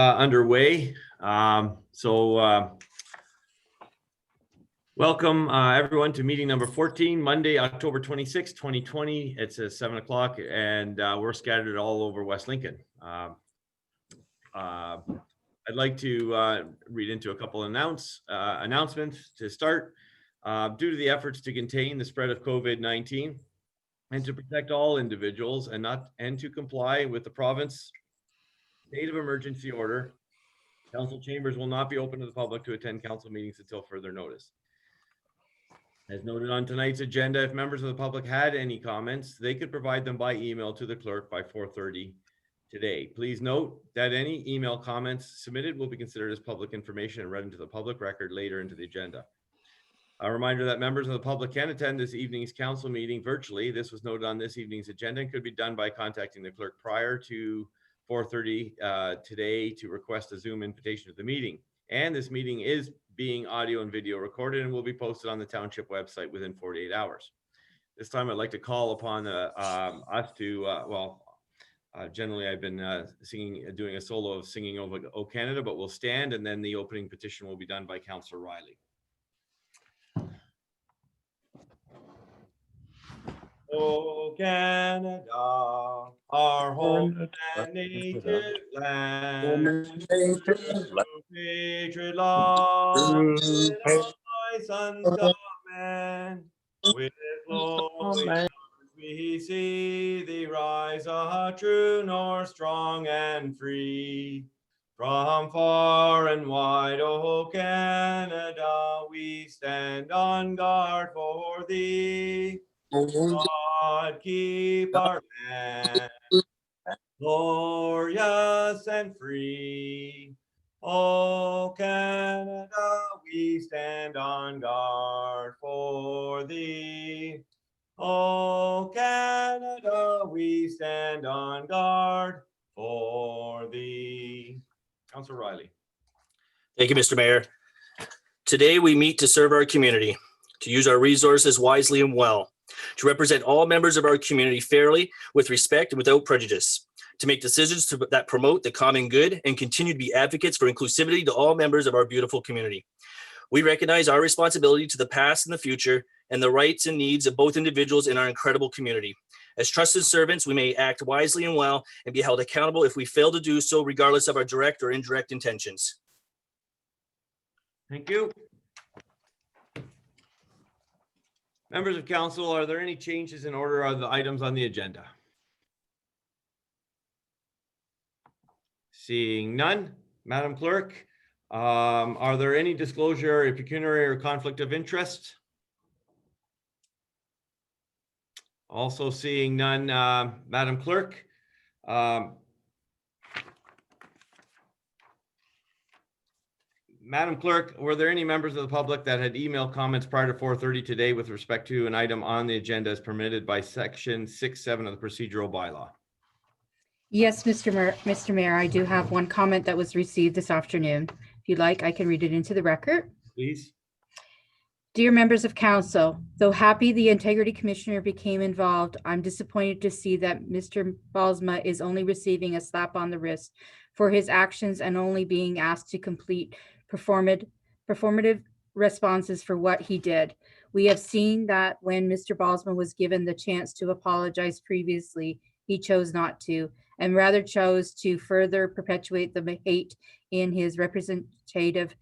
Underway. Welcome everyone to meeting number 14, Monday, October 26, 2020. It's 7 o'clock and we're scattered all over West Lincoln. I'd like to read into a couple announcements to start. Due to the efforts to contain the spread of COVID-19 and to protect all individuals and to comply with the province state of emergency order, council chambers will not be open to the public to attend council meetings until further notice. As noted on tonight's agenda, if members of the public had any comments, they could provide them by email to the clerk by 4:30 today. Please note that any email comments submitted will be considered as public information and read into the public record later into the agenda. A reminder that members of the public can attend this evening's council meeting virtually. This was noted on this evening's agenda and could be done by contacting the clerk prior to 4:30 today to request a Zoom invitation to the meeting. And this meeting is being audio and video recorded and will be posted on the township website within 48 hours. This time I'd like to call upon us to, generally I've been doing a solo of singing over O Canada, but we'll stand and then the opening petition will be done by Councillor Riley. O Canada, our home and native land, patriot law, thy sons command, with glory we see thee rise, a true north, strong and free. From far and wide, O Canada, we stand on guard for thee. God keep our land glorious and free. O Canada, we stand on guard for thee. O Canada, we stand on guard for thee. Councillor Riley. Thank you, Mr. Mayor. Today we meet to serve our community, to use our resources wisely and well, to represent all members of our community fairly, with respect and without prejudice, to make decisions that promote the common good and continue to be advocates for inclusivity to all members of our beautiful community. We recognize our responsibility to the past and the future and the rights and needs of both individuals in our incredible community. As trusted servants, we may act wisely and well and be held accountable if we fail to do so, regardless of our direct or indirect intentions. Thank you. Members of council, are there any changes in order of the items on the agenda? Seeing none, Madam Clerk, are there any disclosure of pecuniary or conflict of interest? Also seeing none, Madam Clerk, Madam Clerk, were there any members of the public that had emailed comments prior to 4:30 today with respect to an item on the agenda as permitted by section 6.7 of the procedural bylaw? Yes, Mr. Mayor, I do have one comment that was received this afternoon. If you'd like, I can read it into the record. Please. Dear members of council, though happy the integrity commissioner became involved, I'm disappointed to see that Mr. Balsma is only receiving a slap on the wrist for his actions and only being asked to complete performative responses for what he did. We have seen that when Mr. Balsma was given the chance to apologize previously, he chose not to, and rather chose to further perpetuate the hate in his representative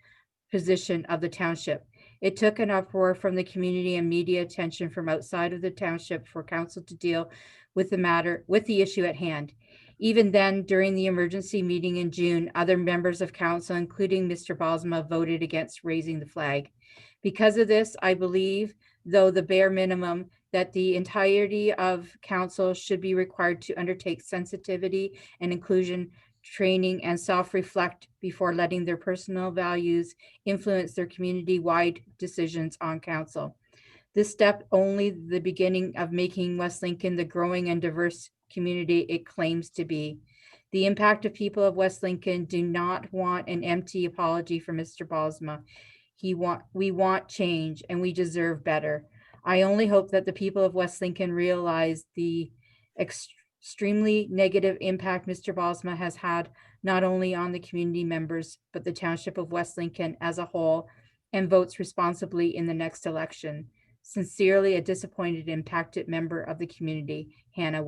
position of the township. It took an uproar from the community and media attention from outside of the township for council to deal with the issue at hand. Even then, during the emergency meeting in June, other members of council, including Mr. Balsma, voted against raising the flag. Because of this, I believe, though the bare minimum, that the entirety of council should be required to undertake sensitivity and inclusion training and self-reflect before letting their personal values influence their community-wide decisions on council. This step only the beginning of making West Lincoln the growing and diverse community it claims to be. The impact of people of West Lincoln do not want an empty apology from Mr. Balsma. We want change and we deserve better. I only hope that the people of West Lincoln realize the extremely negative impact Mr. Balsma has had not only on the community members, but the Township of West Lincoln as a whole, and votes responsibly in the next election. Sincerely, a disappointed, impacted member of the community, Hannah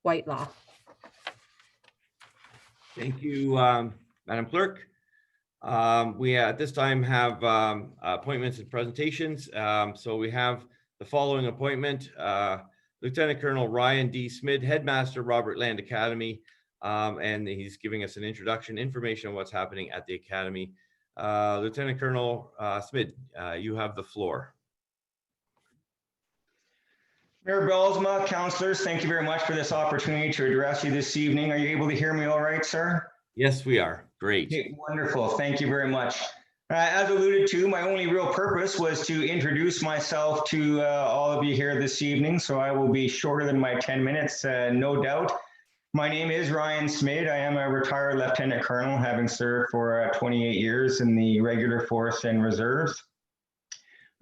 Whitelaw. Thank you, Madam Clerk. We at this time have appointments and presentations. So we have the following appointment. Lieutenant Colonel Ryan D. Smid, Headmaster, Robert Land Academy, and he's giving us an introduction, information on what's happening at the Academy. Lieutenant Colonel Smid, you have the floor. Mayor Belsma, councillors, thank you very much for this opportunity to address you this evening. Are you able to hear me all right, sir? Yes, we are. Great. Okay, wonderful. Thank you very much. As alluded to, my only real purpose was to introduce myself to all of you here this evening, so I will be shorter than my 10 minutes, no doubt. My name is Ryan Smid. I am a retired Lieutenant Colonel, having served for 28 years in the regular force and reserves.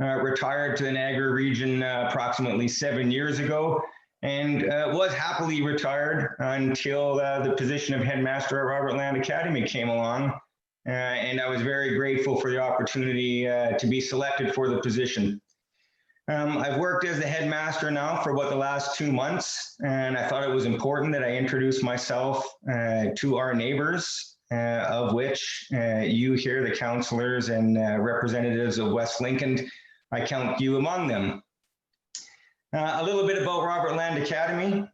Retired to the Niagara region approximately 7 years ago, and was happily retired until the position of headmaster at Robert Land Academy came along. And I was very grateful for the opportunity to be selected for the position. I've worked as the headmaster now for about the last 2 months, and I thought it was important that I introduce myself to our neighbors, of which you here, the councillors and representatives of West Lincoln, I count you among them. A little bit about Robert Land Academy.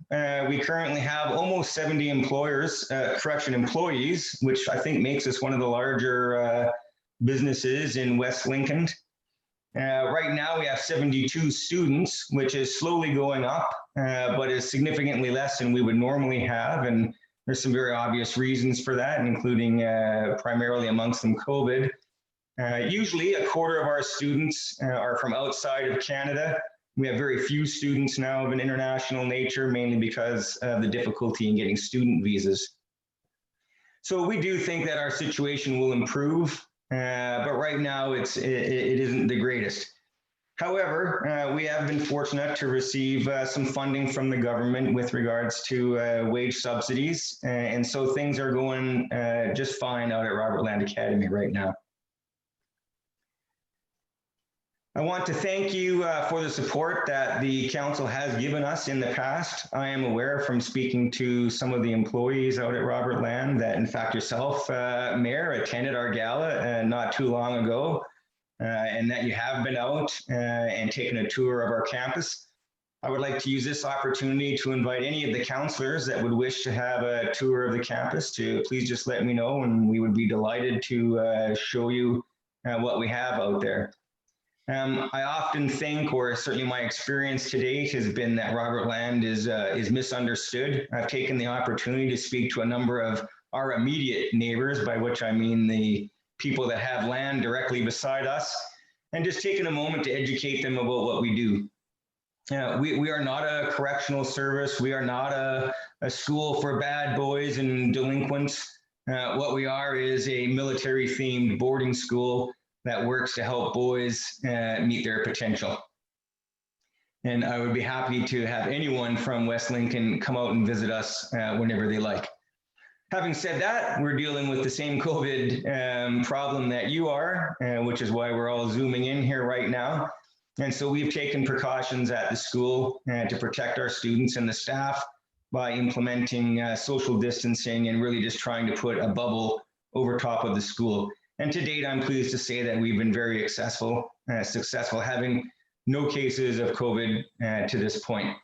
We currently have almost 70 employees, which I think makes us one of the larger businesses in West Lincoln. Right now we have 72 students, which is slowly going up, but is significantly less than we would normally have. And there's some very obvious reasons for that, including primarily amongst them COVID. Usually a quarter of our students are from outside of Canada. We have very few students now of an international nature, mainly because of the difficulty in getting student visas. So we do think that our situation will improve, but right now it isn't the greatest. However, we have been fortunate to receive some funding from the government with regards to wage subsidies, and so things are going just fine out at Robert Land Academy right now. I want to thank you for the support that the council has given us in the past. I am aware from speaking to some of the employees out at Robert Land that, in fact, yourself, Mayor, attended our gala not too long ago, and that you have been out and taken a tour of our campus. I would like to use this opportunity to invite any of the councillors that would wish to have a tour of the campus to please just let me know, and we would be delighted to show you what we have out there. I often think, or certainly my experience to date has been that Robert Land is misunderstood. I've taken the opportunity to speak to a number of our immediate neighbors, by which I mean the people that have land directly beside us, and just taken a moment to educate them about what we do. We are not a correctional service. We are not a school for bad boys and delinquents. What we are is a military-themed boarding school that works to help boys meet their potential. And I would be happy to have anyone from West Lincoln come out and visit us whenever they like. Having said that, we're dealing with the same COVID problem that you are, which is why we're all Zooming in here right now. And so we've taken precautions at the school to protect our students and the staff by implementing social distancing and really just trying to put a bubble over top of the school. And to date, I'm pleased to say that we've been very successful having no cases of COVID to this point.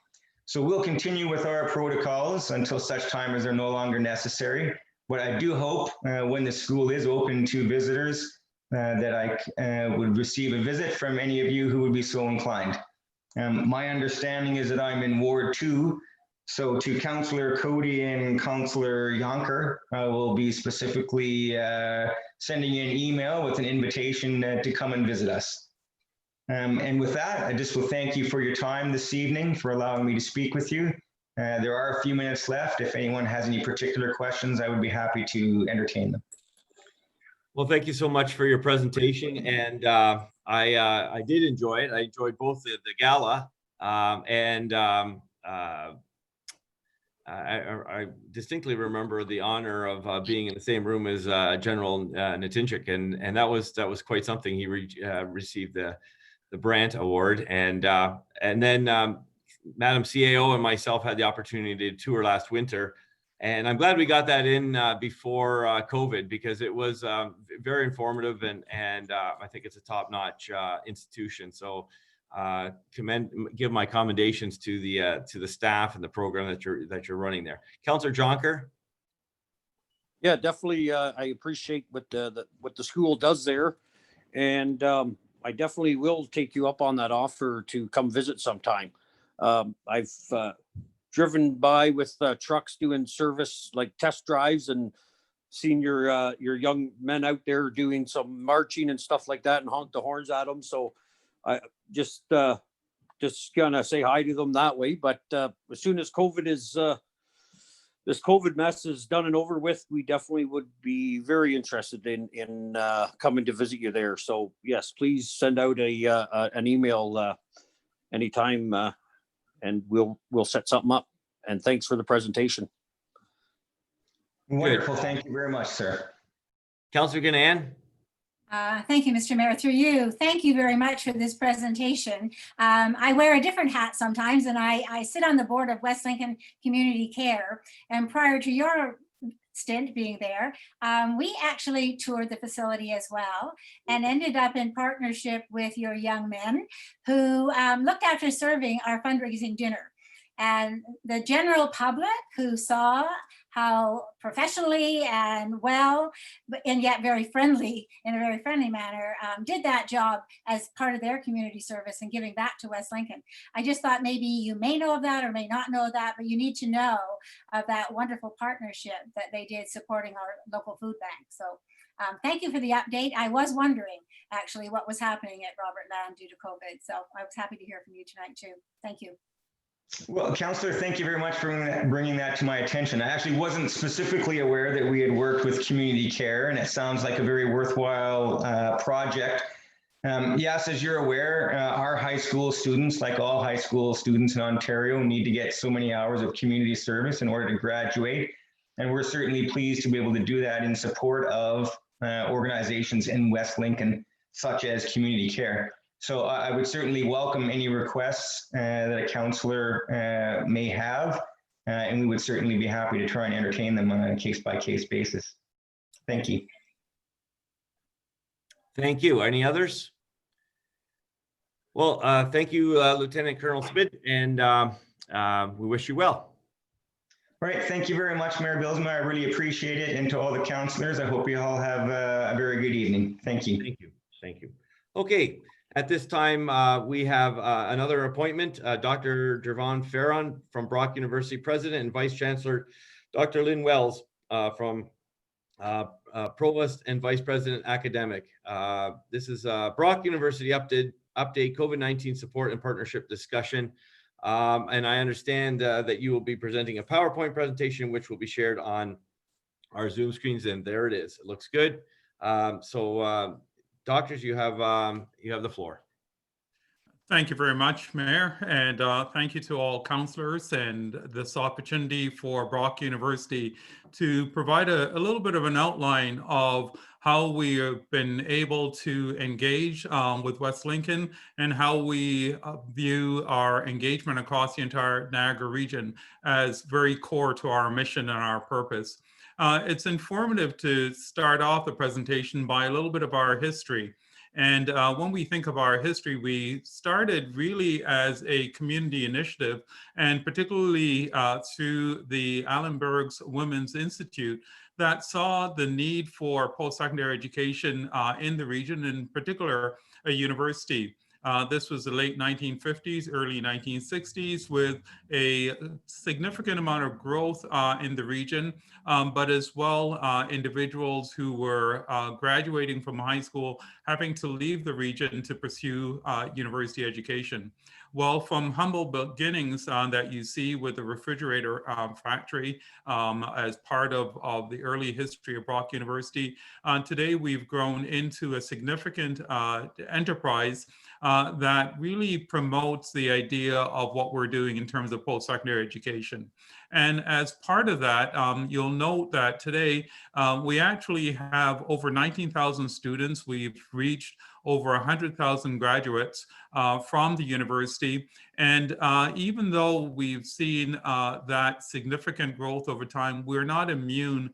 So we'll continue with our protocols until such time as they're no longer necessary. But I do hope when the school is open to visitors that I would receive a visit from any of you who would be so inclined. My understanding is that I'm in Ward 2. So to Councillor Cody and Councillor Yonker, I will be specifically sending you an email with an invitation to come and visit us. And with that, I just will thank you for your time this evening, for allowing me to speak with you. There are a few minutes left. If anyone has any particular questions, I would be happy to entertain them. Well, thank you so much for your presentation. And I did enjoy it. I enjoyed both the gala and I distinctly remember the honor of being in the same room as General Natinchik, and that was quite something. He received the Brandt Award, and then Madam CAO and myself had the opportunity to tour last winter, and I'm glad we got that in before COVID, because it was very informative, and I think it's a top-notch institution. So give my commendations to the staff and the program that you're running there. Councillor Jonker. Yeah, definitely. I appreciate what the school does there, and I definitely will take you up on that offer to come visit sometime. I've driven by with trucks doing service like test drives, and seen your young men out there doing some marching and stuff like that, and honk the horns at them. So I just gonna say hi to them that way. But as soon as this COVID mess is done and over with, we definitely would be very interested in coming to visit you there. So yes, please send out an email anytime, and we'll set something up. And thanks for the presentation. Wonderful. Thank you very much, sir. Councillor Gannan. Thank you, Mr. Mayor. Through you, thank you very much for this presentation. I wear a different hat sometimes, and I sit on the board of West Lincoln Community Care. And prior to your stint being there, we actually toured the facility as well, and ended up in partnership with your young men who looked after serving our fundraising dinner. And the general public who saw how professionally and well, and yet very friendly, in a very friendly manner, did that job as part of their community service and giving back to West Lincoln. I just thought maybe you may know of that or may not know of that, but you need to know of that wonderful partnership that they did supporting our local food bank. So thank you for the update. I was wondering actually what was happening at Robert Land due to COVID. So I was happy to hear from you tonight too. Thank you. Well, Councillor, thank you very much for bringing that to my attention. I actually wasn't specifically aware that we had worked with community care, and it sounds like a very worthwhile project. Yes, as you're aware, our high school students, like all high school students in Ontario, need to get so many hours of community service in order to graduate. And we're certainly pleased to be able to do that in support of organizations in West Lincoln, such as community care. So I would certainly welcome any requests that a councillor may have, and we would certainly be happy to try and entertain them on a case-by-case basis. Thank you. Thank you. Any others? Well, thank you, Lieutenant Colonel Smith, and we wish you well. All right. Thank you very much, Mayor Bylsma. I really appreciate it. And to all the councillors, I hope you all have a very good evening. Thank you. Thank you. Thank you. Okay. At this time, we have another appointment, Dr. Jervon Farron from Brock University, President and Vice Chancellor, Dr. Lynn Wells from Provost and Vice President Academic. This is Brock University update COVID-19 support and partnership discussion. And I understand that you will be presenting a PowerPoint presentation, which will be shared on our Zoom screens. And there it is. It looks good. Doctors, you have the floor. Thank you very much, Mayor, and thank you to all councillors and this opportunity for Brock University to provide a little bit of an outline of how we have been able to engage with West Lincoln and how we view our engagement across the entire Niagara region as very core to our mission and our purpose. It's informative to start off the presentation by a little bit of our history. And when we think of our history, we started really as a community initiative, and particularly through the Allenberg's Women's Institute that saw the need for post-secondary education in the region, in particular a university. This was the late 1950s, early 1960s, with a significant amount of growth in the region, but as well individuals who were graduating from high school having to leave the region to pursue university education. Well, from humble beginnings that you see with the refrigerator factory as part of the early history of Brock University, today we've grown into a significant enterprise that really promotes the idea of what we're doing in terms of post-secondary education. And as part of that, you'll note that today we actually have over 19,000 students. We've reached over 100,000 graduates from the university. And even though we've seen that significant growth over time, we're not immune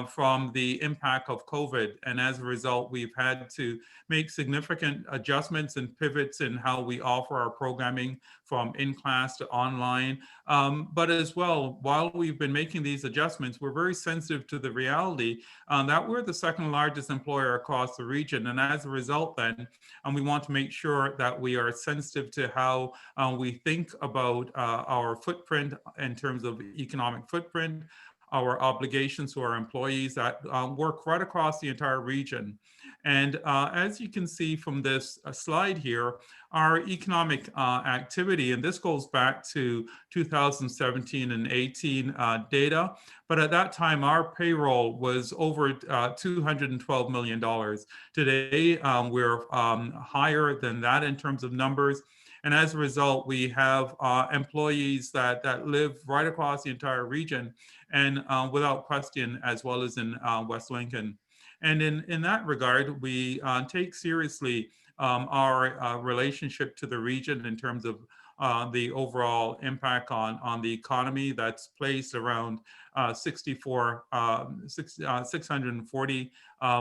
from the impact of COVID. And as a result, we've had to make significant adjustments and pivots in how we offer our programming from in-class to online. But as well, while we've been making these adjustments, we're very sensitive to the reality that we're the second largest employer across the region. And as a result then, we want to make sure that we are sensitive to how we think about our footprint in terms of economic footprint, our obligations to our employees that work right across the entire region. And as you can see from this slide here, our economic activity, and this goes back to 2017 and 18 data, but at that time, our payroll was over $212 million. Today, we're higher than that in terms of numbers. And as a result, we have employees that live right across the entire region and without question, as well as in West Lincoln. And in that regard, we take seriously our relationship to the region in terms of the overall impact on the economy. That's placed around $640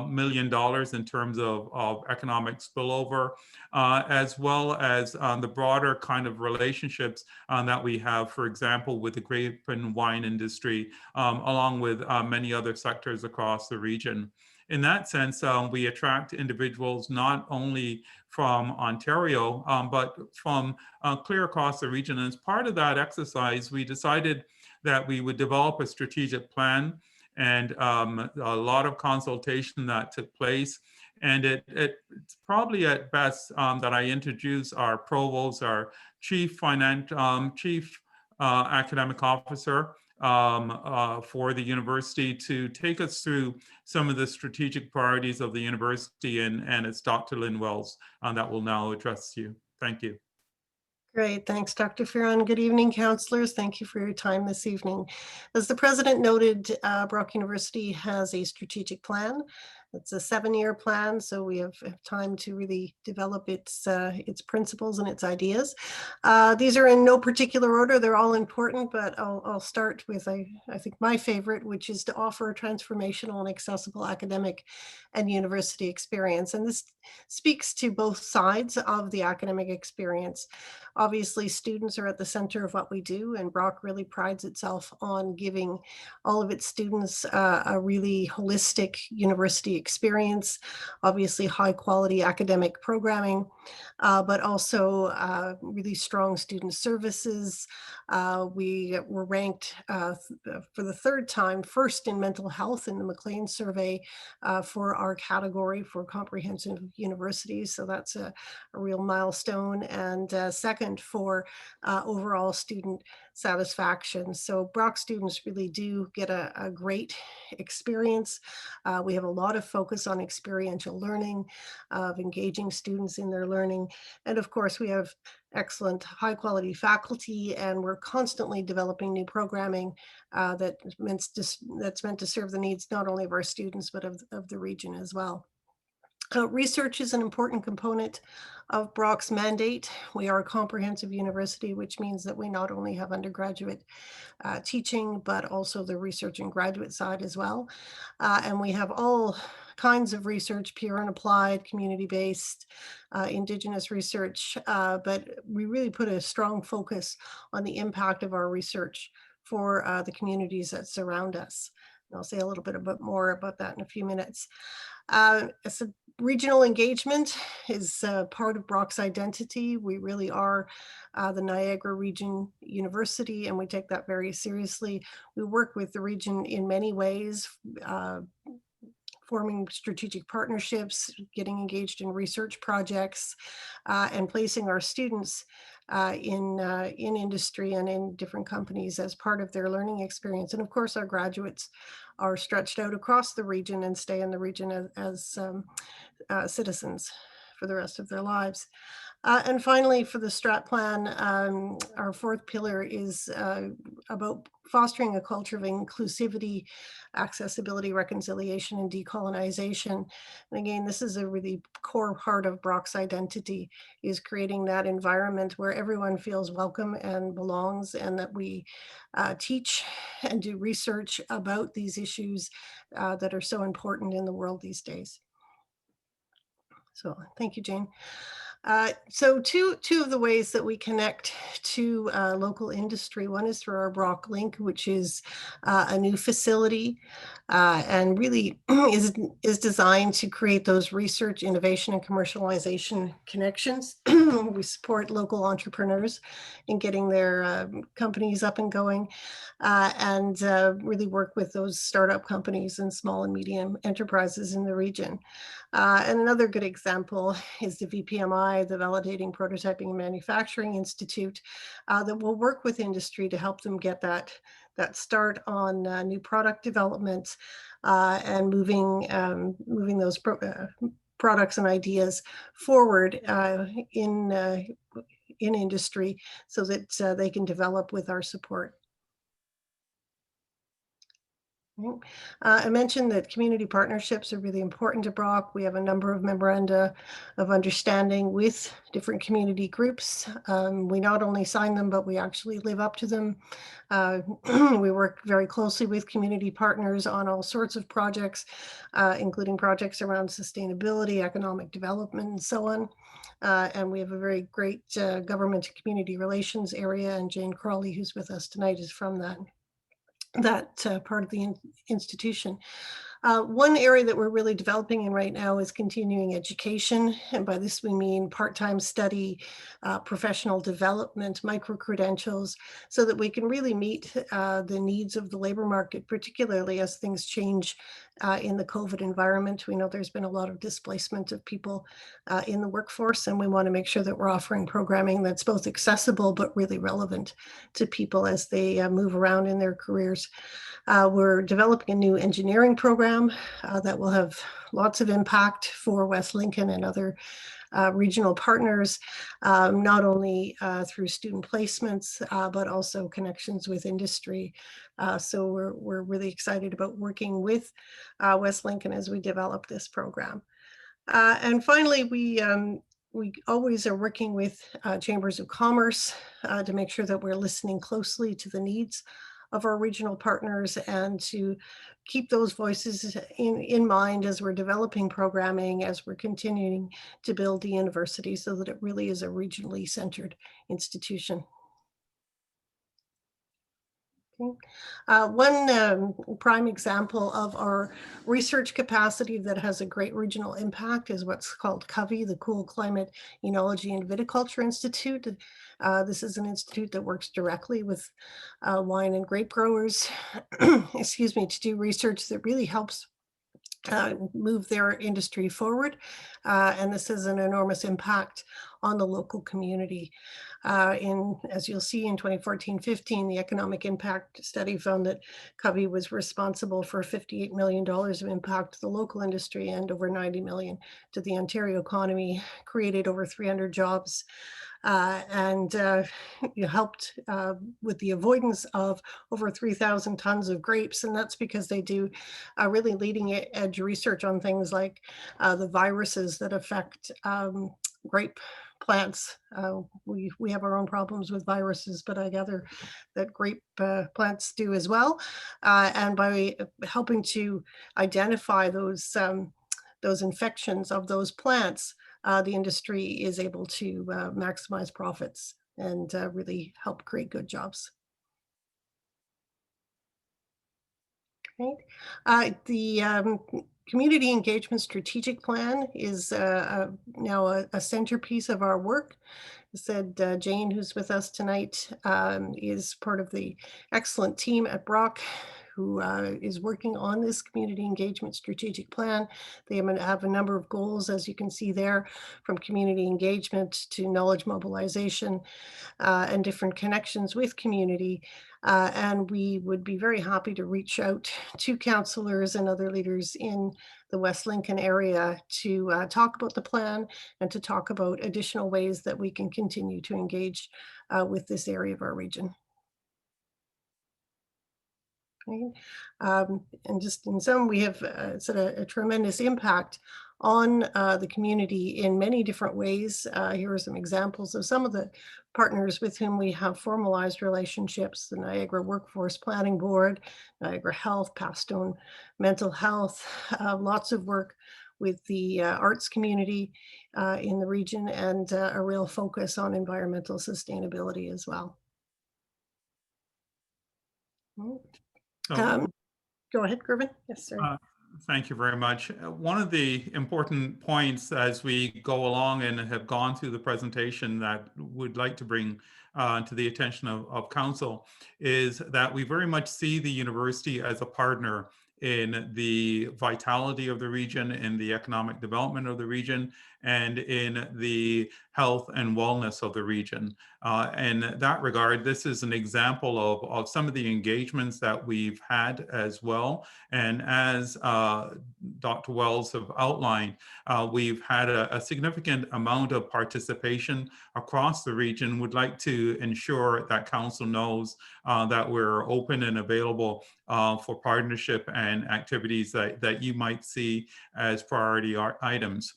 million in terms of economic spillover, as well as the broader kind of relationships that we have, for example, with the grape and wine industry, along with many other sectors across the region. In that sense, we attract individuals not only from Ontario, but from clear across the region. And as part of that exercise, we decided that we would develop a strategic plan, and a lot of consultation that took place. And it's probably at best that I introduce our provost, our chief academic officer, for the university to take us through some of the strategic priorities of the university, and it's Dr. Lynn Wells that will now address you. Thank you. Great. Thanks, Dr. Farron. Good evening, counselors. Thank you for your time this evening. As the president noted, Brock University has a strategic plan. It's a 7-year plan, so we have time to really develop its principles and its ideas. These are in no particular order. They're all important, but I'll start with, I think, my favorite, which is to offer a transformational and accessible academic and university experience. And this speaks to both sides of the academic experience. Obviously, students are at the center of what we do, and Brock really prides itself on giving all of its students a really holistic university experience, obviously high quality academic programming, but also really strong student services. We were ranked for the third time first in mental health in the Maclean survey for our category for comprehensive universities. So that's a real milestone. And second for overall student satisfaction. So Brock students really do get a great experience. We have a lot of focus on experiential learning, of engaging students in their learning. And of course, we have excellent high quality faculty, and we're constantly developing new programming that's meant to serve the needs not only of our students, but of the region as well. Research is an important component of Brock's mandate. We are a comprehensive university, which means that we not only have undergraduate teaching, but also the research and graduate side as well. And we have all kinds of research, pure and applied, community-based, Indigenous research, but we really put a strong focus on the impact of our research for the communities that surround us. And I'll say a little bit more about that in a few minutes. So regional engagement is part of Brock's identity. We really are the Niagara Region University, and we take that very seriously. We work with the region in many ways, forming strategic partnerships, getting engaged in research projects, and placing our students in industry and in different companies as part of their learning experience. And of course, our graduates are stretched out across the region and stay in the region as citizens for the rest of their lives. And finally, for the strat plan, our fourth pillar is about fostering a culture of inclusivity, accessibility, reconciliation, and decolonization. And again, this is a really core part of Brock's identity, is creating that environment where everyone feels welcome and belongs, and that we teach and do research about these issues that are so important in the world these days. So thank you, Jane. So two of the ways that we connect to local industry, one is through our Brock Link, which is a new facility and really is designed to create those research, innovation, and commercialization connections. We support local entrepreneurs in getting their companies up and going and really work with those startup companies and small and medium enterprises in the region. And another good example is the VPMI, the Validating, Prototyping, and Manufacturing Institute, that will work with industry to help them get that start on new product development and moving those products and ideas forward in industry so that they can develop with our support. I mentioned that community partnerships are really important to Brock. We have a number of memoranda of understanding with different community groups. We not only sign them, but we actually live up to them. We work very closely with community partners on all sorts of projects, including projects around sustainability, economic development, and so on. And we have a very great government and community relations area, and Jane Crawley, who's with us tonight, is from that part of the institution. One area that we're really developing in right now is continuing education. And by this, we mean part-time study, professional development, micro-credentials, so that we can really meet the needs of the labor market, particularly as things change in the COVID environment. We know there's been a lot of displacement of people in the workforce, and we want to make sure that we're offering programming that's both accessible but really relevant to people as they move around in their careers. We're developing a new engineering program that will have lots of impact for West Lincoln and other regional partners, not only through student placements, but also connections with industry. So we're really excited about working with West Lincoln as we develop this program. And finally, we always are working with chambers of commerce to make sure that we're listening closely to the needs of our regional partners and to keep those voices in mind as we're developing programming, as we're continuing to build the university so that it really is a regionally centered institution. Okay. One prime example of our research capacity that has a great regional impact is what's called COVI, the Cool Climate Oenology and Viticulture Institute. This is an institute that works directly with wine and grape growers, excuse me, to do research that really helps move their industry forward. And this has an enormous impact on the local community. As you'll see in 2014-15, the economic impact study found that Covey was responsible for $58 million of impact to the local industry and over 90 million to the Ontario economy, created over 300 jobs, and helped with the avoidance of over 3,000 tons of grapes. And that's because they do really leading edge research on things like the viruses that affect grape plants. We have our own problems with viruses, but I gather that grape plants do as well. And by helping to identify those infections of those plants, the industry is able to maximize profits and really help create good jobs. Okay. The Community Engagement Strategic Plan is now a centerpiece of our work. I said Jane, who's with us tonight, is part of the excellent team at Brock who is working on this Community Engagement Strategic Plan. They have a number of goals, as you can see there, from community engagement to knowledge mobilization and different connections with community. And we would be very happy to reach out to councillors and other leaders in the West Lincoln area to talk about the plan and to talk about additional ways that we can continue to engage with this area of our region. Okay. And just in sum, we have it's a tremendous impact on the community in many different ways. Here are some examples of some of the partners with whom we have formalized relationships: the Niagara Workforce Planning Board, Niagara Health, Pastone Mental Health, lots of work with the arts community in the region, and a real focus on environmental sustainability as well. So, Go ahead, Gervin. Yes, sir. thank you very much. One of the important points as we go along and have gone through the presentation that would like to bring to the attention of council is that we very much see the university as a partner in the vitality of the region, in the economic development of the region, and in the health and wellness of the region. In that regard, this is an example of some of the engagements that we've had as well. And as Dr. Wells have outlined, we've had a significant amount of participation across the region. Would like to ensure that council knows that we're open and available for partnership and activities that you might see as priority items.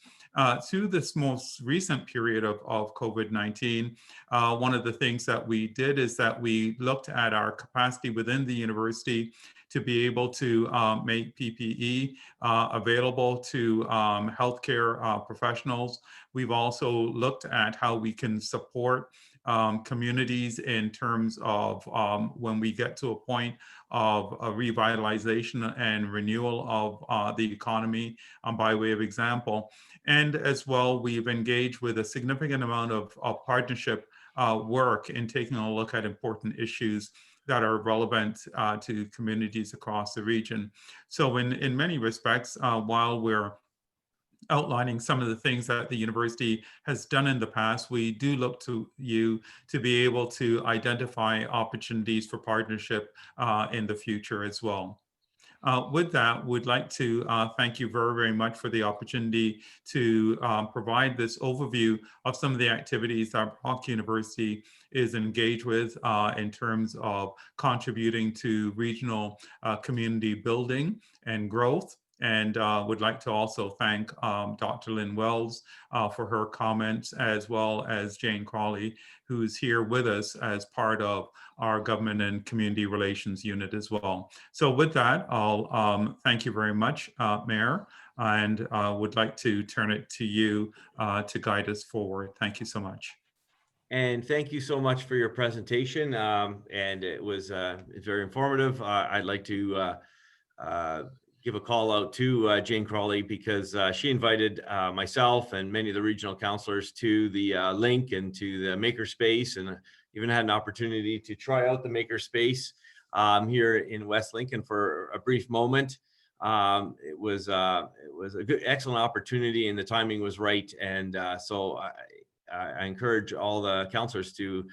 Through this most recent period of COVID-19, one of the things that we did is that we looked at our capacity within the university to be able to make PPE available to healthcare professionals. We've also looked at how we can support communities in terms of when we get to a point of a revitalization and renewal of the economy by way of example. And as well, we've engaged with a significant amount of partnership work in taking a look at important issues that are relevant to communities across the region. So in many respects, while we're outlining some of the things that the university has done in the past, we do look to you to be able to identify opportunities for partnership in the future as well. With that, would like to thank you very, very much for the opportunity to provide this overview of some of the activities that Brock University is engaged with in terms of contributing to regional community building and growth. And would like to also thank Dr. Lynn Wells for her comments, as well as Jane Crawley, who's here with us as part of our Government and Community Relations Unit as well. So with that, I'll thank you very much, Mayor, and would like to turn it to you to guide us forward. Thank you so much. And thank you so much for your presentation. And it was very informative. I'd like to give a call out to Jane Crawley, because she invited myself and many of the regional councillors to the link and to the makerspace, and even had an opportunity to try out the makerspace here in West Lincoln for a brief moment. It was a good, excellent opportunity, and the timing was right. And so I encourage all the councillors to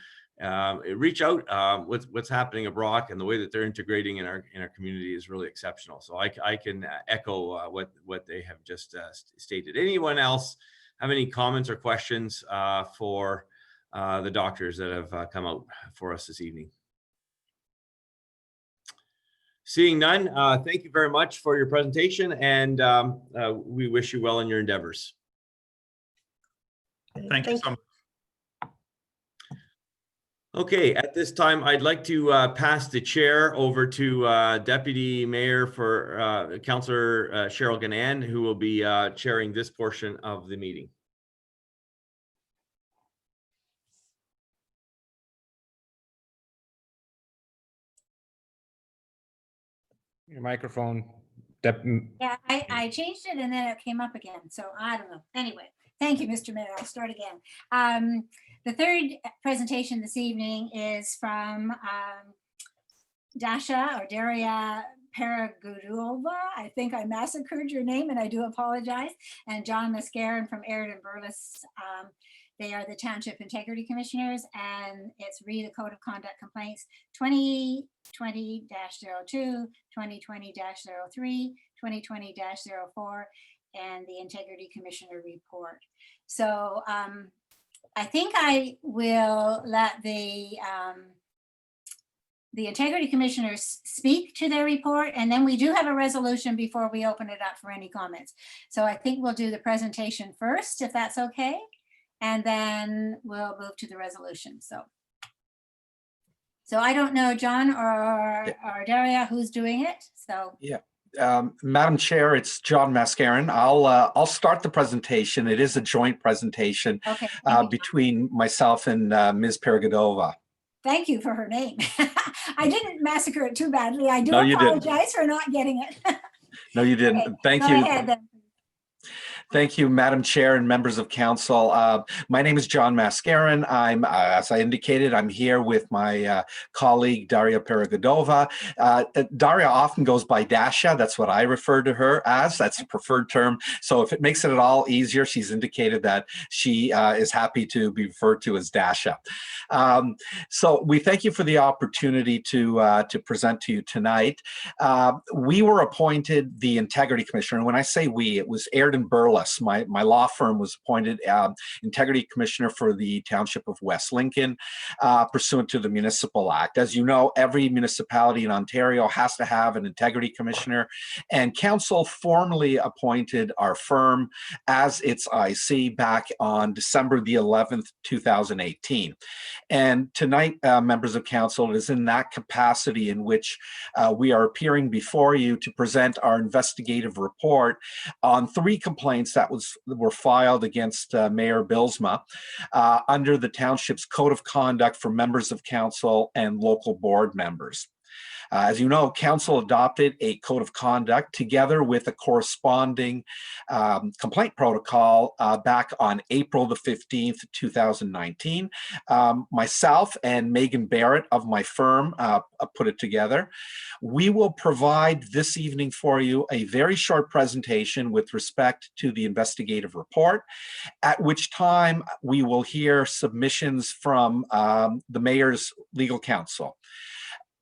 reach out. What's happening at Brock and the way that they're integrating in our community is really exceptional. So I can echo what they have just stated. Anyone else have any comments or questions for the doctors that have come out for us this evening? Seeing none, thank you very much for your presentation, and we wish you well in your endeavors. Thank you so much. Okay, at this time, I'd like to pass the chair over to Deputy Mayor for Councillor Cheryl Gannan, who will be chairing this portion of the meeting. Your microphone. Yeah, I changed it and then it came up again. So I don't know. Anyway, thank you, Mr. Mayor. I'll start again. The third presentation this evening is from Dasha or Daria Paragudova. I think I massacred your name and I do apologize. And John Mascaron from Aird and Burles. They are the Township Integrity Commissioners, and it's re the Code of Conduct Complaints 2020-02, 2020-03, 2020-04, and the Integrity Commissioner Report. So I think I will let the Integrity Commissioners speak to their report, and then we do have a resolution before we open it up for any comments. So I think we'll do the presentation first, if that's okay, and then we'll move to the resolution. So I don't know, John or Daria, who's doing it. So Yeah. Madam Chair, it's John Mascarin. I'll start the presentation. It is a joint presentation okay, between myself and Ms. Perigodova. thank you for her name. I didn't massacre it too badly. I do No, you didn't. apologize for not getting it. No, you didn't. Okay, Thank go you. ahead then. Thank you, Madam Chair and members of council. My name is John Mascarin. I'm, as I indicated, I'm here with my colleague, Daria Perigodova. Daria often goes by Dasha. That's what I refer to her as. That's a preferred term. So if it makes it at all easier, she's indicated that she is happy to be referred to as Dasha. So we thank you for the opportunity to present to you tonight. We were appointed the Integrity Commissioner. And when I say we, it was Airden Burles. My law firm was appointed Integrity Commissioner for the Township of West Lincoln, pursuant to the Municipal Act. As you know, every municipality in Ontario has to have an Integrity Commissioner, and Council formally appointed our firm as its IC back on December the 11th, 2018. And tonight, members of Council, it is in that capacity in which we are appearing before you to present our investigative report on 3 complaints that were filed against Mayor Bylsma under the Township's Code of Conduct for members of Council and local board members. As you know, Council adopted a Code of Conduct together with a corresponding complaint protocol back on April the 15th, 2019. Myself and Megan Barrett of my firm put it together. We will provide this evening for you a very short presentation with respect to the investigative report, at which time we will hear submissions from the Mayor's legal counsel.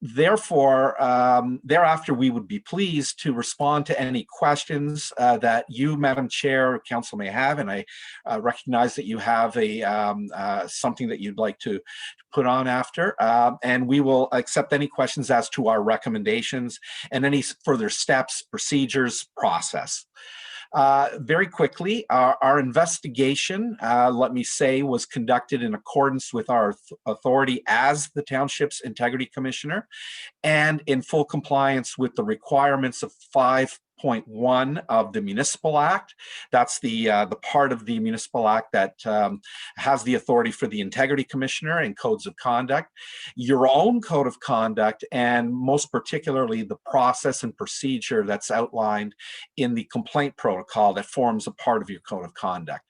Therefore, thereafter, we would be pleased to respond to any questions that you, Madam Chair, or Council may have, and I recognize that you have something that you'd like to put on after, and we will accept any questions as to our recommendations and any further steps, procedures, process. Very quickly, our investigation, let me say, was conducted in accordance with our authority as the Township's Integrity Commissioner and in full compliance with the requirements of 5.1 of the Municipal Act. That's the part of the Municipal Act that has the authority for the Integrity Commissioner and codes of conduct, your own code of conduct, and most particularly the process and procedure that's outlined in the complaint protocol that forms a part of your code of conduct.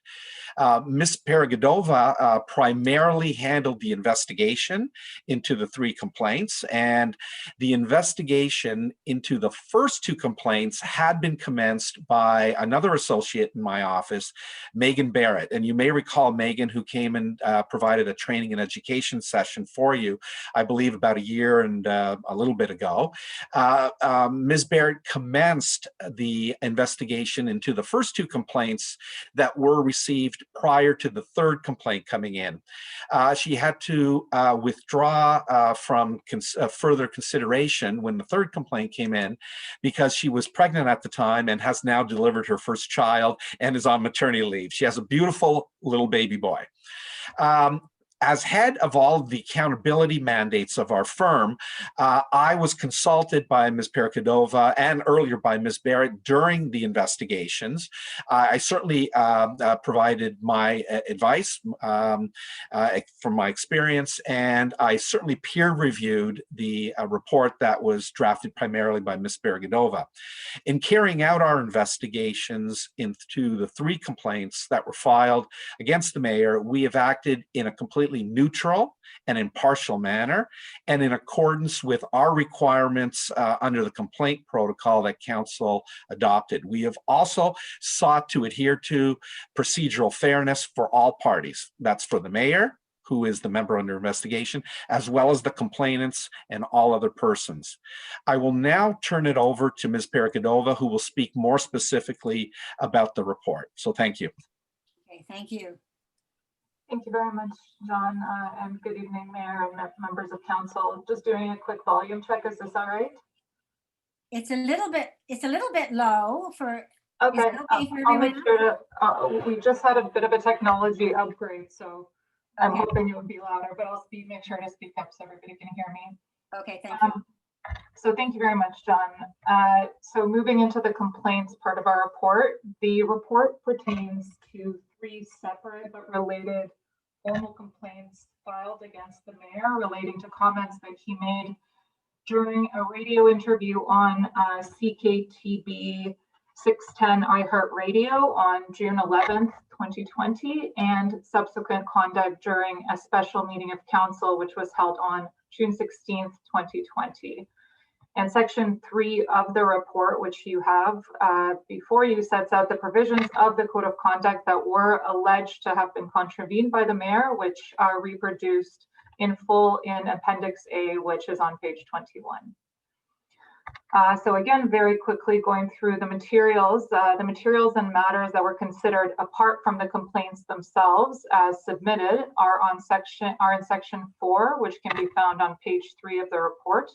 Ms. Perigodova primarily handled the investigation into the 3 complaints, and the investigation into the first 2 complaints had been commenced by another associate in my office, Megan Barrett. And you may recall Megan, who came and provided a training and education session for you, I believe about a year and a little bit ago. Ms. Barrett commenced the investigation into the first 2 complaints that were received prior to the 3rd complaint coming in. She had to withdraw from further consideration when the 3rd complaint came in because she was pregnant at the time and has now delivered her first child and is on maternity leave. She has a beautiful little baby boy. As head of all of the accountability mandates of our firm, I was consulted by Ms. Perikodova and earlier by Ms. Barrett during the investigations. I certainly provided my advice from my experience, and I certainly peer reviewed the report that was drafted primarily by Ms. Perikodova. In carrying out our investigations into the 3 complaints that were filed against the mayor, we have acted in a completely completely neutral and impartial manner, and in accordance with our requirements under the complaint protocol that Council adopted. We have also sought to adhere to procedural fairness for all parties. That's for the mayor, who is the member under investigation, as well as the complainants and all other persons. I will now turn it over to Ms. Paragadova, who will speak more specifically about the report. So thank you. Okay, thank you. Thank you very much, John, and good evening, Mayor and members of council. Just doing a quick volume check. Is this all right? It's a little bit low for. Okay, Is it okay for I'll make everyone? sure to, we just had a bit of a technology upgrade, so I'm Okay. hoping it would be louder, but I'll make sure to speak up so everybody can hear me. Okay, thank you. So thank you very much, John. So moving into the complaints part of our report, the report pertains to 3 separate but related formal complaints filed against the mayor relating to comments that he made during a radio interview on CKTB 610 iHeartRadio on June 11th, 2020, and subsequent conduct during a special meeting of council, which was held on June 16th, 2020. And section 3 of the report, which you have before you, sets out the provisions of the code of conduct that were alleged to have been contravened by the mayor, which are reproduced in full in Appendix A, which is on page 21. So again, very quickly going through the materials and matters that were considered apart from the complaints themselves as submitted are in section 4, which can be found on page 3 of the report.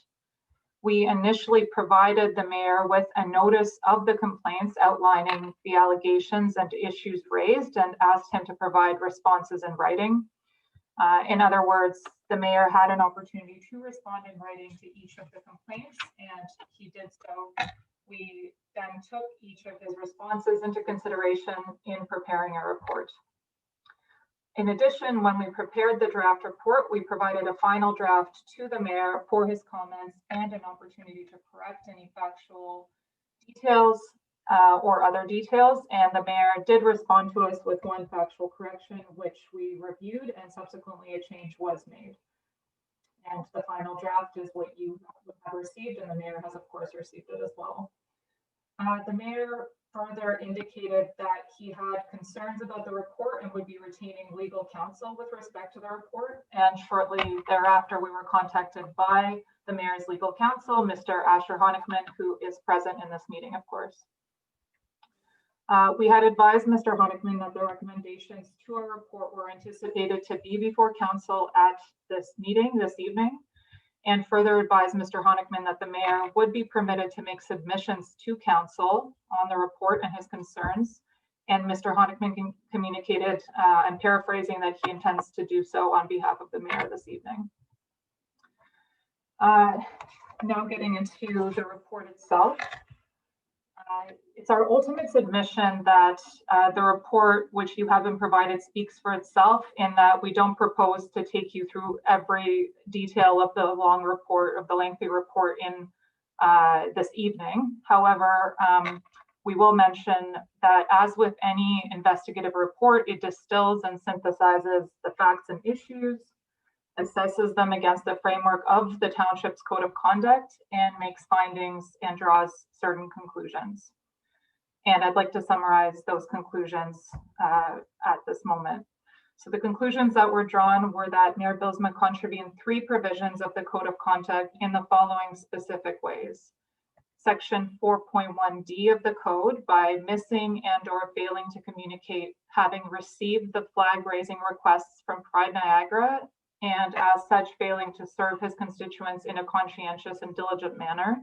We initially provided the mayor with a notice of the complaints outlining the allegations and issues raised and asked him to provide responses in writing. In other words, the mayor had an opportunity to respond in writing to each of the complaints, and he did so. We then took each of his responses into consideration in preparing a report. In addition, when we prepared the draft report, we provided a final draft to the mayor for his comments and an opportunity to correct any factual details or other details. And the mayor did respond to us with one factual correction, which we reviewed, and subsequently a change was made. And the final draft is what you have received, and the mayor has, of course, received it as well. The mayor further indicated that he had concerns about the report and would be retaining legal counsel with respect to the report. And shortly thereafter, we were contacted by the mayor's legal counsel, Mr. Asher Honickman, who is present in this meeting, of course. We had advised Mr. Honickman that the recommendations to our report were anticipated to be before council at this meeting this evening, and further advised Mr. Honickman that the mayor would be permitted to make submissions to council on the report and his concerns. And Mr. Honickman communicated, I'm paraphrasing, that he intends to do so on behalf of the mayor this evening. Now getting into the report itself. It's our ultimate submission that the report which you have been provided speaks for itself, in that we don't propose to take you through every detail of the long report, of the lengthy report in this evening. However, we will mention that as with any investigative report, it distills and synthesizes the facts and issues, assesses them against the framework of the township's code of conduct, and makes findings and draws certain conclusions. And I'd like to summarize those conclusions at this moment. So the conclusions that were drawn were that Mayor Bylsma contravened 3 provisions of the code of conduct in the following specific ways. Section 4.1D of the code, by missing and or failing to communicate having received the flag raising requests from Pride Niagara, and as such failing to serve his constituents in a conscientious and diligent manner.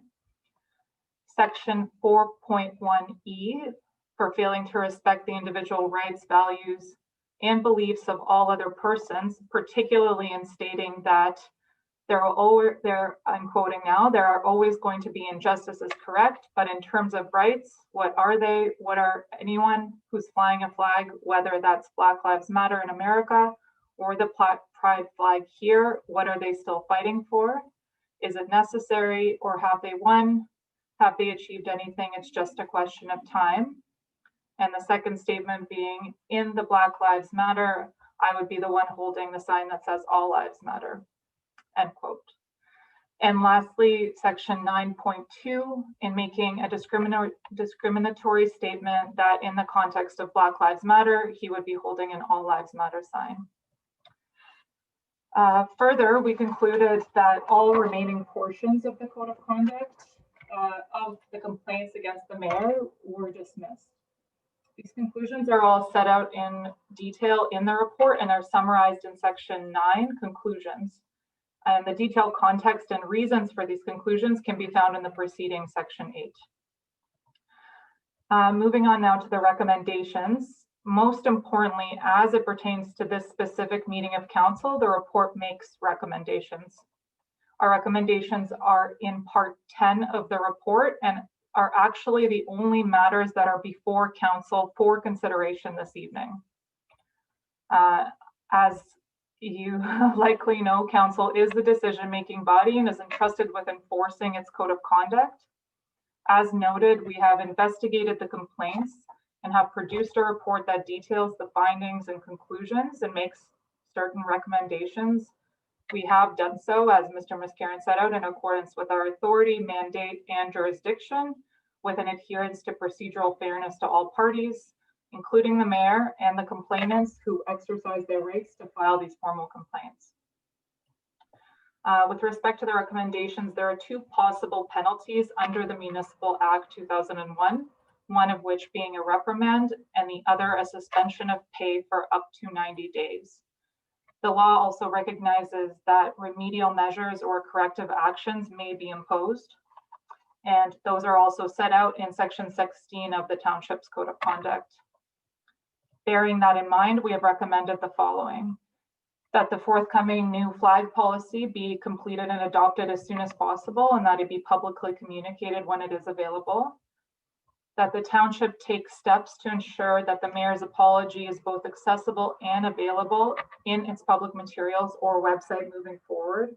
Section 4.1E, for failing to respect the individual rights, values, and beliefs of all other persons, particularly in stating that I'm quoting now, there are always going to be injustices, correct, but in terms of rights, what are they? What are anyone who's flying a flag, whether that's Black Lives Matter in America or the Pride flag here, what are they still fighting for? Is it necessary, or have they won? Have they achieved anything? It's just a question of time. And the second statement being, in the Black Lives Matter, I would be the one holding the sign that says all lives matter, end quote. And lastly, section 9.2, in making a discriminatory statement that in the context of Black Lives Matter, he would be holding an all lives matter sign. Further, we concluded that all remaining portions of the code of conduct of the complaints against the mayor were dismissed. These conclusions are all set out in detail in the report and are summarized in section 9, conclusions. And the detailed context and reasons for these conclusions can be found in the preceding section 8. Moving on now to the recommendations. Most importantly, as it pertains to this specific meeting of council, the report makes recommendations. Our recommendations are in part 10 of the report and are actually the only matters that are before council for consideration this evening. As you likely know, council is the decision-making body and is entrusted with enforcing its code of conduct. As noted, we have investigated the complaints and have produced a report that details the findings and conclusions and makes certain recommendations. We have done so, as Mr. Mascaron set out, in accordance with our authority, mandate, and jurisdiction, with an adherence to procedural fairness to all parties, including the mayor and the complainants who exercise their rights to file these formal complaints. With respect to the recommendations, there are 2 possible penalties under the Municipal Act 2001, one of which being a reprimand and the other a suspension of pay for up to 90 days. The law also recognizes that remedial measures or corrective actions may be imposed, and those are also set out in section 16 of the Township's Code of Conduct. Bearing that in mind, we have recommended the following: that the forthcoming new flag policy be completed and adopted as soon as possible, and that it be publicly communicated when it is available. That the township take steps to ensure that the mayor's apology is both accessible and available in its public materials or website moving forward.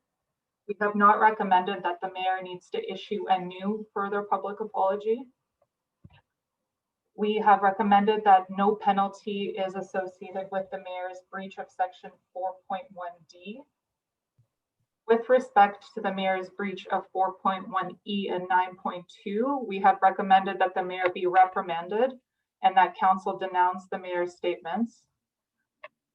We have not recommended that the mayor needs to issue a new further public apology. We have recommended that no penalty is associated with the mayor's breach of section 4.1D. With respect to the mayor's breach of 4.1E and 9.2, we have recommended that the mayor be reprimanded and that council denounce the mayor's statements.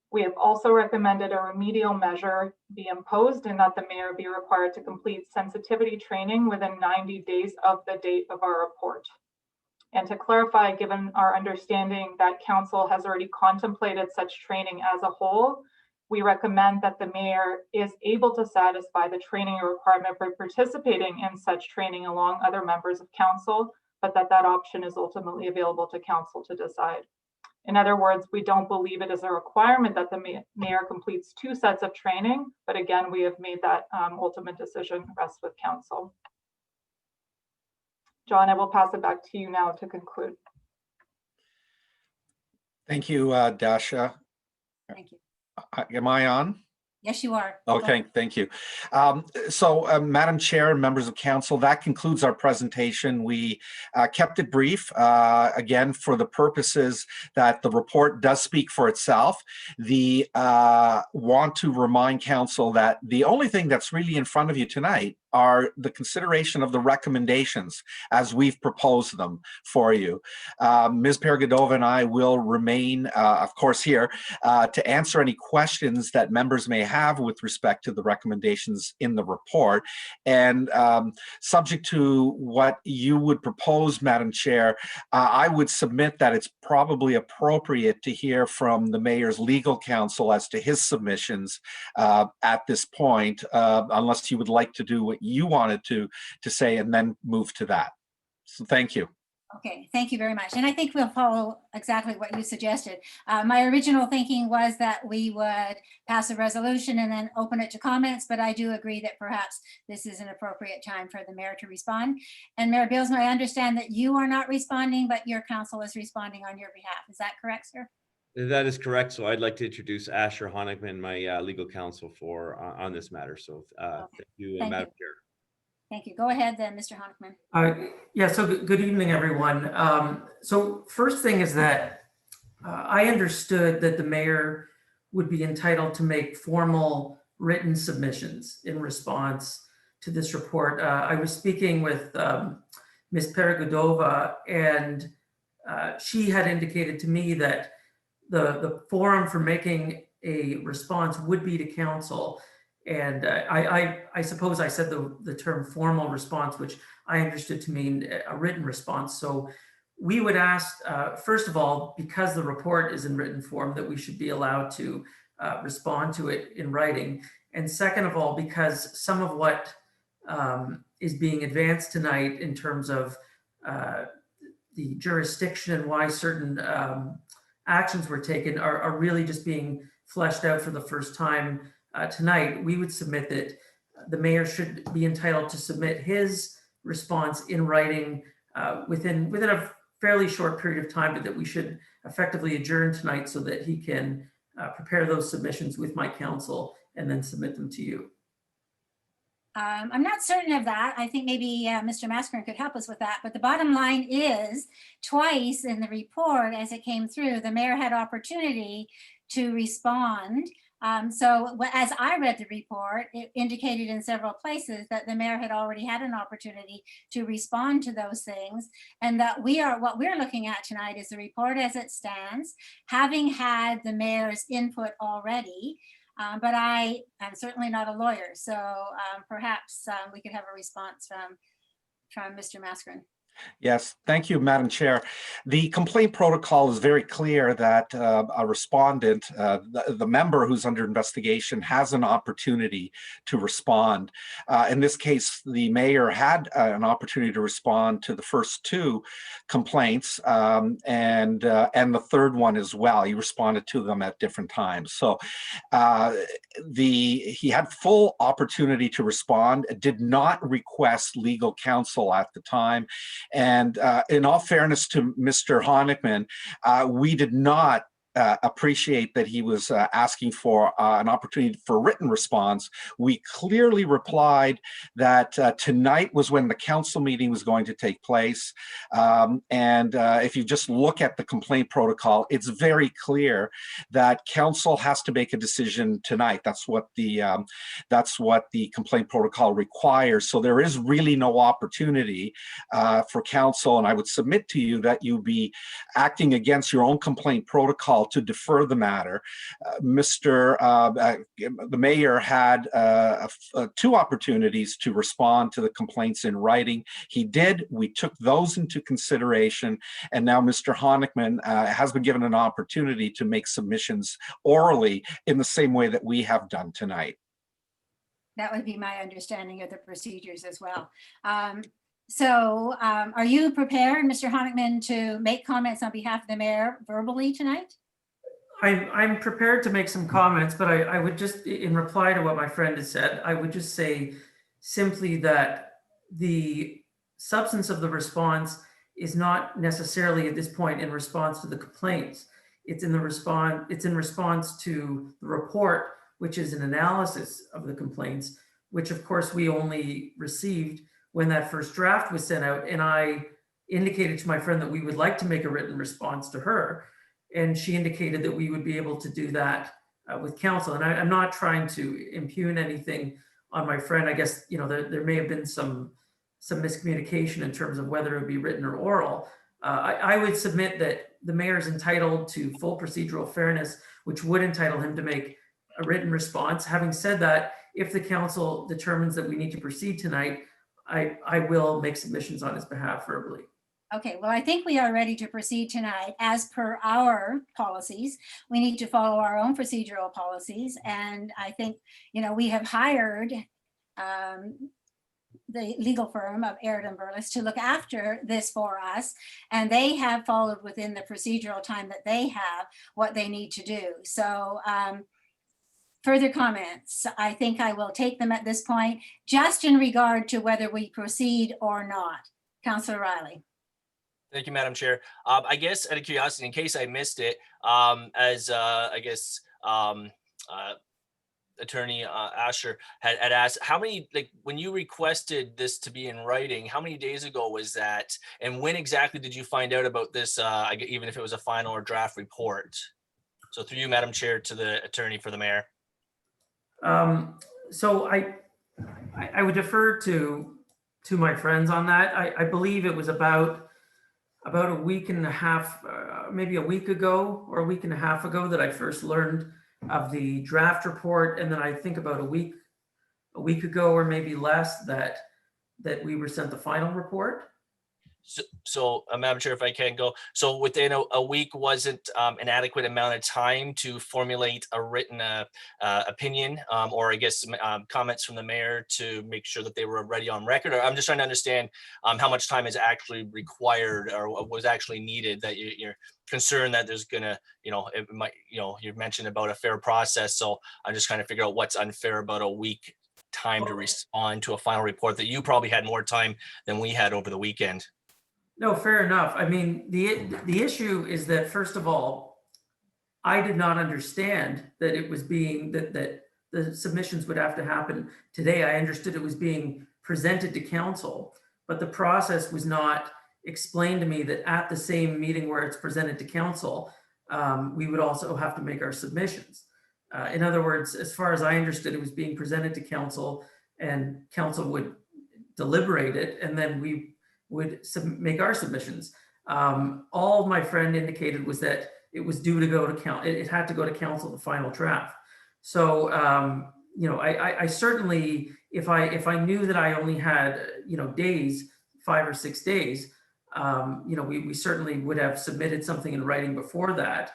We have also recommended a remedial measure be imposed and that the mayor be required to complete sensitivity training within 90 days of the date of our report. And to clarify, given our understanding that council has already contemplated such training as a whole, we recommend that the mayor is able to satisfy the training requirement by participating in such training along other members of council, but that option is ultimately available to council to decide. In other words, we don't believe it is a requirement that the mayor completes 2 sets of training, but again, we have made that ultimate decision rest with council. John, I will pass it back to you now to conclude. Thank you, Dasha. Thank you. Am I on? Yes, you are. Okay, thank you. Madam Chair and members of council, that concludes our presentation. We kept it brief, again, for the purposes that the report does speak for itself. Want to remind council that the only thing that's really in front of you tonight are the consideration of the recommendations as we've proposed them for you. Ms. Paragadova and I will remain, of course, here to answer any questions that members may have with respect to the recommendations in the report. And subject to what you would propose, Madam Chair, I would submit that it's probably appropriate to hear from the mayor's legal counsel as to his submissions at this point, unless you would like to do what you wanted to say and then move to that. So thank you. Okay, thank you very much. And I think we'll follow exactly what you suggested. My original thinking was that we would pass a resolution and then open it to comments, but I do agree that perhaps this is an appropriate time for the mayor to respond. And Mayor Bilsma, I understand that you are not responding, but your counsel is responding on your behalf. Is that correct, sir? That is correct. So I'd like to introduce Asher Honigman, my legal counsel on this matter. So thank you, Madam Chair. Thank you. Go ahead then, Mr. Honigman. Yeah, so good evening, everyone. So first thing is that I understood that the mayor would be entitled to make formal written submissions in response to this report. I was speaking with Ms. Perigudova, and she had indicated to me that the forum for making a response would be to council. And I suppose I said the term formal response, which I understood to mean a written response. So we would ask, first of all, because the report is in written form, that we should be allowed to respond to it in writing. And second of all, because some of what is being advanced tonight in terms of the jurisdiction and why certain actions were taken are really just being fleshed out for the first time tonight, we would submit that the mayor should be entitled to submit his response in writing within a fairly short period of time, but that we should effectively adjourn tonight so that he can prepare those submissions with my council and then submit them to you. I'm not certain of that. I think maybe Mr. Mascarin could help us with that. But the bottom line is, twice in the report as it came through, the mayor had opportunity to respond. So as I read the report, it indicated in several places that the mayor had already had an opportunity to respond to those things, and that what we're looking at tonight is the report as it stands, having had the mayor's input already. But I am certainly not a lawyer, so perhaps we could have a response from Mr. Mascarin. Yes, thank you, Madam Chair. The complaint protocol is very clear that a respondent, the member who's under investigation, has an opportunity to respond. In this case, the mayor had an opportunity to respond to the first two complaints and the third one as well. He responded to them at different times. So he had full opportunity to respond, did not request legal counsel at the time. And in all fairness to Mr. Honigman, we did not appreciate that he was asking for an opportunity for written response. We clearly replied that tonight was when the council meeting was going to take place. And if you just look at the complaint protocol, it's very clear that council has to make a decision tonight. That's what the complaint protocol requires. So there is really no opportunity for council, and I would submit to you that you be acting against your own complaint protocol to defer the matter. The mayor had two opportunities to respond to the complaints in writing. He did. We took those into consideration, and now Mr. Honigman has been given an opportunity to make submissions orally in the same way that we have done tonight. That would be my understanding of the procedures as well. So are you prepared, Mr. Honigman, to make comments on behalf of the mayor verbally tonight? I'm prepared to make some comments, but I would just, in reply to what my friend has said, I would just say simply that the substance of the response is not necessarily at this point in response to the complaints. It's in response to the report, which is an analysis of the complaints, which of course we only received when that first draft was sent out. And I indicated to my friend that we would like to make a written response to her. And she indicated that we would be able to do that with counsel. And I'm not trying to impugn anything on my friend. I guess, you know, there may have been some miscommunication in terms of whether it would be written or oral. I would submit that the mayor is entitled to full procedural fairness, which would entitle him to make a written response. Having said that, if the council determines that we need to proceed tonight, I will make submissions on his behalf verbally. Okay, well, I think we are ready to proceed tonight. As per our policies, we need to follow our own procedural policies. And I think, you know, we have hired the legal firm of Aird & Burles to look after this for us. And they have followed within the procedural time that they have what they need to do. So further comments, I think I will take them at this point, just in regard to whether we proceed or not. Councillor Riley. Thank you, Madam Chair. I guess out of curiosity, in case I missed it, Attorney Asher had asked, how many, like when you requested this to be in writing, how many days ago was that? And when exactly did you find out about this, even if it was a final or draft report? So through you, Madam Chair, to the attorney for the mayor. So I would defer to my friends on that. I believe it was about a week and a half, maybe a week ago or a week and a half ago that I first learned of the draft report. And then I think about a week ago or maybe less that we were sent the final report. So Madam Chair, if I can go, so within a week wasn't an adequate amount of time to formulate a written opinion, or I guess comments from the mayor to make sure that they were ready on record? Or I'm just trying to understand how much time is actually required or what was actually needed, that you're concerned that there's gonna, it might, you mentioned about a fair process. So I'm just trying to figure out what's unfair about a week time to respond to a final report that you probably had more time than we had over the weekend. No, fair enough. I mean, the issue is that, first of all, I did not understand that it was being, that the submissions would have to happen today. I understood it was being presented to council, but the process was not explained to me that at the same meeting where it's presented to council, we would also have to make our submissions. In other words, as far as I understood, it was being presented to council and council would deliberate it, and then we would make our submissions. All my friend indicated was that it was due to go to council. It had to go to council, the final draft. So, I certainly, if I knew that I only had, days, 5 or 6 days, we certainly would have submitted something in writing before that.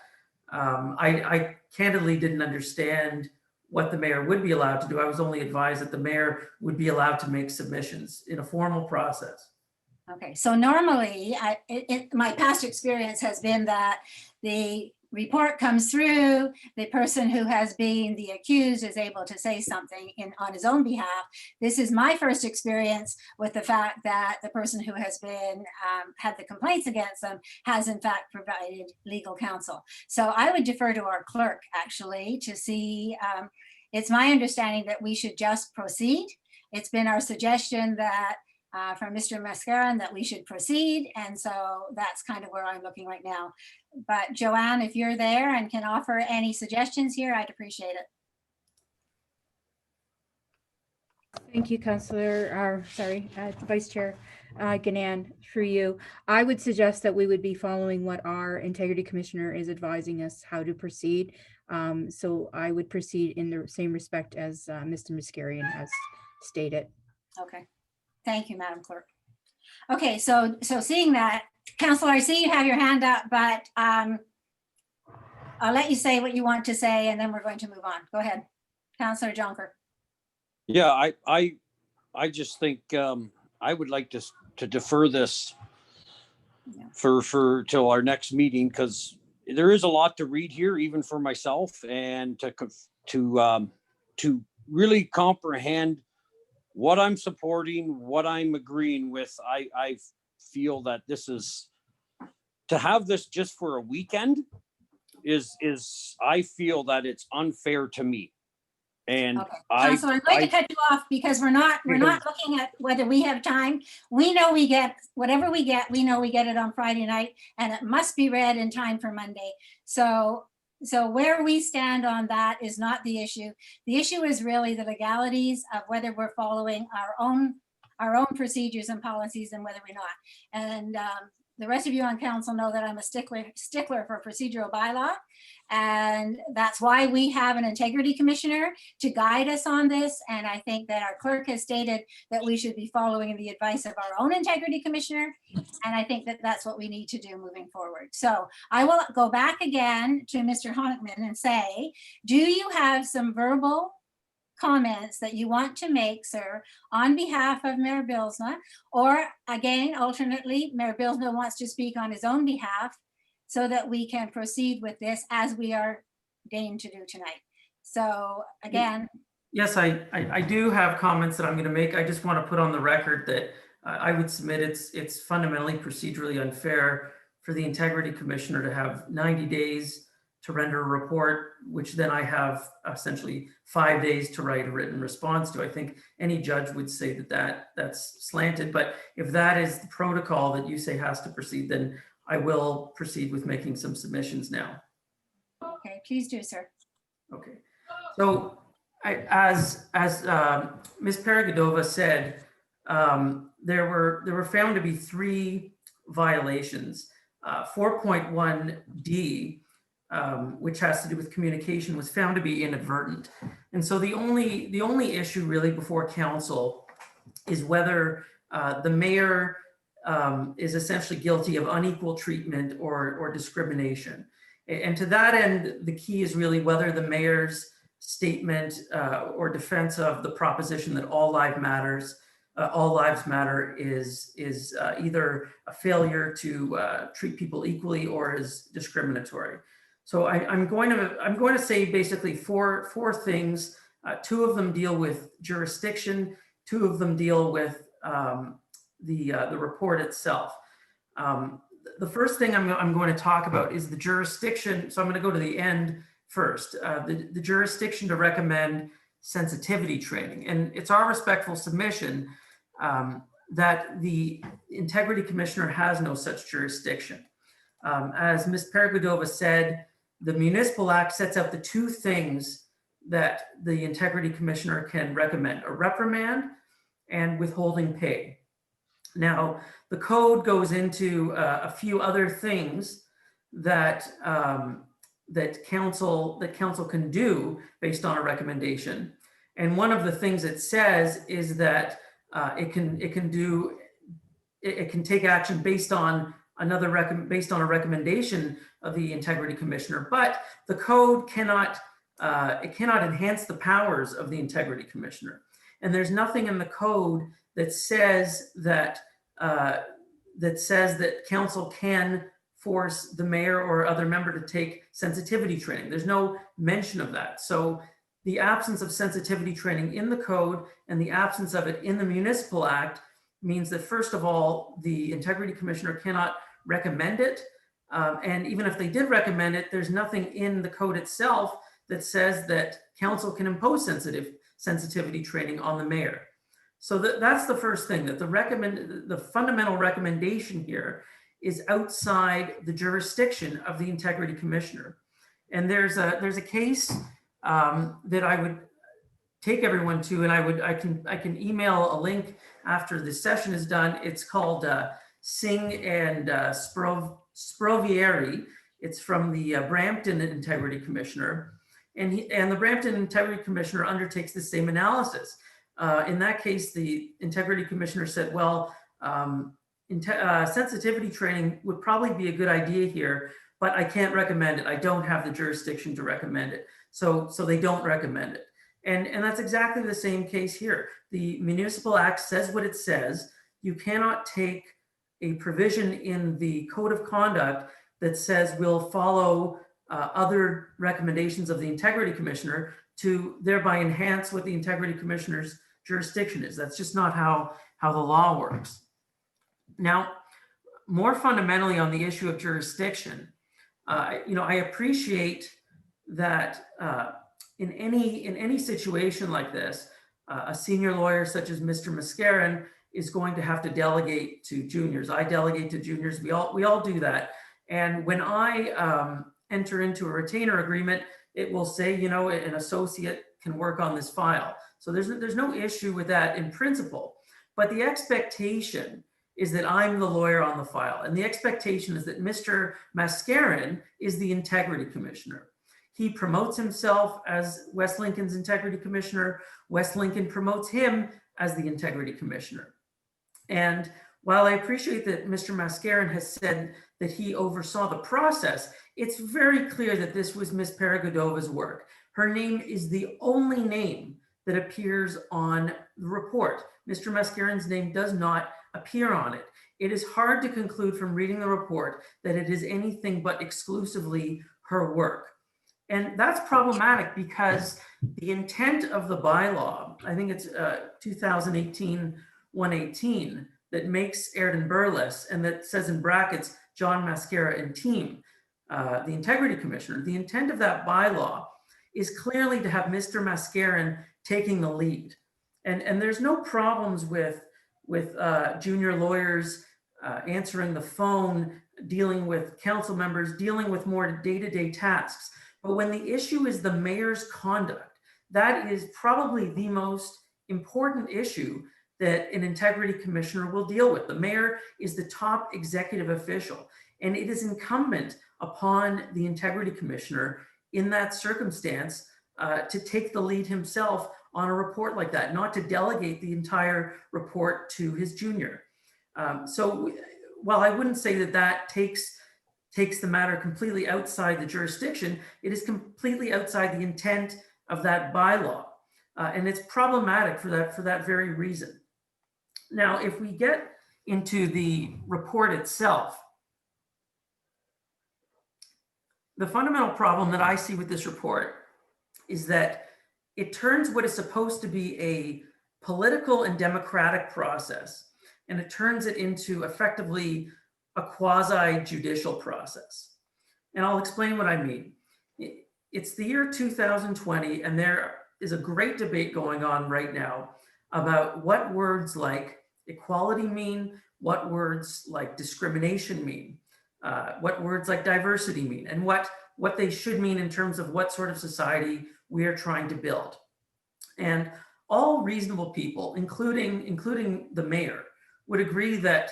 I candidly didn't understand what the mayor would be allowed to do. I was only advised that the mayor would be allowed to make submissions in a formal process. Okay, so normally, my past experience has been that the report comes through, the person who has been the accused is able to say something on his own behalf. This is my first experience with the fact that the person who has been had the complaints against them has in fact provided legal counsel. So I would defer to our clerk actually to see, it's my understanding that we should just proceed. It's been our suggestion that from Mr. Mascaron that we should proceed. And so that's kind of where I'm looking right now. But Joanne, if you're there and can offer any suggestions here, I'd appreciate it. Thank you, Councillor, Vice Chair Ganan, through you. I would suggest that we would be following what our Integrity Commissioner is advising us how to proceed. So I would proceed in the same respect as Mr. Mascarian has stated. Okay. Thank you, Madam Clerk. Okay, so seeing that, Councillor, I see you have your hand up, but I'll let you say what you want to say and then we're going to move on. Go ahead, Councillor Jonker. Yeah, I just think I would like to defer this for till our next meeting, because there is a lot to read here, even for myself, and to really comprehend what I'm supporting, what I'm agreeing with. I feel that this is, to have this just for a weekend is I feel that it's unfair to me. And okay. Councilor, I'm going to cut you off because we're not looking at whether we have time. We know we get whatever we get. We know we get it on Friday night, and it must be read in time for Monday. So where we stand on that is not the issue. The issue is really the legalities of whether we're following our own procedures and policies and whether we're not. And the rest of you on council know that I'm a stickler for procedural bylaw. And that's why we have an integrity commissioner to guide us on this. And I think that our clerk has stated that we should be following the advice of our own integrity commissioner. And I think that that's what we need to do moving forward. So I will go back again to Mr. Honkman and say, do you have some verbal comments that you want to make, sir, on behalf of Mayor Bylsma, or again, alternately, Mayor Bylsma wants to speak on his own behalf so that we can proceed with this as we are deigned to do tonight. So again. Yes, I do have comments that I'm going to make. I just want to put on the record that I would submit it's fundamentally procedurally unfair for the Integrity Commissioner to have 90 days to render a report, which then I have essentially 5 days to write a written response to. I think any judge would say that's slanted, but if that is the protocol that you say has to proceed, then I will proceed with making some submissions now. Okay, please do, sir. Okay. So as Ms. Paragodova said, there were found to be 3 violations. 4.1D, which has to do with communication, was found to be inadvertent. And so the only issue really before council is whether the mayor is essentially guilty of unequal treatment or discrimination. And to that end, the key is really whether the mayor's statement or defense of the proposition that all lives matter is either a failure to treat people equally or is discriminatory. So I'm going to say basically four things. 2 of them deal with jurisdiction. 2 of them deal with the report itself. The first thing I'm going to talk about is the jurisdiction. So I'm going to go to the end first. The jurisdiction to recommend sensitivity training. And it's our respectful submission that the Integrity Commissioner has no such jurisdiction. As Ms. Paragodova said, the Municipal Act sets out the 2 things that the Integrity Commissioner can recommend: a reprimand and withholding pay. Now, the code goes into a few other things that that council can do based on a recommendation. And one of the things it says is that it can take action based on a recommendation of the Integrity Commissioner, but the code cannot enhance the powers of the Integrity Commissioner. And there's nothing in the code that says that council can force the mayor or other member to take sensitivity training. There's no mention of that. So the absence of sensitivity training in the code and the absence of it in the Municipal Act means that, first of all, the Integrity Commissioner cannot recommend it. And even if they did recommend it, there's nothing in the code itself that says that council can impose sensitivity training on the mayor. So that's the first thing, that the fundamental recommendation here is outside the jurisdiction of the Integrity Commissioner. And there's a case that I would take everyone to, and I can email a link after this session is done. It's called Singh and Sprovieri. It's from the Brampton Integrity Commissioner, and the Brampton Integrity Commissioner undertakes the same analysis. In that case, the Integrity Commissioner said, well, sensitivity training would probably be a good idea here, but I can't recommend it. I don't have the jurisdiction to recommend it. So they don't recommend it. And that's exactly the same case here. The Municipal Act says what it says. You cannot take a provision in the Code of Conduct that says we'll follow other recommendations of the Integrity Commissioner to thereby enhance what the Integrity Commissioner's jurisdiction is. That's just not how the law works. Now, more fundamentally on the issue of jurisdiction, I appreciate that in any situation like this, a senior lawyer such as Mr. Mascarin is going to have to delegate to juniors. I delegate to juniors. We all do that. And when I enter into a retainer agreement, it will say, an associate can work on this file. So there's no issue with that in principle. But the expectation is that I'm the lawyer on the file. And the expectation is that Mr. Mascarin is the Integrity Commissioner. He promotes himself as West Lincoln's Integrity Commissioner. West Lincoln promotes him as the Integrity Commissioner. And while I appreciate that Mr. Mascarin has said that he oversaw the process, it's very clear that this was Ms. Paragodova's work. Her name is the only name that appears on the report. Mr. Mascarin's name does not appear on it. It is hard to conclude from reading the report that it is anything but exclusively her work. And that's problematic because the intent of the bylaw, I think it's 2018-118, that makes Airden Burles and that says in brackets, John Mascara and team, the Integrity Commissioner, the intent of that bylaw is clearly to have Mr. Mascarin taking the lead. And there's no problems with junior lawyers answering the phone, dealing with council members, dealing with more day-to-day tasks. But when the issue is the mayor's conduct, that is probably the most important issue that an integrity commissioner will deal with. The mayor is the top executive official, and it is incumbent upon the integrity commissioner in that circumstance to take the lead himself on a report like that, not to delegate the entire report to his junior. So while I wouldn't say that that takes the matter completely outside the jurisdiction, it is completely outside the intent of that bylaw. And it's problematic for that very reason. Now, if we get into the report itself, the fundamental problem that I see with this report is that it turns what is supposed to be a political and democratic process, and it turns it into effectively a quasi-judicial process. And I'll explain what I mean. It's the year 2020, and there is a great debate going on right now about what words like equality mean, what words like discrimination mean, what words like diversity mean, and what they should mean in terms of what sort of society we are trying to build. And all reasonable people, including the mayor, would agree that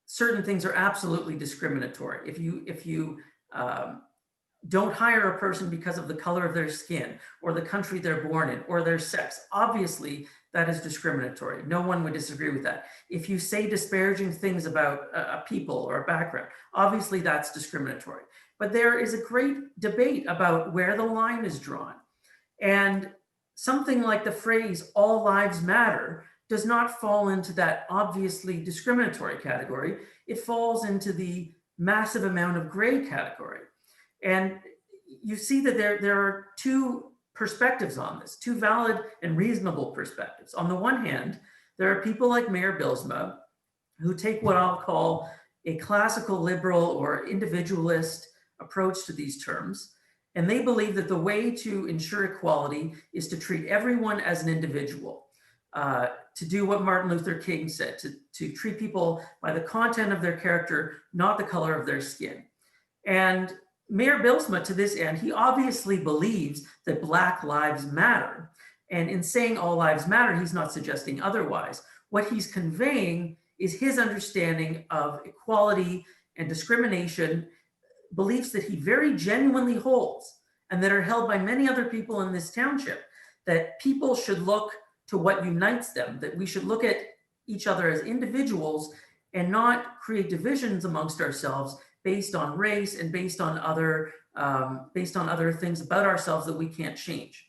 certain things are absolutely discriminatory. If you don't hire a person because of the color of their skin or the country they're born in or their sex, obviously that is discriminatory. No one would disagree with that. If you say disparaging things about a people or a background, obviously that's discriminatory. But there is a great debate about where the line is drawn. And something like the phrase "all lives matter" does not fall into that obviously discriminatory category. It falls into the massive amount of gray category. And you see that there are two perspectives on this, two valid and reasonable perspectives. On the one hand, there are people like Mayor Bylsma who take what I'll call a classical liberal or individualist approach to these terms. And they believe that the way to ensure equality is to treat everyone as an individual, to do what Martin Luther King said, to treat people by the content of their character, not the color of their skin. And Mayor Bylsma, to this end, he obviously believes that Black lives matter. And in saying all lives matter, he's not suggesting otherwise. What he's conveying is his understanding of equality and discrimination, beliefs that he very genuinely holds and that are held by many other people in this township, that people should look to what unites them, that we should look at each other as individuals and not create divisions amongst ourselves based on race and based on other things about ourselves that we can't change.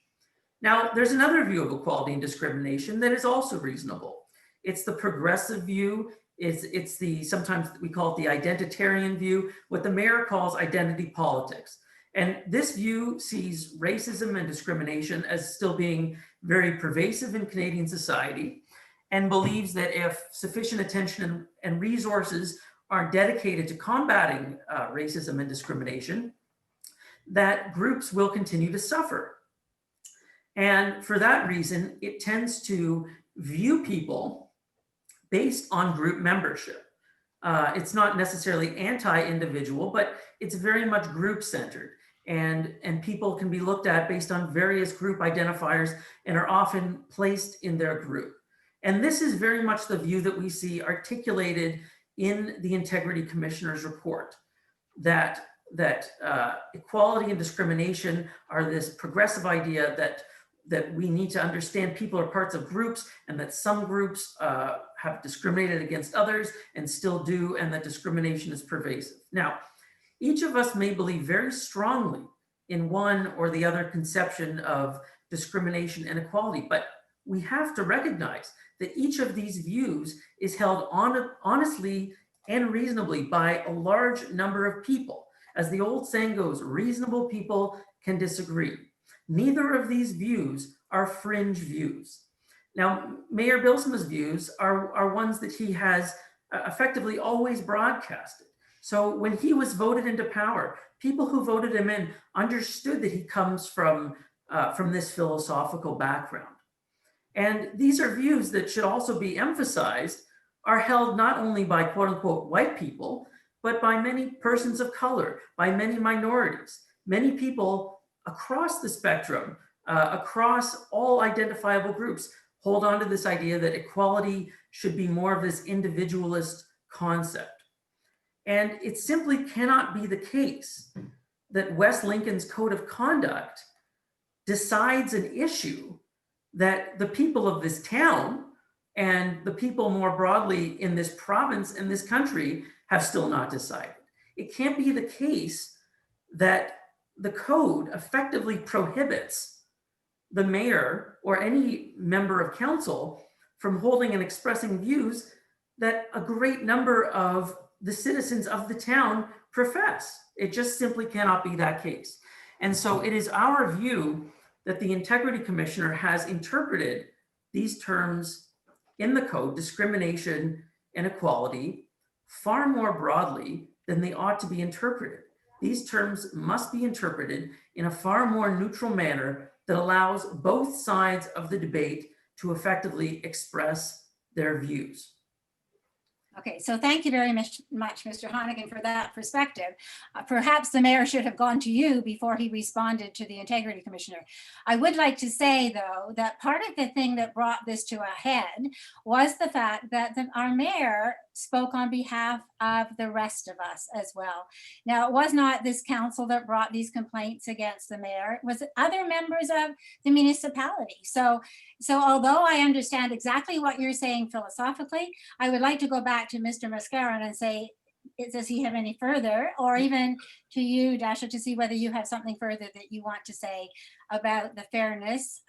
Now, there's another view of equality and discrimination that is also reasonable. It's the progressive view. It's the, sometimes we call it the identitarian view, what the mayor calls identity politics. And this view sees racism and discrimination as still being very pervasive in Canadian society, and believes that if sufficient attention and resources are dedicated to combating racism and discrimination, that groups will continue to suffer. And for that reason, it tends to view people based on group membership. It's not necessarily anti-individual, but it's very much group-centered. And people can be looked at based on various group identifiers and are often placed in their group. And this is very much the view that we see articulated in the Integrity Commissioner's report, that equality and discrimination are this progressive idea that we need to understand people are parts of groups, and that some groups have discriminated against others and still do, and that discrimination is pervasive. Now, each of us may believe very strongly in one or the other conception of discrimination and equality, but we have to recognize that each of these views is held honestly and reasonably by a large number of people. As the old saying goes, reasonable people can disagree. Neither of these views are fringe views. Now, Mayor Bylsma's views are ones that he has effectively always broadcasted. So when he was voted into power, people who voted him in understood that he comes from this philosophical background. And these are views that should also be emphasized, are held not only by quote unquote white people, but by many persons of color, by many minorities. Many people across the spectrum, across all identifiable groups, hold on to this idea that equality should be more of this individualist concept. And it simply cannot be the case that West Lincoln's Code of Conduct decides an issue that the people of this town and the people more broadly in this province and this country have still not decided. It can't be the case that the code effectively prohibits the mayor or any member of council from holding and expressing views that a great number of the citizens of the town profess. It just simply cannot be that case. And so it is our view that the Integrity Commissioner has interpreted these terms in the code, discrimination and equality, far more broadly than they ought to be interpreted. These terms must be interpreted in a far more neutral manner that allows both sides of the debate to effectively express their views. Okay, so thank you very much, Mr. Honnigan, for that perspective. Perhaps the mayor should have gone to you before he responded to the Integrity Commissioner. I would like to say, though, that part of the thing that brought this to a head was the fact that our mayor spoke on behalf of the rest of us as well. Now, it was not this council that brought these complaints against the mayor, it was other members of the municipality. So although I understand exactly what you're saying philosophically, I would like to go back to Mr. Mascaron and say, does he have any further, or even to you, Dasha, to see whether you have something further that you want to say about the fairness.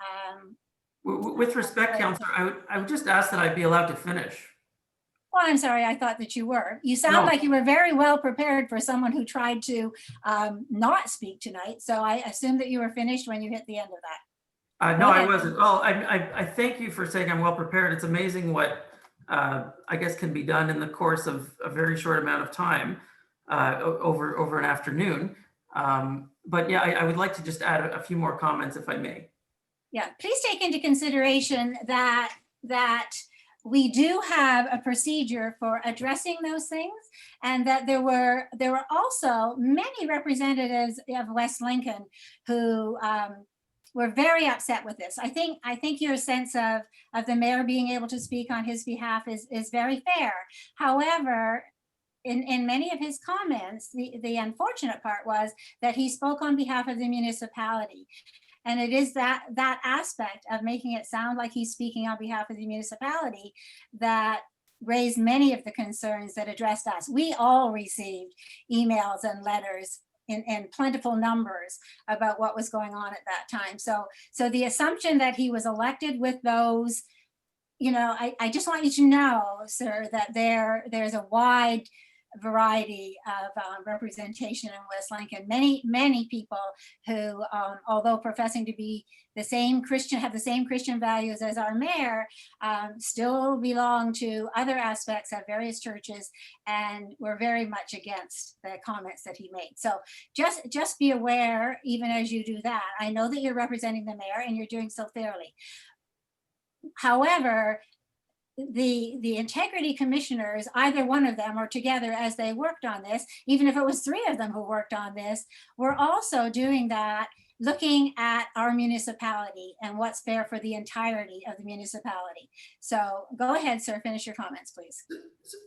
With respect, Councillor, I would just ask that I be allowed to finish. Well, I'm sorry, I thought that you were. You sound No. like you were very well prepared for someone who tried to not speak tonight. So I assume that you were finished when you hit the end of that. No, I ahead. wasn't. Well, I thank you for saying I'm well prepared. It's amazing what I guess can be done in the course of a very short amount of time over an afternoon. But yeah, I would like to just add a few more comments if I may. Yeah, please take into consideration that we do have a procedure for addressing those things, and that there were also many representatives of West Lincoln who were very upset with this. I think your sense of the mayor being able to speak on his behalf is very fair. However, in many of his comments, the unfortunate part was that he spoke on behalf of the municipality. And it is that aspect of making it sound like he's speaking on behalf of the municipality that raised many of the concerns that addressed us. We all received emails and letters in plentiful numbers about what was going on at that time. So the assumption that he was elected with those, I just want you to know, sir, that there's a wide variety of representation in West Lincoln. Many people who, although professing to be the same Christian, have the same Christian values as our mayor, still belong to other aspects of various churches, and were very much against the comments that he made. So just be aware, even as you do that. I know that you're representing the mayor and you're doing so fairly. However, the integrity commissioners, either one of them or together as they worked on this, even if it was three of them who worked on this, were also doing that, looking at our municipality and what's fair for the entirety of the municipality. So go ahead, sir, finish your comments, please.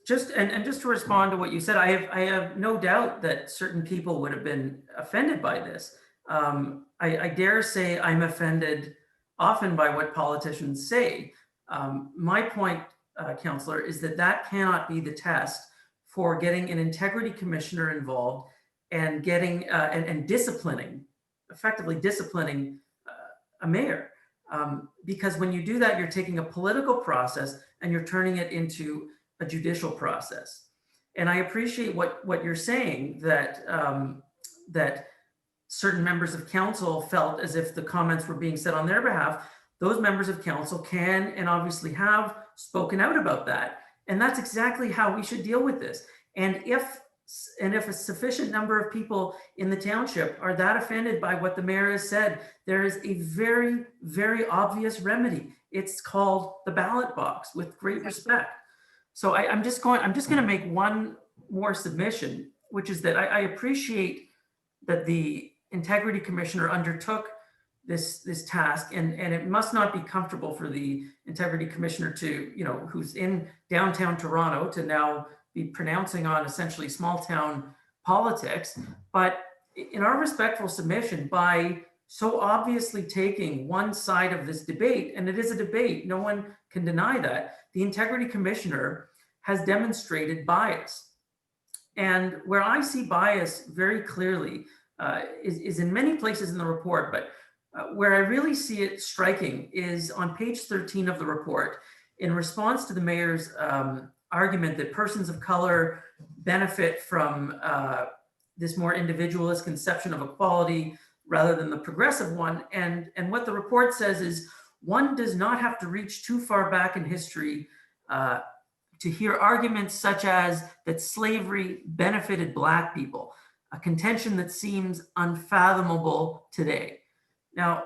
Just to respond to what you said, I have no doubt that certain people would have been offended by this. I dare say I'm offended often by what politicians say. My point, Councillor, is that cannot be the test for getting an integrity commissioner involved and getting and disciplining, effectively disciplining a mayor. Because when you do that, you're taking a political process and you're turning it into a judicial process. And I appreciate what you're saying, that that certain members of council felt as if the comments were being said on their behalf. Those members of council can and obviously have spoken out about that. And that's exactly how we should deal with this. And if a sufficient number of people in the township are that offended by what the mayor has said, there is a very, very obvious remedy. It's called the ballot box, with great respect. So I'm just going to make one more submission, which is that I appreciate that the integrity commissioner undertook this task, and it must not be comfortable for the integrity commissioner to, who's in downtown Toronto, to now be pronouncing on essentially small town politics. But in our respectful submission, by so obviously taking one side of this debate, and it is a debate, no one can deny that, the integrity commissioner has demonstrated bias. And where I see bias very clearly is in many places in the report, but where I really see it striking is on page 13 of the report, in response to the mayor's argument that persons of color benefit from this more individualist conception of equality rather than the progressive one. And what the report says is, one does not have to reach too far back in history to hear arguments such as that slavery benefited Black people, a contention that seems unfathomable today. Now,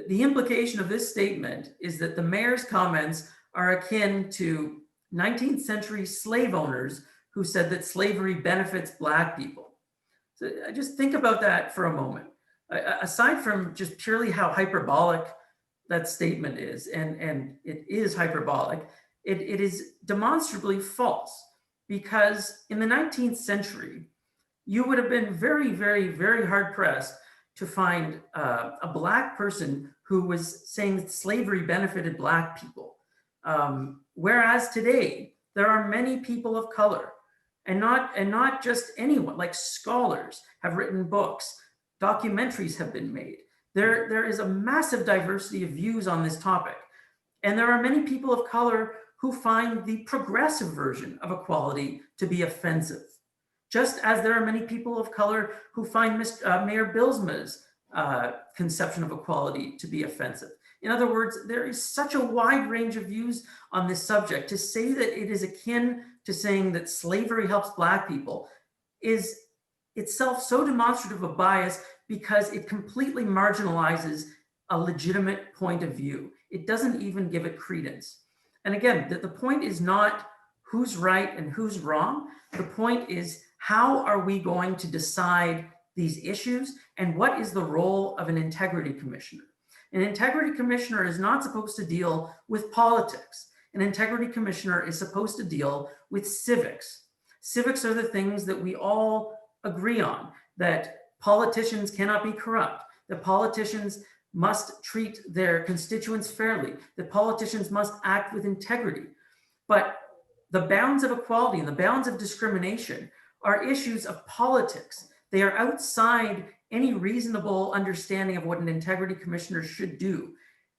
the implication of this statement is that the mayor's comments are akin to 19th century slave owners who said that slavery benefits Black people. So just think about that for a moment. Aside from just purely how hyperbolic that statement is, and it is hyperbolic, it is demonstrably false, because in the 19th century, you would have been very, very, very hard pressed to find a Black person who was saying that slavery benefited Black people. Whereas today, there are many people of color, and not just anyone, like scholars have written books, documentaries have been made. There is a massive diversity of views on this topic. And there are many people of color who find the progressive version of equality to be offensive. Just as there are many people of color who find Mayor Bylsma's conception of equality to be offensive. In other words, there is such a wide range of views on this subject. To say that it is akin to saying that slavery helps Black people is itself so demonstrative of bias, because it completely marginalizes a legitimate point of view. It doesn't even give it credence. And again, the point is not who's right and who's wrong. The point is, how are we going to decide these issues, and what is the role of an integrity commissioner? An integrity commissioner is not supposed to deal with politics. An integrity commissioner is supposed to deal with civics. Civics are the things that we all agree on, that politicians cannot be corrupt, that politicians must treat their constituents fairly, that politicians must act with integrity. But the bounds of equality and the bounds of discrimination are issues of politics. They are outside any reasonable understanding of what an integrity commissioner should do.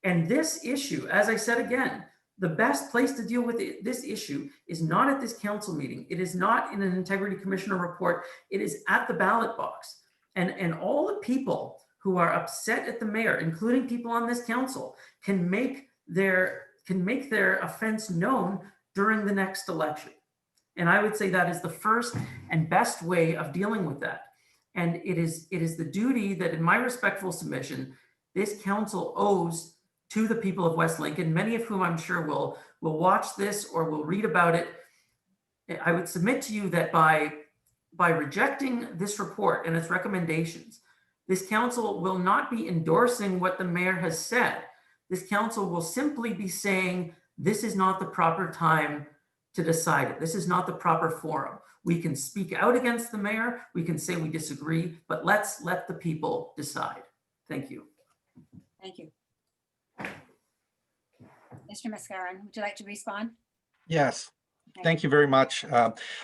And this issue, as I said again, the best place to deal with this issue is not at this council meeting. It is not in an integrity commissioner report. It is at the ballot box. And all the people who are upset at the mayor, including people on this council, can make their offense known during the next election. And I would say that is the first and best way of dealing with that. And it is the duty that, in my respectful submission, this council owes to the people of West Lincoln, many of whom I'm sure will watch this or will read about it. I would submit to you that by rejecting this report and its recommendations, this council will not be endorsing what the mayor has said. This council will simply be saying, this is not the proper time to decide it. This is not the proper forum. We can speak out against the mayor. We can say we disagree, but let's let the people decide. Thank you. Thank you. Mr. Mascaron, would you like to respond? Yes. Thank you very much.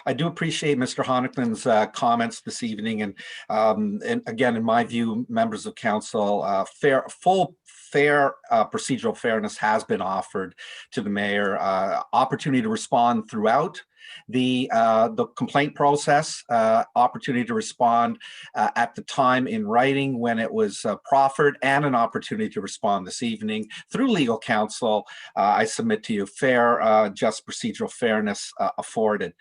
I do appreciate Mr. Honigman's comments this evening, and again, in my view, members of council, full procedural fairness has been offered to the mayor. Opportunity to respond throughout the complaint process, opportunity to respond at the time in writing when it was proffered, and an opportunity to respond this evening through legal counsel. I submit to you fair, just procedural fairness afforded.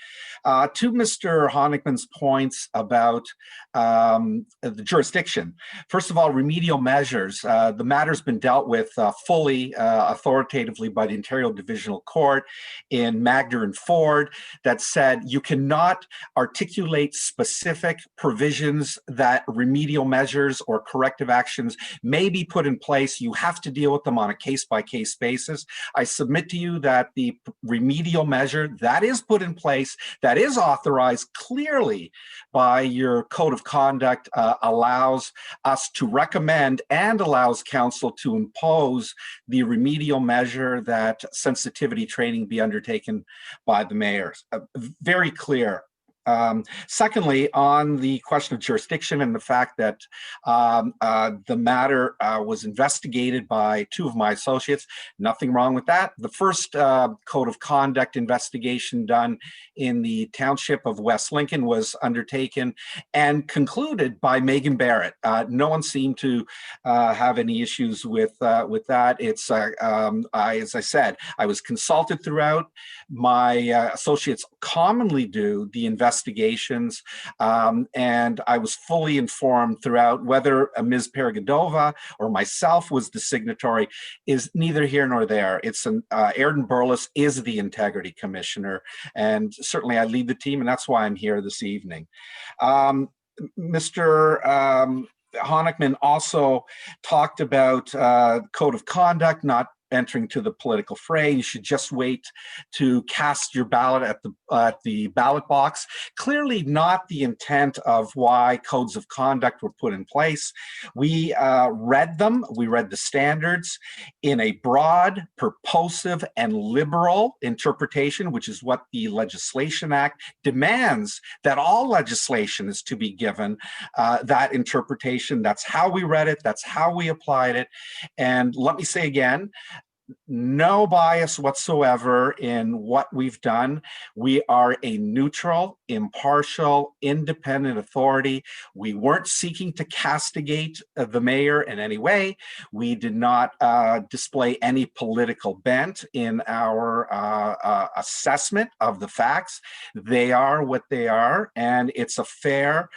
To Mr. Honigman's points about the jurisdiction. First of all, remedial measures. The matter's been dealt with fully, authoritatively by the Ontario Divisional Court in Magder and Ford. that said you cannot articulate specific provisions that remedial measures or corrective actions may be put in place. You have to deal with them on a case-by-case basis. I submit to you that the remedial measure that is put in place, that is authorized clearly by your code of conduct, allows us to recommend and allows council to impose the remedial measure that sensitivity training be undertaken by the mayors. Very clear. Secondly, on the question of jurisdiction and the fact that the matter was investigated by two of my associates, nothing wrong with that. The first code of conduct investigation done in the township of West Lincoln was undertaken and concluded by Megan Barrett. No one seemed to have any issues with that. It's as I said, I was consulted throughout. My associates commonly do the investigations, and I was fully informed throughout. Whether Ms. Paragodova or myself was the signatory is neither here nor there. It's Airden Burles is the integrity commissioner, and certainly I lead the team, and that's why I'm here this evening. Mr. Honickman also talked about code of conduct not entering to the political fray. You should just wait to cast your ballot at the ballot box. Clearly not the intent of why codes of conduct were put in place. We read them. We read the standards in a broad, purposive, and liberal interpretation, which is what the Legislation Act demands, that all legislation is to be given that interpretation. That's how we read it. That's how we applied it. And let me say again, no bias whatsoever in what we've done. We are a neutral, impartial, independent authority. We weren't seeking to castigate the mayor in any way. We did not display any political bent in our assessment of the facts. They are what they are, and it's a fair,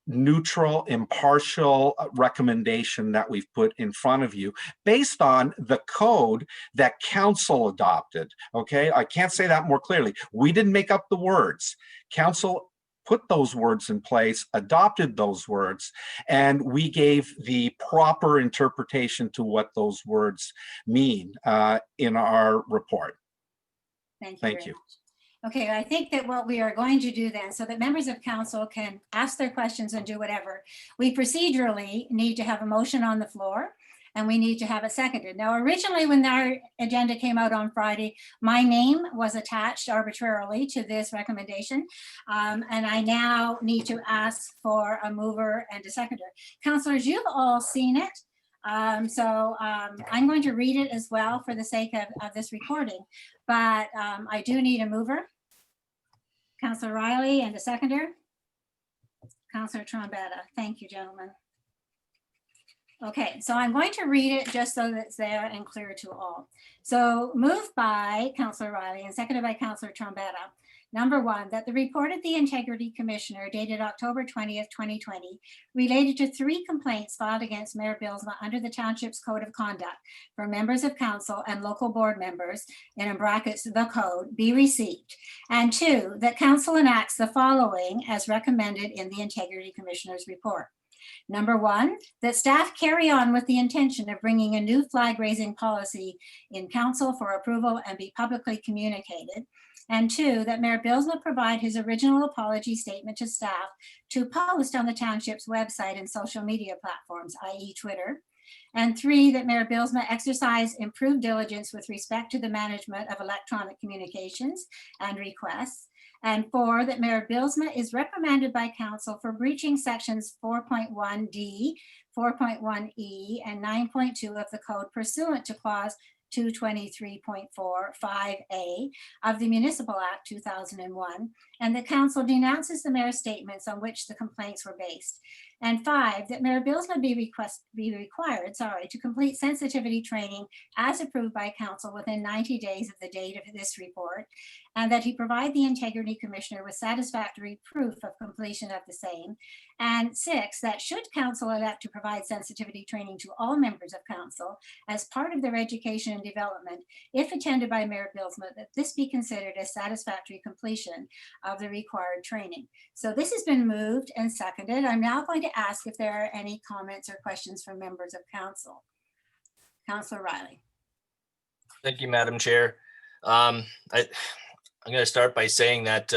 neutral, impartial recommendation that we've put in front of you based on the code that council adopted. Okay, I can't say that more clearly. We didn't make up the words. Council put those words in place, adopted those words, and we gave the proper interpretation to what those words mean in our report. Thank you. Okay, I think that what we are going to do then, so that members of council can ask their questions and do whatever, we procedurally need to have a motion on the floor and we need to have it seconded. Now, originally when our agenda came out on Friday, my name was attached arbitrarily to this recommendation. And I now need to ask for a mover and a seconder. Councillors, you've all seen it. I'm going to read it as well for the sake of this recording, but I do need a mover. Councillor Riley and a seconder. Councillor Trombetta. Thank you, gentlemen. Okay, so I'm going to read it just so that it's there and clear to all. So moved by Councillor Riley and seconded by Councillor Trombetta. Number one, that the report of the Integrity Commissioner dated October 20th, 2020, related to 3 complaints filed against Mayor Bylsma under the Township's Code of Conduct for members of council and local board members, and in brackets, the code, be received. And 2, that council enacts the following as recommended in the Integrity Commissioner's report. Number 1, that staff carry on with the intention of bringing a new flag raising policy in council for approval and be publicly communicated. And 2, that Mayor Bylsma provide his original apology statement to staff to post on the township's website and social media platforms, i.e. Twitter. And 3, that Mayor Bylsma exercise improved diligence with respect to the management of electronic communications and requests. And 4, that Mayor Bylsma is reprimanded by council for breaching sections 4.1D, 4.1E, and 9.2 of the code pursuant to clause 223.45A of the Municipal Act 2001, and the council denounces the mayor's statements on which the complaints were based. And 5, that Mayor Bylsma be required to complete sensitivity training as approved by council within 90 days of the date of this report. and that he provide the Integrity Commissioner with satisfactory proof of completion of the same. And 6, that should council elect to provide sensitivity training to all members of council as part of their education and development, if attended by Mayor Bylsma, that this be considered a satisfactory completion of the required training. So this has been moved and seconded. I'm now going to ask if there are any comments or questions from members of council. Councillor Riley. Thank you, Madam Chair. I'm going to start by saying that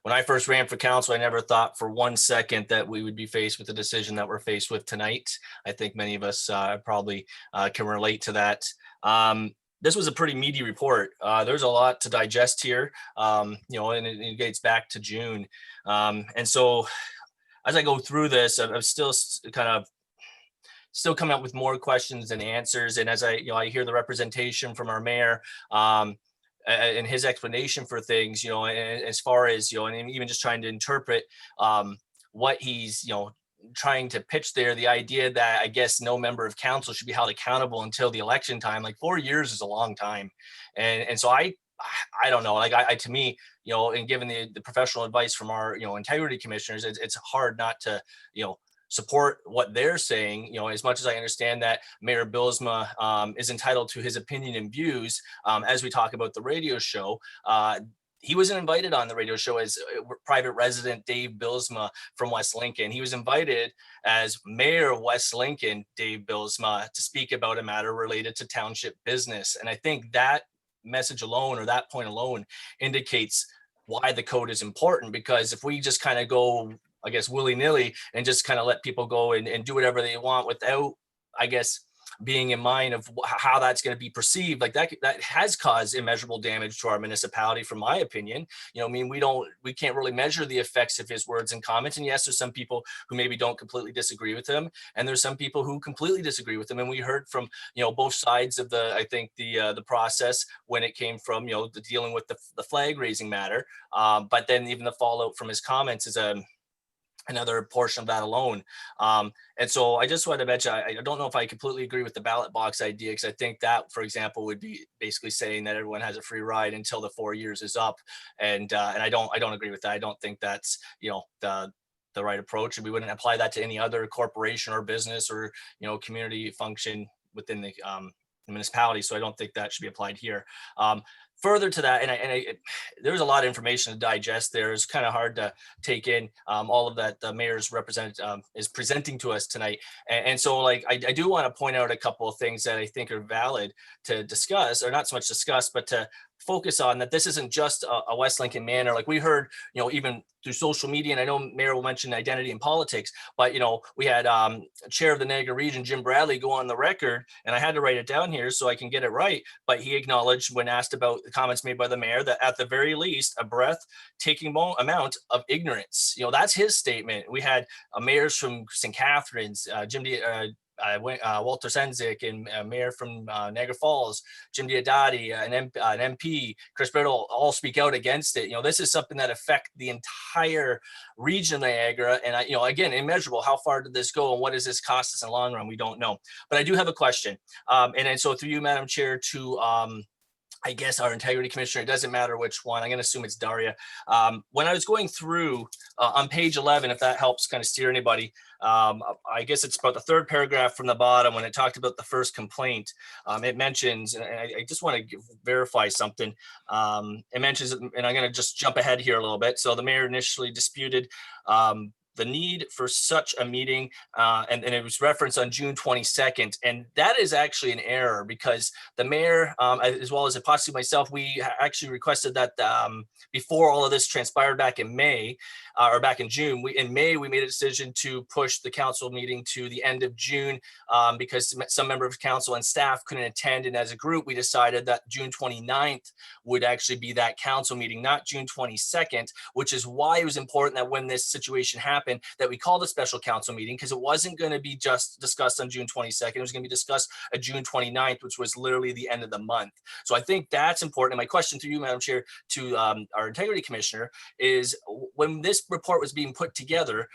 when I first ran for council, I never thought for one second that we would be faced with the decision that we're faced with tonight. I think many of us probably can relate to that. This was a pretty meaty report. There's a lot to digest here, and it dates back to June. And so as I go through this, I'm still coming up with more questions than answers. And as I hear the representation from our mayor, and his explanation for things, as far as, and even just trying to interpret what he's, trying to pitch there, the idea that I guess no member of council should be held accountable until the election time. Like 4 years is a long time. And so I don't know, to me, and given the professional advice from our, integrity commissioners, it's hard not to, support what they're saying, as much as I understand that Mayor Bylsma is entitled to his opinion and views. As we talk about the radio show, he wasn't invited on the radio show as private resident Dave Bylsma from West Lincoln. He was invited as Mayor of West Lincoln, Dave Bylsma, to speak about a matter related to township business. And I think that message alone, or that point alone, indicates why the code is important, because if we just kind of go, I guess, willy-nilly and just kind of let people go and do whatever they want without, I guess, being in mind of how that's going to be perceived, like that has caused immeasurable damage to our municipality, from my opinion. We can't really measure the effects of his words and comments. And yes, there's some people who maybe don't completely disagree with him, and there's some people who completely disagree with him. And we heard from, both sides of the process when it came from, the dealing with the flag raising matter. But then even the fallout from his comments is another portion of that alone. And so I just wanted to mention, I don't know if I completely agree with the ballot box idea, because I think that, for example, would be basically saying that everyone has a free ride until the 4 years is up. And I don't agree with that. I don't think that's, the right approach. And we wouldn't apply that to any other corporation or business or, community function within the municipality. So I don't think that should be applied here. Further to that, there's a lot of information to digest there. It's kind of hard to take in all of that the mayor's is presenting to us tonight. And so I do want to point out a couple of things that I think are valid to discuss, or not so much discuss, but to focus on, that this isn't just a West Lincoln manor. Like we heard, even through social media, and I know Mayor will mention identity and politics, but we had Chair of the Niagara region, Jim Bradley, go on the record, and I had to write it down here so I can get it right. But he acknowledged, when asked about the comments made by the mayor, that at the very least, a breathtaking amount of ignorance. That's his statement. We had mayors from St. Catharines, Walter Senzik, and mayor from Niagara Falls, Jim Diodati, an MP, Chris Brittle, all speak out against it. This is something that affects the entire region of Niagara. And again, immeasurable. How far did this go, and what does this cost us in the long run? We don't know. But I do have a question. And so through you, Madam Chair, to I guess our integrity commissioner, it doesn't matter which one. I'm going to assume it's Daria. When I was going through on page 11, if that helps kind of steer anybody, I guess it's about the third paragraph from the bottom, when it talked about the first complaint. It mentions, and I just want to verify something. It mentions, and I'm going to just jump ahead here a little bit. So the mayor initially disputed the need for such a meeting, and it was referenced on June 22nd. And that is actually an error, because the mayor, as well as possibly myself, we actually requested that before all of this transpired back in May, or back in June, in May, we made a decision to push the council meeting to the end of June, because some members of council and staff couldn't attend. And as a group, we decided that June 29th would actually be that council meeting, not June 22nd, which is why it was important that when this situation happened, that we called a special council meeting, because it wasn't going to be just discussed on June 22nd. It was going to be discussed at June 29th, which was literally the end of the month. So I think that's important. And my question to you, Madam Chair, to our integrity commissioner, is when this report was being put together,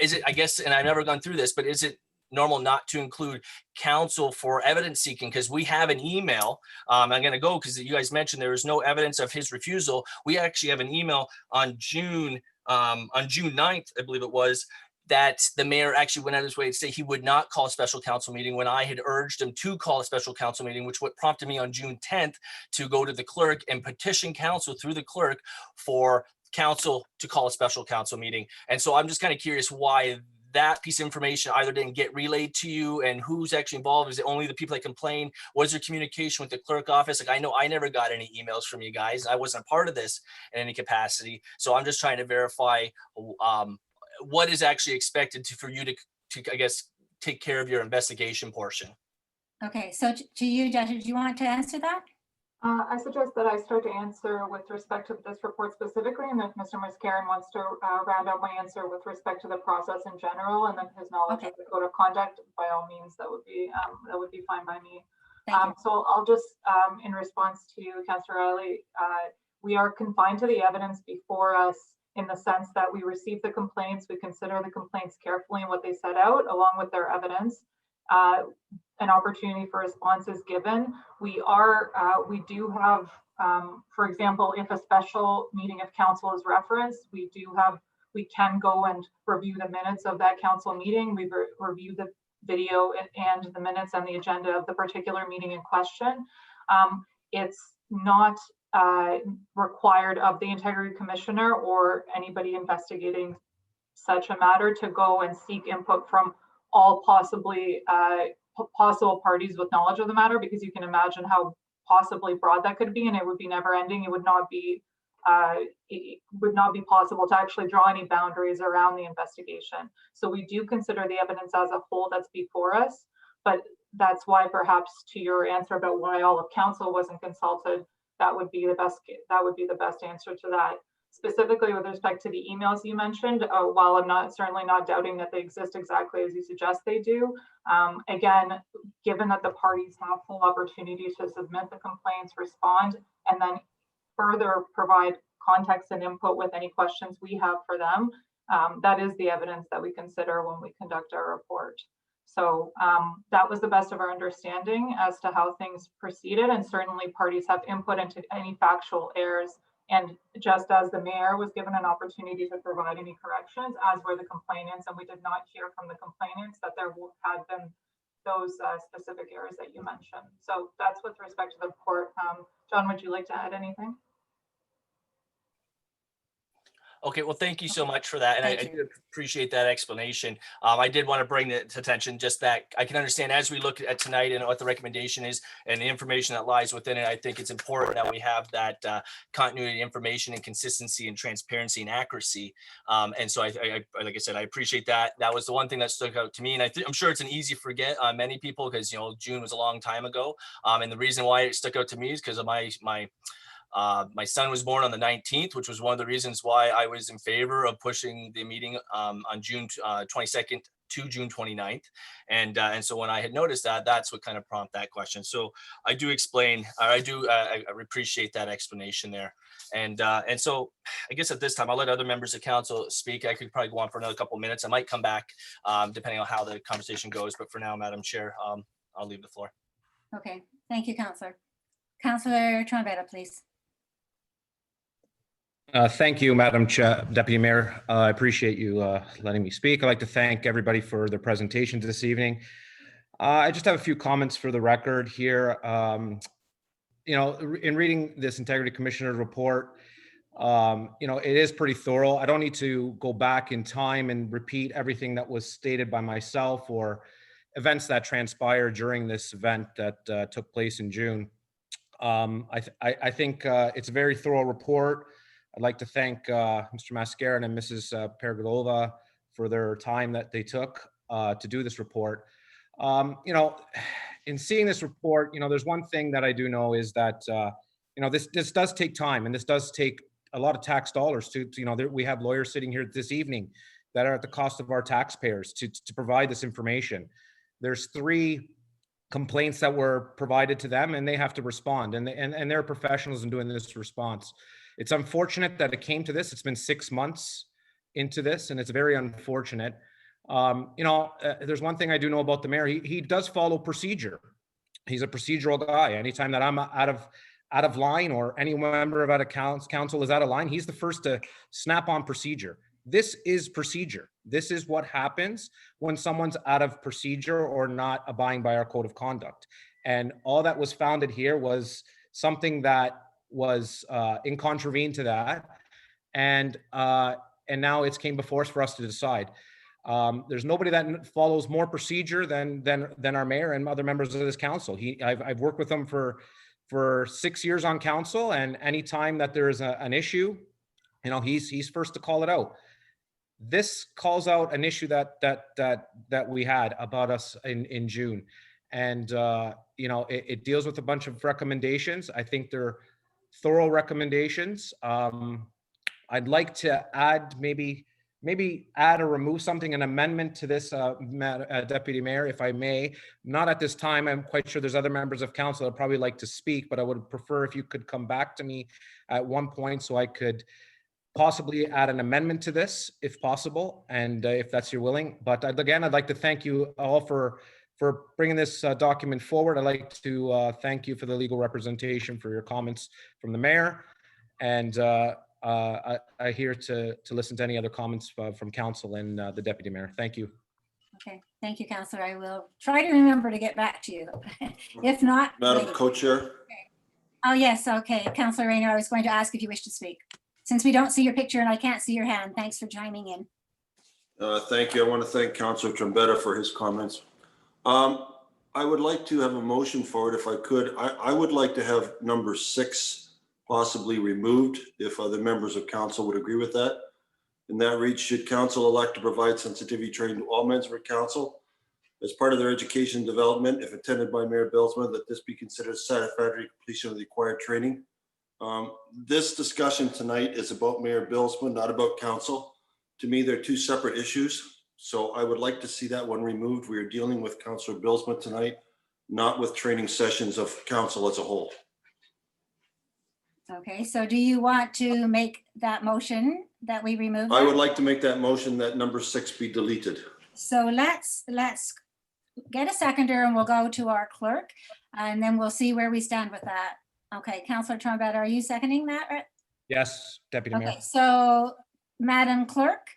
is it, I guess, and I've never gone through this, but is it normal not to include counsel for evidence seeking, because we have an email. I'm going to go because you guys mentioned there is no evidence of his refusal. We actually have an email on June 9th, I believe it was, that the mayor actually went out of his way to say he would not call a special council meeting when I had urged him to call a special council meeting, which what prompted me on June 10th to go to the clerk and petition council through the clerk for council to call a special council meeting. And so I'm just kind of curious why that piece of information either didn't get relayed to you, and who's actually involved. Is it only the people that complain? Was there communication with the clerk office? Like, I know I never got any emails from you guys. I wasn't a part of this in any capacity. So I'm just trying to verify what is actually expected for you to, I guess, take care of your investigation portion. Okay, so to you, Judge, do you want to answer that? I suggest that I start to answer with respect to this report specifically, and if Mr. Mascaron wants to round out my answer with respect to the process in general, and then his knowledge of the code of conduct, by all means, that would be fine by me. So I'll just, in response to Councillor Riley, we are confined to the evidence before us in the sense that we receive the complaints, we consider the complaints carefully and what they set out, along with their evidence. An opportunity for response is given. We do have, for example, if a special meeting of council is referenced, we can go and review the minutes of that council meeting. We review the video and the minutes and the agenda of the particular meeting in question. It's not required of the integrity commissioner or anybody investigating such a matter to go and seek input from all possible parties with knowledge of the matter, because you can imagine how possibly broad that could be, and it would be never ending. It would not be possible to actually draw any boundaries around the investigation. So we do consider the evidence as a whole that's before us, but that's why perhaps to your answer about why all of council wasn't consulted, that would be the best answer to that. Specifically with respect to the emails you mentioned, while I'm certainly not doubting that they exist exactly as you suggest they do, again, given that the parties have full opportunity to submit the complaints, respond, and then further provide context and input with any questions we have for them, that is the evidence that we consider when we conduct our report. So that was the best of our understanding as to how things proceeded, and certainly parties have input into any factual errors. And just as the mayor was given an opportunity to provide any corrections, as were the complainants, and we did not hear from the complainants that there had been those specific errors that you mentioned. So that's with respect to the report. John, would you like to add anything? Okay, well, thank you so much for that. And I do appreciate that explanation. I did want to bring it to attention just that I can understand as we look at tonight and what the recommendation is and the information that lies within it, I think it's important that we have that continuity information and consistency and transparency and accuracy. And so I like I said, I appreciate that. That was the one thing that stuck out to me. And I'm sure it's an easy forget on many people because, you know, June was a long time ago. And the reason why it stuck out to me is because of my son was born on the 19th, which was one of the reasons why I was in favor of pushing the meeting on June 22nd to June 29th. And so when I had noticed that, that's what kind of prompted that question. So I do explain, I appreciate that explanation there. And so I guess at this time, I'll let other members of council speak. I could probably go on for another couple of minutes. I might come back depending on how the conversation goes. But for now, Madam Chair, I'll leave the floor. Okay, thank you, Councillor. Councillor Trombetta, please. Thank you, Madam Deputy Mayor. I appreciate you letting me speak. I'd like to thank everybody for their presentations this evening. I just have a few comments for the record here. You know, in reading this Integrity Commissioner's report, you know, it is pretty thorough. I don't need to go back in time and repeat everything that was stated by myself or events that transpired during this event that took place in June. I think it's a very thorough report. I'd like to thank Mr. Mascaron and Mrs. Paragodova for their time that they took to do this report. You know, in seeing this report, you know, there's one thing that I do know is that, you know, this does take time, and this does take a lot of tax dollars to you know, we have lawyers sitting here this evening that are at the cost of our taxpayers to provide this information. There's 3 complaints that were provided to them, and they have to respond, and they're professionals in doing this response. It's unfortunate that it came to this. It's been 6 months into this, and it's very unfortunate. There's one thing I do know about the mayor. He does follow procedure. He's a procedural guy. Anytime that I'm out of line or any member of out of council is out of line, he's the first to snap on procedure. This is procedure. This is what happens when someone's out of procedure or not abiding by our code of conduct. And all that was founded here was something that was in contravene to that. And now it's came before us for us to decide. There's nobody that follows more procedure than our mayor and other members of this council. I've worked with him for 6 years on council, and anytime that there is an issue, he's first to call it out. This calls out an issue that we had about us in June, and it deals with a bunch of recommendations. I think they're thorough recommendations. I'd like to add maybe add or remove something, an amendment to this, Deputy Mayor, if I may. Not at this time. I'm quite sure there's other members of council that probably like to speak, but I would prefer if you could come back to me at one point so I could possibly add an amendment to this if possible, and if that's your willing. But again, I'd like to thank you all for bringing this document forward. I'd like to thank you for the legal representation, for your comments from the mayor, and I'm here to listen to any other comments from council and the deputy mayor. Thank you. Okay, thank you, Councillor. I will try to remember to get back to you. If not, Madam wait. Co-Chair. Okay. Oh, yes, okay. Councillor Rayner, I was going to ask if you wish to speak. Since we don't see your picture and I can't see your hand, thanks for chiming in. Thank you. I want to thank Councillor Trombetta for his comments. I would like to have a motion for it if I could. I would like to have number 6 possibly removed if other members of council would agree with that. And that reads, should council elect to provide sensitivity training to all members of council as part of their education and development, if attended by Mayor Bylsma, that this be considered satisfactory completion of the required training. This discussion tonight is about Mayor Bylsma, not about council. To me, they're two separate issues. So I would like to see that one removed. We are dealing with Councillor Bylsma tonight, not with training sessions of council as a whole. Okay, so do you want to make that motion that we remove that? I would like to make that motion that number 6 be deleted. So let's get a seconder and we'll go to our clerk and then we'll see where we stand with that. Okay, Councillor Trombetta, are you seconding that? Right? Yes, Deputy Mayor. Okay, so Madam Clerk,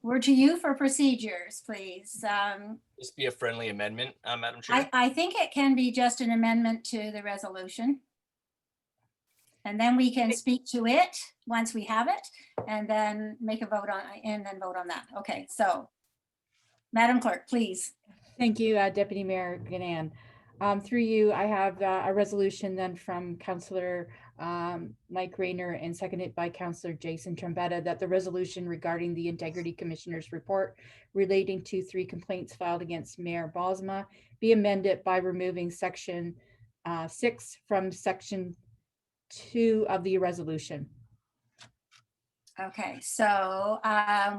word to you for procedures, please. This be a friendly amendment, Madam Chair. I think it can be just an amendment to the resolution. And then we can speak to it once we have it and then make a vote on and then vote on that. Okay, so Madam Clerk, please. Thank you, Deputy Mayor Ganan. Through you, I have a resolution then from Councillor Mike Rayner and seconded by Councillor Jason Trombetta that the resolution regarding the Integrity Commissioner's report relating to 3 complaints filed against Mayor Bylsma be amended by removing section 6 from section 2 of the resolution. Okay, so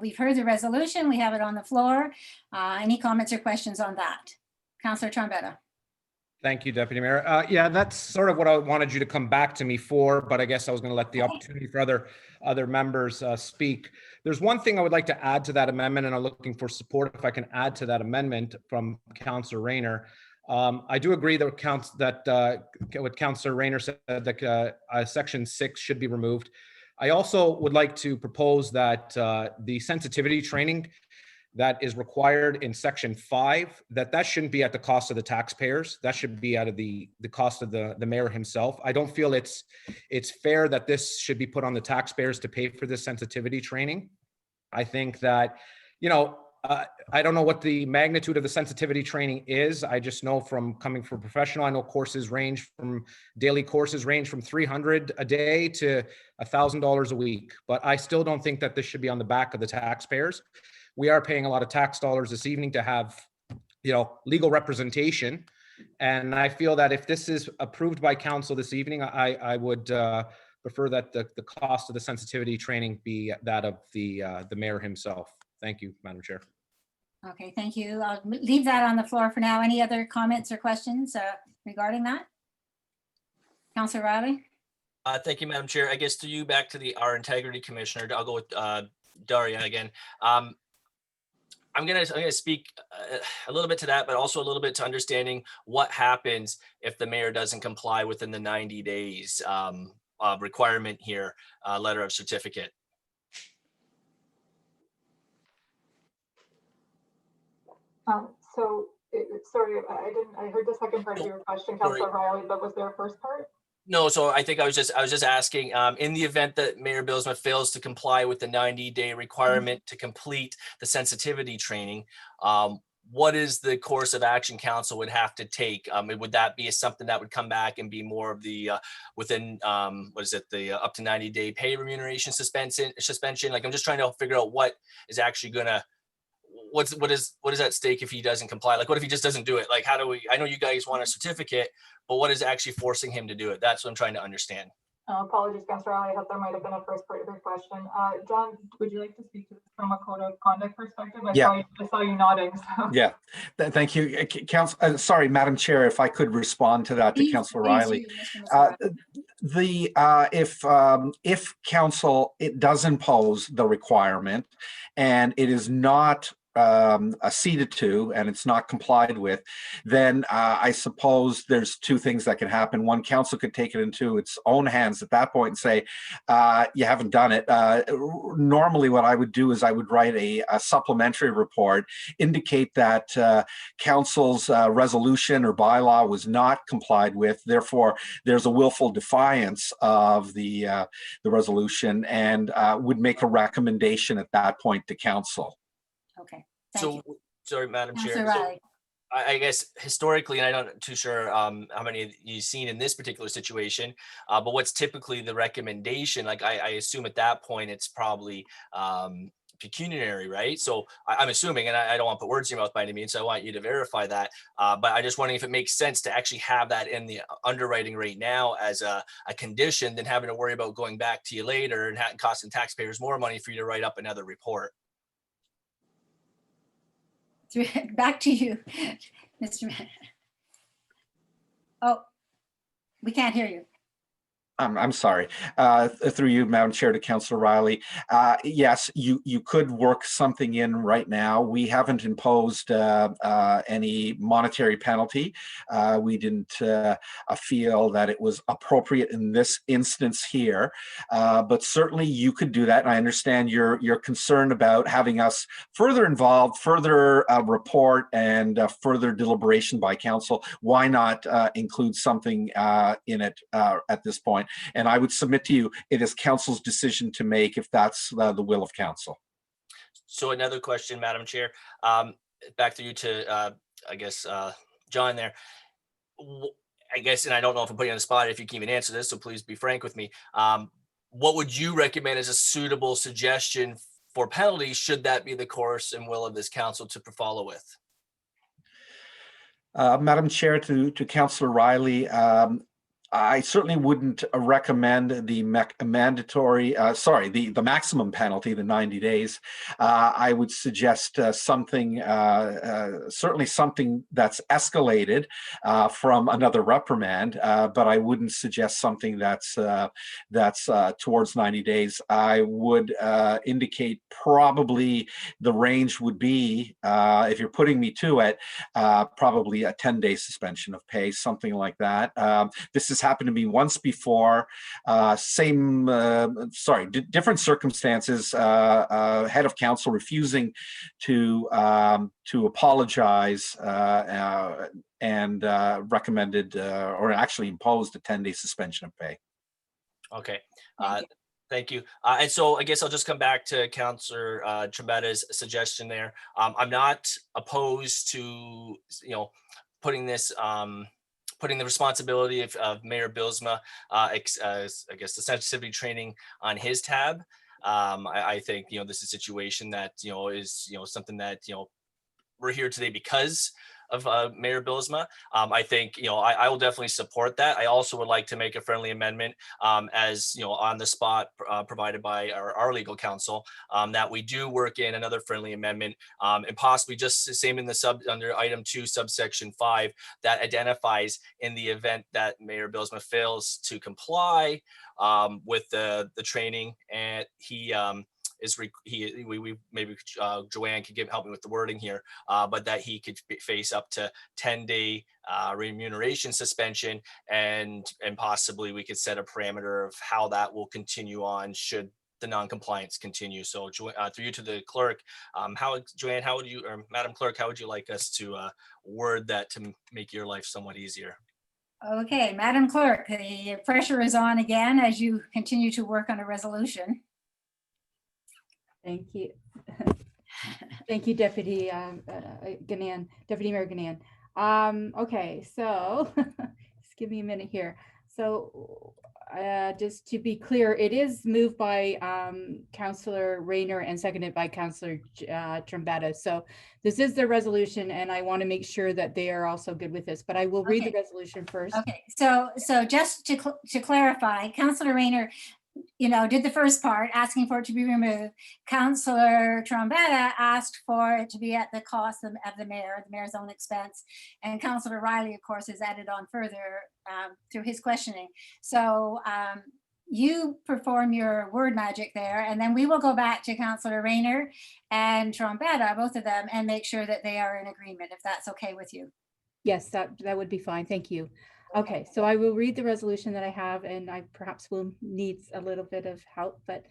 we've heard the resolution. We have it on the floor. Any comments or questions on that? Councillor Trombetta. Thank you, Deputy Mayor. Yeah, that's sort of what I wanted you to come back to me for, but I guess I was going to let the opportunity for other members speak. There's one thing I would like to add to that amendment, and I'm looking for support if I can add to that amendment from Councillor Rayner. I do agree that what Councillor Rayner said, that section 6 should be removed. I also would like to propose that the sensitivity training that is required in section 5, that shouldn't be at the cost of the taxpayers. That should be out of the cost of the mayor himself. I don't feel it's fair that this should be put on the taxpayers to pay for this sensitivity training. I think that, I don't know what the magnitude of the sensitivity training is. I just know from coming from professional, I know daily courses range from $300 a day to $1,000 a week, but I still don't think that this should be on the back of the taxpayers. We are paying a lot of tax dollars this evening to have, legal representation. And I feel that if this is approved by council this evening, I would prefer that the cost of the sensitivity training be that of the mayor himself. Thank you, Madam Chair. Okay, thank you. I'll leave that on the floor for now. Any other comments or questions regarding that? Councillor Riley? Thank you, Madam Chair. I guess to you back to our Integrity Commissioner, I'll go with Daria again. I'm gonna speak a little bit to that, but also a little bit to understanding what happens if the mayor doesn't comply within the 90 days requirement here, letter of certificate. Sorry, I heard the second part of your question, Councilor Riley, but was there a first part? No, so I think I was just asking, in the event that Mayor Bylsma fails to comply with the 90-day requirement to complete the sensitivity training, what is the course of action council would have to take? Would that be something that would come back and be more of the within what is it, the up to 90-day pay remuneration suspension? Like, I'm just trying to figure out what is actually gonna, what is at stake if he doesn't comply? Like, what if he just doesn't do it? Like, how do we, I know you guys want a certificate, but what is actually forcing him to do it? That's what I'm trying to understand. Apologies, Councilor Riley. I thought there might have been a first part of your question. John, would you like to speak to this from a code of conduct perspective? I saw you nodding. So. Yeah, thank you, Council. Sorry, Madam Chair, if I could respond to that to Councilor Riley. If council does impose the requirement and it is not acceded to and it's not complied with, then I suppose there's two things that can happen. One, council could take it into its own hands at that point and say, you haven't done it. Normally what I would do is I would write a supplementary report, indicate that council's resolution or bylaw was not complied with, therefore there's a willful defiance of the resolution, and would make a recommendation at that point to council. Okay. Sorry, Madam Chair. Riley. I guess historically, and I'm not too sure how many you've seen in this particular situation, but what's typically the recommendation? Like, I assume at that point it's probably pecuniary, right? So I'm assuming, and I don't want to put words in your mouth by any means, so I want you to verify that. But I'm just wondering if it makes sense to actually have that in the underwriting right now as a condition, than having to worry about going back to you later and costing taxpayers more money for you to write up another report. Back to you, Mr. Mayor. Oh, we can't hear you. I'm sorry. Through you, Madam Chair, to Councilor Riley. Yes, you could work something in right now. We haven't imposed any monetary penalty. We didn't feel that it was appropriate in this instance here, but certainly you could do that. And I understand your concern about having us further involved, further report, and further deliberation by council. Why not include something in it at this point? And I would submit to you, it is council's decision to make if that's the will of council. So another question, Madam Chair, back to you to, I guess, John there. I guess, and I don't know if I'm putting you on the spot, if you can even answer this, so please be frank with me. What would you recommend as a suitable suggestion for penalties, should that be the course and will of this council to follow with? Madam Chair, to Councillor Riley, I certainly wouldn't recommend the the maximum penalty, the 90 days. I would suggest something, certainly something that's escalated from another reprimand, but I wouldn't suggest something that's towards 90 days. I would indicate probably the range would be, if you're putting me to it, probably a 10-day suspension of pay, something like that. This has happened to me once before. Different circumstances. Head of council refusing to apologize and recommended or actually imposed a 10-day suspension of pay. Okay. Thank you. And so I guess I'll just come back to Councillor Trembetta's suggestion there. I'm not opposed to, putting this, putting the responsibility of Mayor Bylsma, I guess the sensitivity training on his tab. I think, this is a situation that, is, something that, we're here today because of Mayor Bylsma. I think, I will definitely support that. I also would like to make a friendly amendment as, on the spot provided by our legal counsel, that we do work in another friendly amendment and possibly just the same in the under item 2, subsection 5, that identifies in the event that Mayor Bylsma fails to comply with the training and he we maybe Joanne could help me with the wording here, but that he could face up to 10-day remuneration suspension, and possibly we could set a parameter of how that will continue on should the non-compliance continue. So through you to the clerk, Joanne, how would you, or Madam Clerk, how would you like us to word that to make your life somewhat easier? Okay, Madam Clerk, the pressure is on again as you continue to work on a resolution. Thank you. Thank you, Deputy Ganan, Deputy Mayor Ganan. Okay, so just give me a minute here. So just to be clear, it is moved by Councillor Rayner and seconded by Councillor Trombetta. So this is the resolution, and I want to make sure that they are also good with this, but I will read the resolution first. Okay, so just to clarify, Councillor Rayner, did the first part, asking for it to be removed. Councillor Trombetta asked for it to be at the cost of the mayor's own expense. And Councillor Riley, of course, has added on further through his questioning. So you perform your word magic there, and then we will go back to Councillor Rayner and Trombetta, both of them, and make sure that they are in agreement, if that's okay with you. Yes, that would be fine. Thank you. Okay, so I will read the resolution that I have, and I perhaps will need a little bit of help, but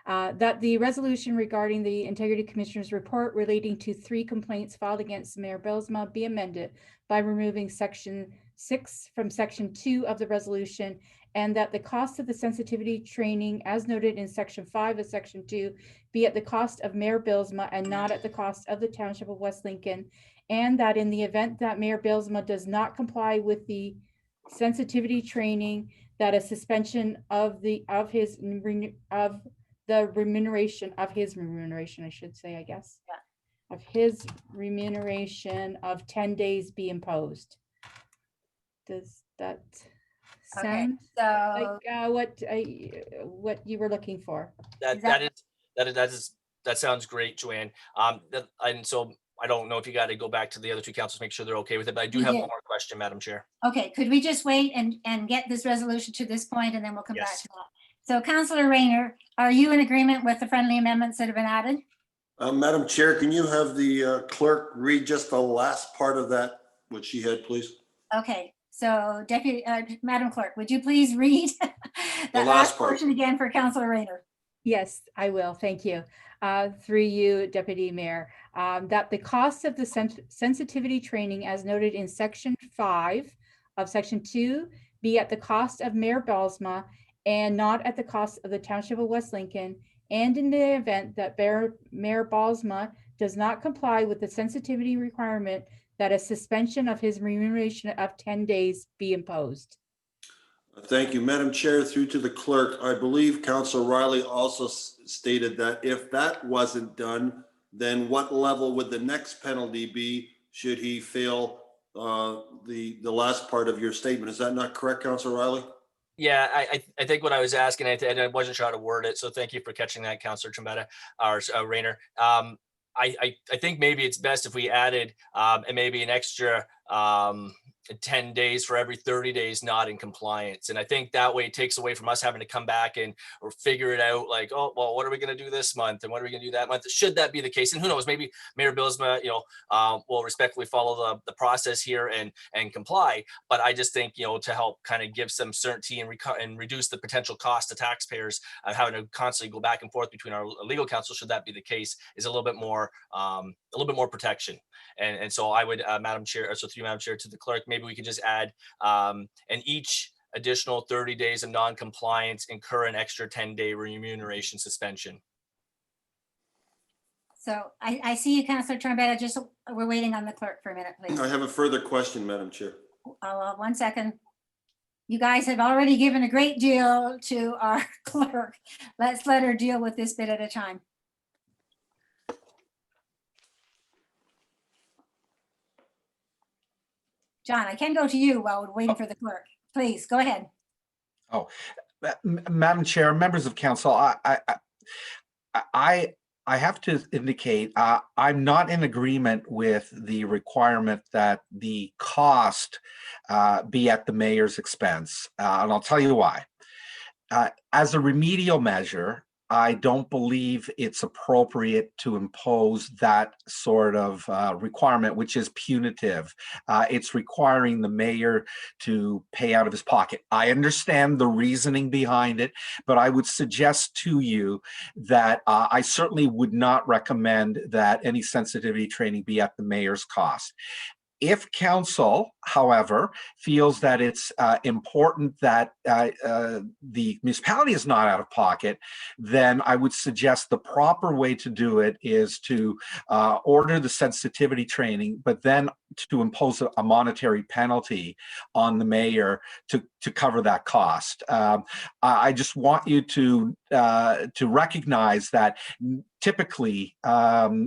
that the resolution regarding the Integrity Commissioner's report relating to 3 complaints filed against Mayor Bylsma be amended by removing Section 6 from Section 2 of the resolution, and that the cost of the sensitivity training as noted in Section 5 of Section 2 be at the cost of Mayor Bylsma and not at the cost of the Township of West Lincoln, and that in the event that Mayor Bylsma does not comply with the sensitivity training, that a suspension of the remuneration, I should say, I guess, of his remuneration of 10 days be imposed. Does that sound like what you were looking for? That sounds great, Joanne. And so I don't know if you got to go back to the other 2 councils, make sure they're okay with it, but I do have one more question, Madam Chair. Okay, could we just wait and get this resolution to this point, and then we'll come back to that. So Councillor Rayner, are you in agreement with the friendly amendments that have been added? Madam Chair, can you have the clerk read just the last part of that, what she had, please? Okay, so Madam Clerk, would you please read the last portion again for Councillor Rayner? Yes, I will. Thank you. Through you, Deputy Mayor, that the cost of the sensitivity training as noted in Section 5 of Section 2 be at the cost of Mayor Bylsma and not at the cost of the Township of West Lincoln, and in the event that Mayor Bylsma does not comply with the sensitivity requirement, that a suspension of his remuneration of 10 days be imposed. Thank you, Madam Chair. Through to the clerk, I believe Councillor Riley also stated that if that wasn't done, then what level would the next penalty be should he fail the last part of your statement? Is that not correct, Councillor Riley? Yeah, I think what I was asking, and I wasn't sure how to word it, so thank you for catching that, Councillor Trombetta or Rayner. I think maybe it's best if we added and maybe an extra 10 days for every 30 days not in compliance. And I think that way it takes away from us having to come back or figure it out like, oh, well, what are we going to do this month? And what are we going to do that month? Should that be the case? And who knows, maybe Mayor Bylsma, will respectfully follow the process here and comply. But I just think, to help kind of give some certainty and reduce the potential cost to taxpayers of having to constantly go back and forth between our legal counsel, should that be the case, is a little bit more protection. And so I would, Madam Chair, so through Madam Chair to the clerk, maybe we could just add, and each additional 30 days of non-compliance incur an extra 10-day remuneration suspension. So I see you, Councillor Trombetta. Just we're waiting on the clerk for a minute, please. I have a further question, Madam Chair. 1 second. You guys have already given a great deal to our clerk. Let's let her deal with this bit at a time. John, I can go to you while we're waiting for the clerk. Please, go ahead. Oh, Madam Chair, members of council, I have to indicate I'm not in agreement with the requirement that the cost be at the mayor's expense, and I'll tell you why. As a remedial measure, I don't believe it's appropriate to impose that sort of requirement, which is punitive. It's requiring the mayor to pay out of his pocket. I understand the reasoning behind it, but I would suggest to you that I certainly would not recommend that any sensitivity training be at the mayor's cost. If council, however, feels that it's important that the municipality is not out of pocket, then I would suggest the proper way to do it is to order the sensitivity training, but then to impose a monetary penalty on the mayor to cover that cost. I just want you to recognize that typically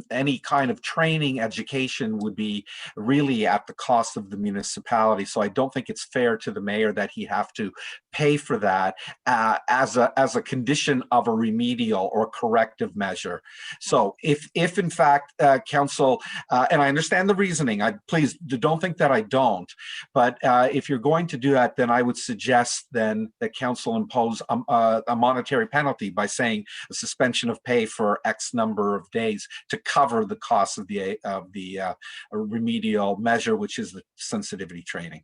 any kind of training education would be really at the cost of the municipality. So I don't think it's fair to the mayor that he have to pay for that as a condition of a remedial or corrective measure. So if in fact council, and I understand the reasoning, please don't think that I don't, but if you're going to do that, then I would suggest then that council impose a monetary penalty by saying a suspension of pay for X number of days to cover the cost of the remedial measure, which is the sensitivity training.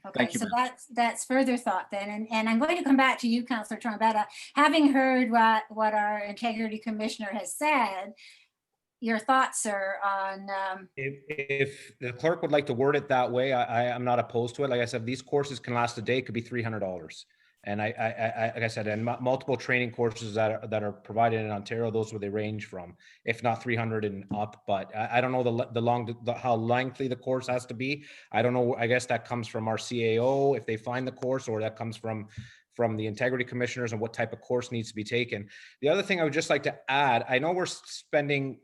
Okay, Thank you, so ma'am. that's further thought then, and I'm going to come back to you, Councillor Trombetta. Having heard what our integrity commissioner has said, your thoughts, sir, on If the clerk would like to word it that way, I'm not opposed to it. Like I said, these courses can last a day, could be $300. And like I said, and multiple training courses that are provided in Ontario, those where they range from, if not 300 and up. But I don't know how lengthy the course has to be. I don't know. I guess that comes from our CAO if they find the course, or that comes from the integrity commissioners and what type of course needs to be taken. The other thing I would just like to add, I know we're saying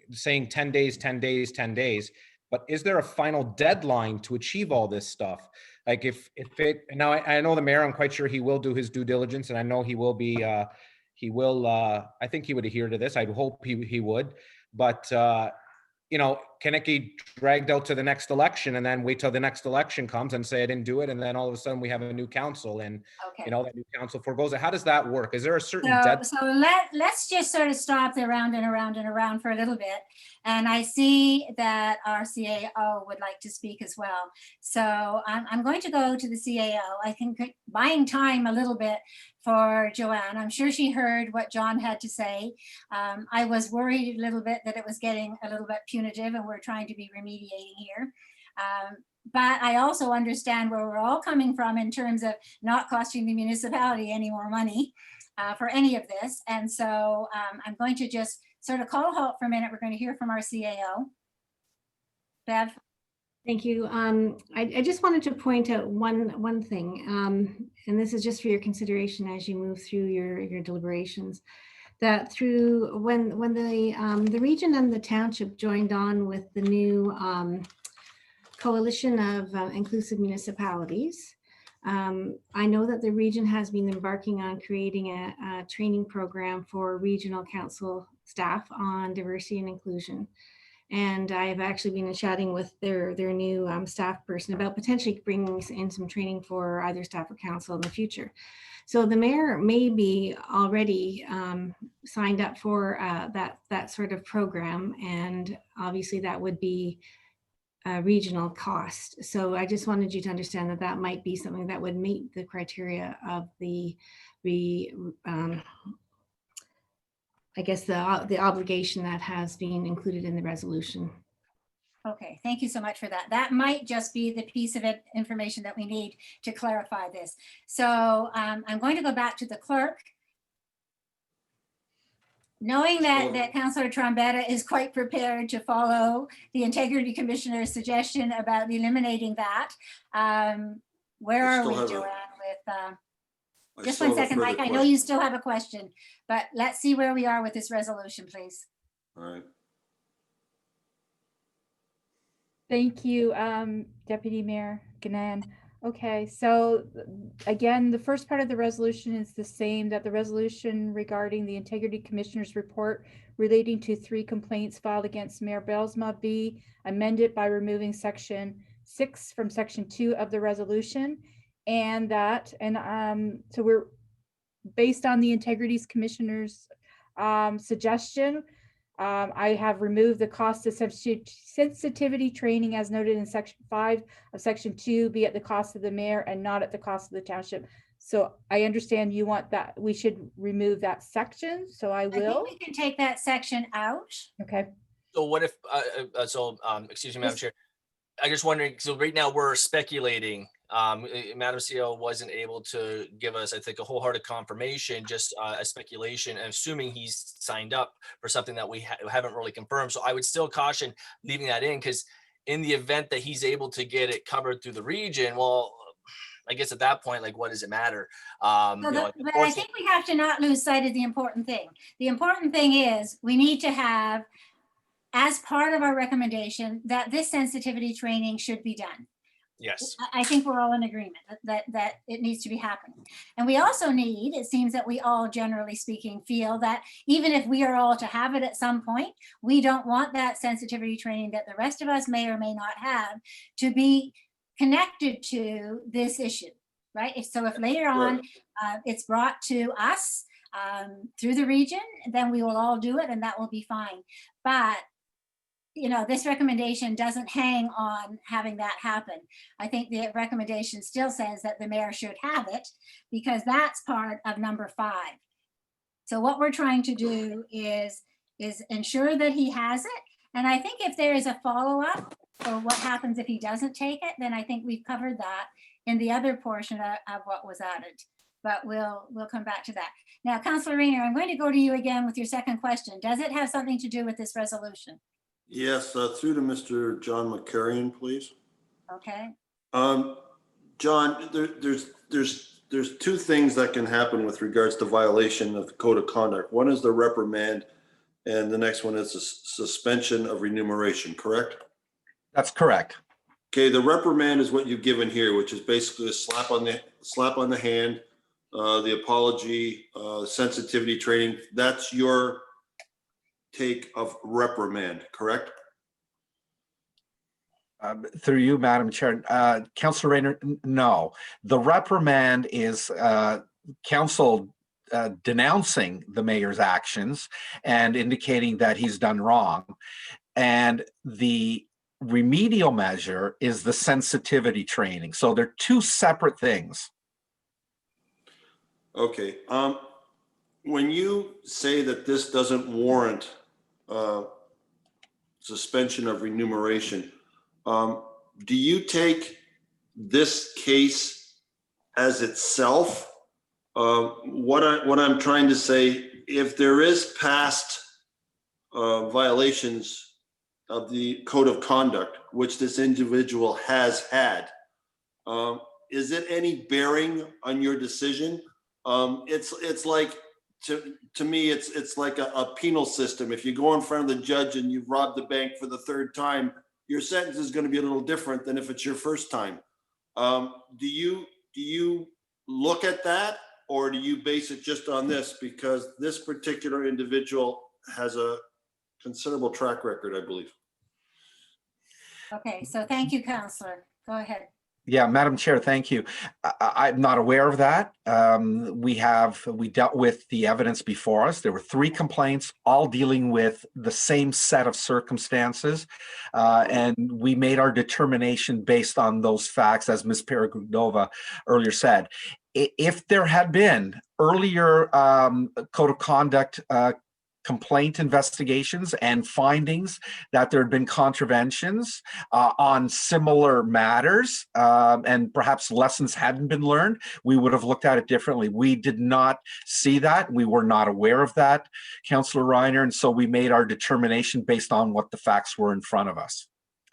10 days, 10 days, 10 days, but is there a final deadline to achieve all this stuff? Like if it, now I know the mayor, I'm quite sure he will do his due diligence, and I know he will be, I think he would adhere to this. I hope he would, but you know, can it be dragged out to the next election and then wait till the next election comes and say I didn't do it, and then all of a sudden we have a new council and okay. you know that new council forgoes it? How does that work? Is there a certain deadline? So let's just sort of stop the around and around and around for a little bit. And I see that our CAO would like to speak as well. So I'm going to go to the CAO. I think buying time a little bit for Joanne. I'm sure she heard what John had to say. I was worried a little bit that it was getting a little bit punitive, and we're trying to be remediating here. But I also understand where we're all coming from in terms of not costing the municipality any more money for any of this. And so I'm going to just sort of call a halt for a minute. We're going to hear from our CAO. Bev? Thank you. I just wanted to point out one thing, and this is just for your consideration as you move through your deliberations. That through when the region and the township joined on with the new coalition of inclusive municipalities, I know that the region has been embarking on creating a training program for regional council staff on diversity and inclusion. And I've actually been chatting with their new staff person about potentially bringing in some training for either staff or council in the future. So the mayor may be already signed up for that sort of program, and obviously that would be a regional cost. So I just wanted you to understand that that might be something that would meet the criteria of I guess the obligation that has been included in the resolution. Okay, thank you so much for that. That might just be the piece of information that we need to clarify this. So I'm going to go back to the clerk. Knowing that Councillor Trombetta is quite prepared to follow the Integrity Commissioner's suggestion about eliminating that, where are we, Joanne, with just one second, Mike. I know you still have a question, but let's see where we are with this resolution, please. All right. Thank you, Deputy Mayor Ganan. Okay, so again, the first part of the resolution is the same, that the resolution regarding the Integrity Commissioner's report relating to 3 complaints filed against Mayor Bylsma be amended by removing section 6 from section 2 of the resolution. And so we're based on the Integrity Commissioner's suggestion. I have removed the cost of sensitivity training as noted in section 5 of section 2 be at the cost of the mayor and not at the cost of the township. So I understand you want that, we should remove that section, so I will. think we can take that section out. Okay. So what if, excuse me, Madam Chair, I just wondering, so right now we're speculating. Madam CEO wasn't able to give us, I think, a wholehearted confirmation, just a speculation, and assuming he's signed up for something that we haven't really confirmed. So I would still caution leaving that in, because in the event that he's able to get it covered through the region, well, I guess at that point, like, what does it matter? But I think we have to not lose sight of the important thing. The important thing is we need to have, as part of our recommendation, that this sensitivity training should be done. Yes. I think we're all in agreement that it needs to be happening. And we also need, it seems that we all, generally speaking, feel that even if we are all to have it at some point, we don't want that sensitivity training that the rest of us may or may not have to be connected to this issue, right? So if later on it's brought to us through the region, then we will all do it and that will be fine. But you know, this recommendation doesn't hang on having that happen. I think the recommendation still says that the mayor should have it because that's part of number 5. So what we're trying to do is ensure that he has it. And I think if there is a follow-up or what happens if he doesn't take it, then I think we've covered that in the other portion of what was added. But we'll come back to that. Now, Councillor Rayner, I'm going to go to you again with your second question. Does it have something to do with this resolution? Yes, through to Mr. John McCarrion, please. Okay. John, there's 2 things that can happen with regards to violation of the code of conduct. One is the reprimand, and the next one is a suspension of remuneration, correct? That's correct. Okay, the reprimand is what you've given here, which is basically a slap on the hand, the apology, sensitivity training. That's your take of reprimand, correct? Through you, Madam Chair. Councillor Rayner, no. The reprimand is council denouncing the mayor's actions and indicating that he's done wrong. And the remedial measure is the sensitivity training. So they're 2 separate things. Okay. When you say that this doesn't warrant suspension of remuneration, do you take this case as itself? What I'm trying to say, if there is past violations of the code of conduct, which this individual has had, is it any bearing on your decision? It's like, to me, it's like a penal system. If you go in front of the judge and you've robbed the bank for the 3rd time, your sentence is going to be a little different than if it's your first time. Do you look at that, or do you base it just on this? Because this particular individual has a considerable track record, I believe. Okay, so thank you, Councillor. Go ahead. Yeah, Madam Chair, thank you. I'm not aware of that. We dealt with the evidence before us. There were 3 complaints, all dealing with the same set of circumstances. And we made our determination based on those facts, as Ms. Perigudova earlier said. If there had been earlier code of conduct complaint investigations and findings that there had been contraventions on similar matters, and perhaps lessons hadn't been learned, we would have looked at it differently. We did not see that. We were not aware of that, Councillor Reiner, and so we made our determination based on what the facts were in front of us.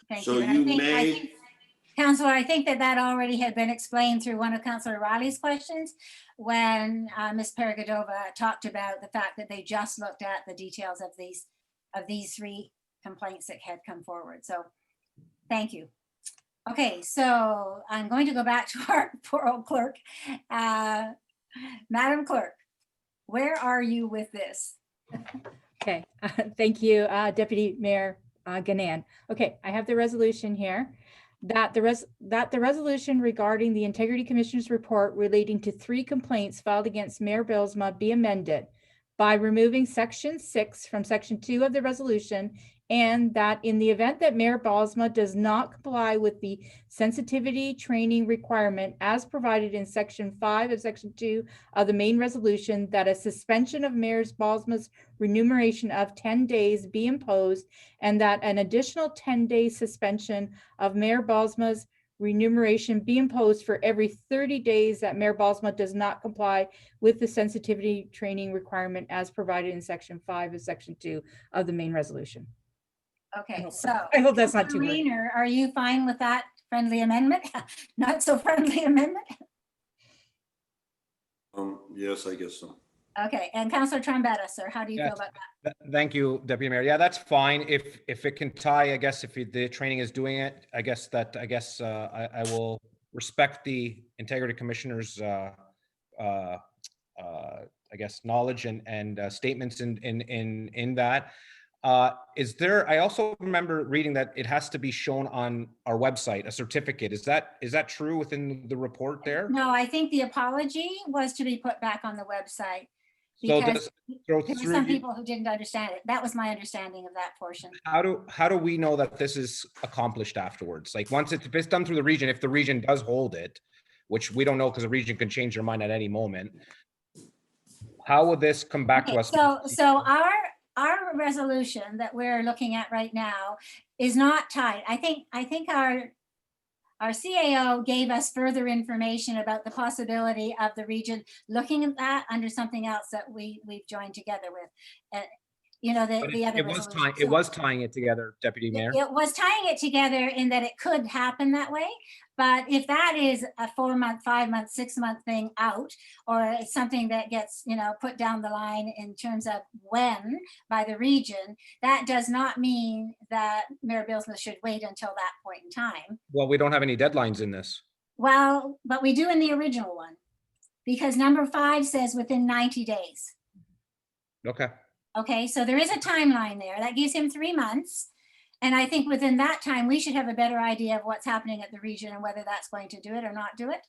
Thank So you. you I think, Councillor, I think that already had been explained through one of Councillor Riley's questions when Ms. Perigudova talked about the fact that they just looked at the details of these 3 complaints that had come forward. So thank you. Okay, so I'm going to go back to our poor old clerk. Madam Clerk, where are you with this? Okay, thank you, Deputy Mayor Ganan. Okay, I have the resolution here. That the resolution regarding the Integrity Commissioner's report relating to 3 complaints filed against Mayor Bylsma be amended, by removing section 6 from section 2 of the resolution, and that in the event that Mayor Balsma does not comply with the sensitivity training requirement as provided in section 5 of section 2 of the main resolution, that a suspension of Mayor Balsma's remuneration of 10 days be imposed, and that an additional 10-day suspension of Mayor Balsma's remuneration be imposed for every 30 days that Mayor Balsma does not comply with the sensitivity training requirement as provided in section 5 of section 2 of the main resolution. Okay, so. I hope that's not Councilor too late. Rayner, are you fine with that friendly amendment? Not so friendly amendment? Yes, I guess so. Okay, and Councilor Trombetta, sir, how do you feel Yes. about that? Thank you, Deputy Mayor. Yeah, that's fine. If it can tie, I guess if the training is doing it, I guess I will respect the Integrity Commissioner's I guess knowledge and statements in that. Is there? I also remember reading that it has to be shown on our website, a certificate. Is that true within the report there? No, I think the apology was to be put back on the website. So Because there were through some you- people who didn't understand it. That was my understanding of that portion. How do we know that this is accomplished afterwards? Like if it's done through the region, if the region does hold it, which we don't know because the region can change their mind at any moment, how will this come back to us? So our resolution that we're looking at right now is not tied. I think our CAO gave us further information about the possibility of the region looking at that under something else that we've joined together with. You know, the other resolution. It was tying it together, Deputy Mayor. It was tying it together in that it could happen that way. But if that is a 4-month, 5-month, 6-month thing out, or it's something that gets, put down the line in terms of when by the region, that does not mean that Mayor Bilsma should wait until that point in time. Well, we don't have any deadlines in this. Well, but we do in the original one, because number 5 says within 90 days. Okay. Okay, so there is a timeline there. That gives him 3 months. And I think within that time, we should have a better idea of what's happening at the region and whether that's going to do it or not do it.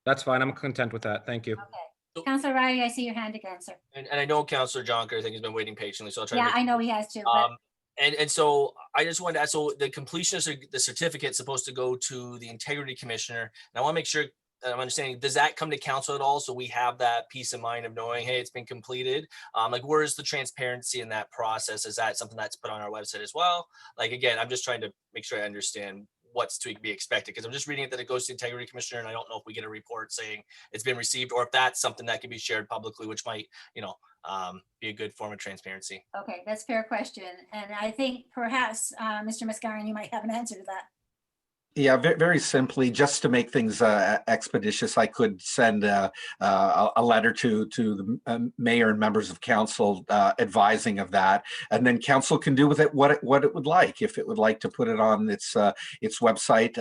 That's fine. I'm content with that. Thank you. Okay. Councilor Riley, I see your hand again, sir. And I know Councilor Jonker, I think, has been waiting patiently, so I'll try to Yeah, I know he has to. But And so I just wanted to ask, so the completion of the certificate is supposed to go to the Integrity Commissioner. And I want to make sure that I'm understanding, does that come to council at all? So we have that peace of mind of knowing, hey, it's been completed. Like, where is the transparency in that process? Is that something that's put on our website as well? Like, again, I'm just trying to make sure I understand what's to be expected, because I'm just reading it that it goes to the Integrity Commissioner, and I don't know if we get a report saying it's been received, or if that's something that can be shared publicly, which might, be a good form of transparency. okay, that's a fair question. And I think perhaps, Mr. Mascarin, you might have an answer to that. Yeah, very simply, just to make things expeditious, I could send a letter to the mayor and members of council advising of that, and then council can do with it what it would like. If it would like to put it on its website,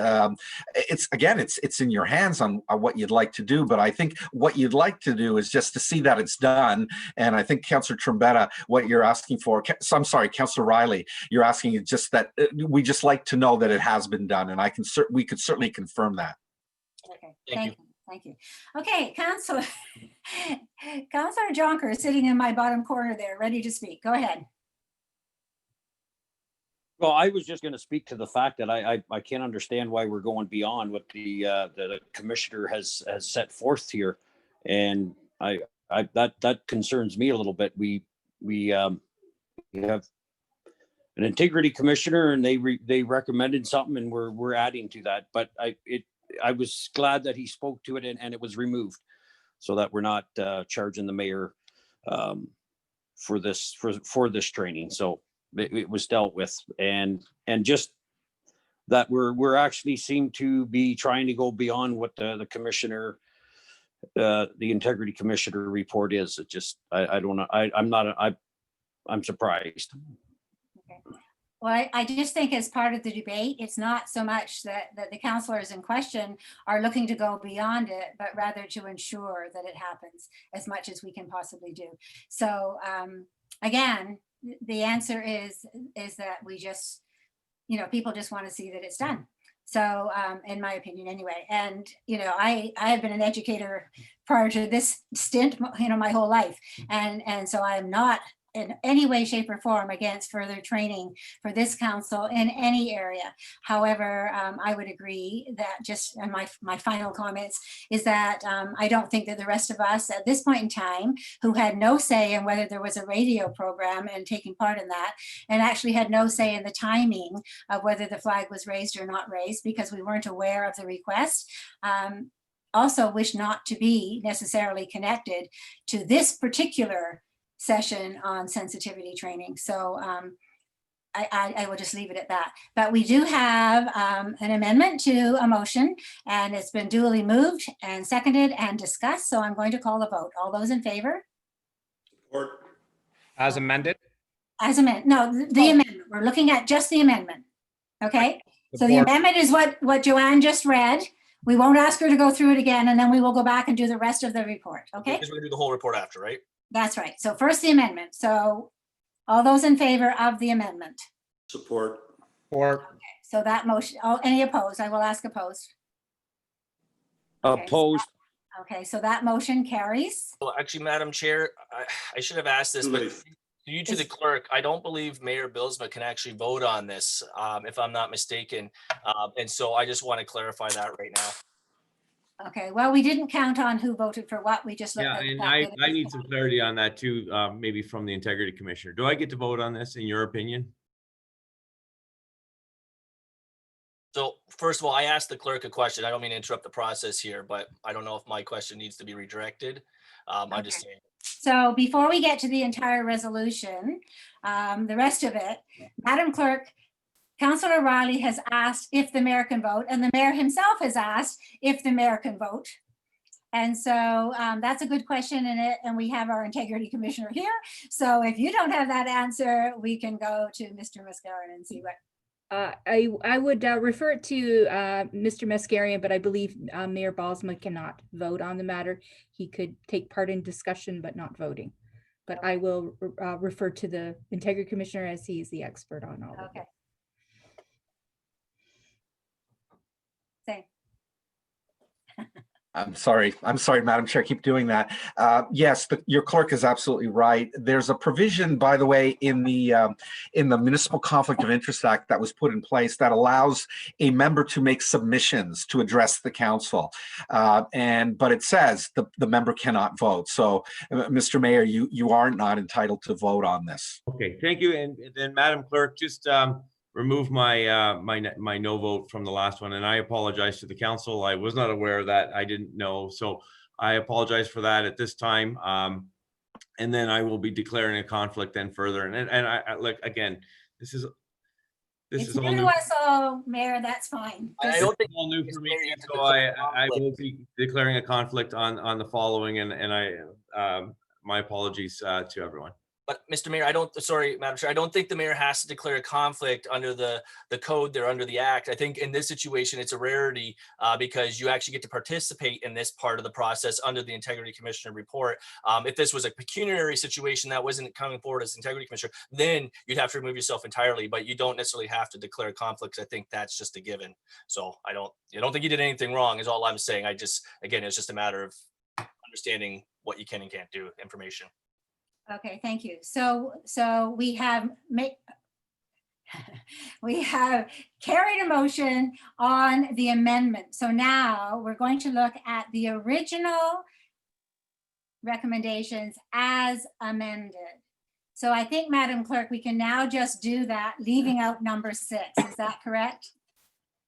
it's in your hands on what you'd like to do. But I think what you'd like to do is just to see that it's done. And I think Councillor Trombetta, what you're asking for, I'm sorry, Councillor Riley, you're asking just that we just like to know that it has been done, and we could certainly confirm that. Okay, thank you. Okay, Councillor Jonker is sitting in my bottom corner there, ready to speak. Go ahead. Well, I was just going to speak to the fact that I can't understand why we're going beyond what the commissioner has set forth here, and that concerns me a little bit. We have an integrity commissioner, and they recommended something, and we're adding to that. But I was glad that he spoke to it, and it was removed, so that we're not charging the mayor for this training. So it was dealt with, and just that we're actually seem to be trying to go beyond what the commissioner, the integrity commissioner report is. It just I don't know. I'm surprised. Well, I just think as part of the debate, it's not so much that the councillors in question are looking to go beyond it, but rather to ensure that it happens as much as we can possibly do. So again, the answer is that we just, people just want to see that it's done. So, in my opinion, anyway, and, you know, I have been an educator prior to this stint, you know, my whole life. And so I am not in any way, shape or form against further training for this council in any area. However, I would agree that just, and my final comments is that I don't think that the rest of us at this point in time, who had no say in whether there was a radio program and taking part in that, and actually had no say in the timing of whether the flag was raised or not raised because we weren't aware of the request, also wish not to be necessarily connected to this particular session on sensitivity training. So I will just leave it at that. But we do have an amendment to a motion, and it's been duly moved and seconded and discussed. So I'm going to call a vote. All those in favor? Support. As amended? As amended. No, the amendment. We're looking at just the amendment. Okay. So the Support. amendment is what Joanne just read. We won't ask her to go through it again, and then we will go back and do the rest of the report. Okay. Because we're gonna do the whole report after, right? That's right. So first the amendment. So all those in favor of the amendment? Support. Or So that motion, any opposed? I will ask opposed. Okay. Opposed. Okay, so that motion carries. Well, actually, Madam Chair, I should have asked this, Too but late. due to the clerk, I don't believe Mayor Bilsma can actually vote on this, if I'm not mistaken. And so I just want to clarify that right now. Okay, well, we didn't count on who voted for what. We just looked Yeah, at the and fact I that it was need some clarity on that too, maybe from the Integrity Commissioner. Do I get to vote on this in your opinion? So first of all, I asked the clerk a question. I don't mean to interrupt the process here, but I don't know if my question needs to be redirected. I'm just saying. So before we get to the entire resolution, the rest of it, Madam Clerk, Councillor Riley has asked if the mayor can vote, and the mayor himself has asked if the mayor can vote. And so that's a good question, and we have our Integrity Commissioner here. So if you don't have that answer, we can go to Mr. Mascarin and see what. I would refer it to Mr. Mascarian, but I believe Mayor Balsma cannot vote on the matter. He could take part in discussion, but not voting. But I will refer to the Integrity Commissioner as he is the expert on all of it. Okay. Same. I'm sorry, Madam Chair, keep doing that. Yes, your clerk is absolutely right. There's a provision, by the way, in the Municipal Conflict of Interest Act that was put in place that allows a member to make submissions to address the council. But it says the member cannot vote. So, Mr. Mayor, you are not entitled to vote on this. Okay, thank you. And then Madam Clerk, just remove my my no vote from the last one, and I apologize to the council. I was not aware of that. I didn't know, so I apologize for that at this time. And then I will be declaring a conflict then further. And I look again. This is It's all new new. to us all, Mayor. That's fine. I don't think All new for me, Mayor, you have to so declare a I will conflict. be declaring a conflict on the following, and I my apologies to everyone. But Mr. Mayor, sorry, Madam Chair, I don't think the mayor has to declare a conflict under the code there, under the act. I think in this situation, it's a rarity because you actually get to participate in this part of the process under the Integrity Commissioner report. If this was a pecuniary situation that wasn't coming forward as Integrity Commissioner, then you'd have to remove yourself entirely, but you don't necessarily have to declare conflicts. I think that's just a given. So I don't think you did anything wrong is all I'm saying. Again, it's just a matter of understanding what you can and can't do information. Okay, thank you. So we have carried a motion on the amendment. So now we're going to look at the original recommendations as amended. So I think, Madam Clerk, we can now just do that, leaving out number 6. Is that correct?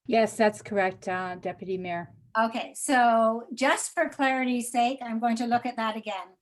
Yes, that's correct, Deputy Mayor. Okay, so just for clarity's sake, I'm going to look at that again.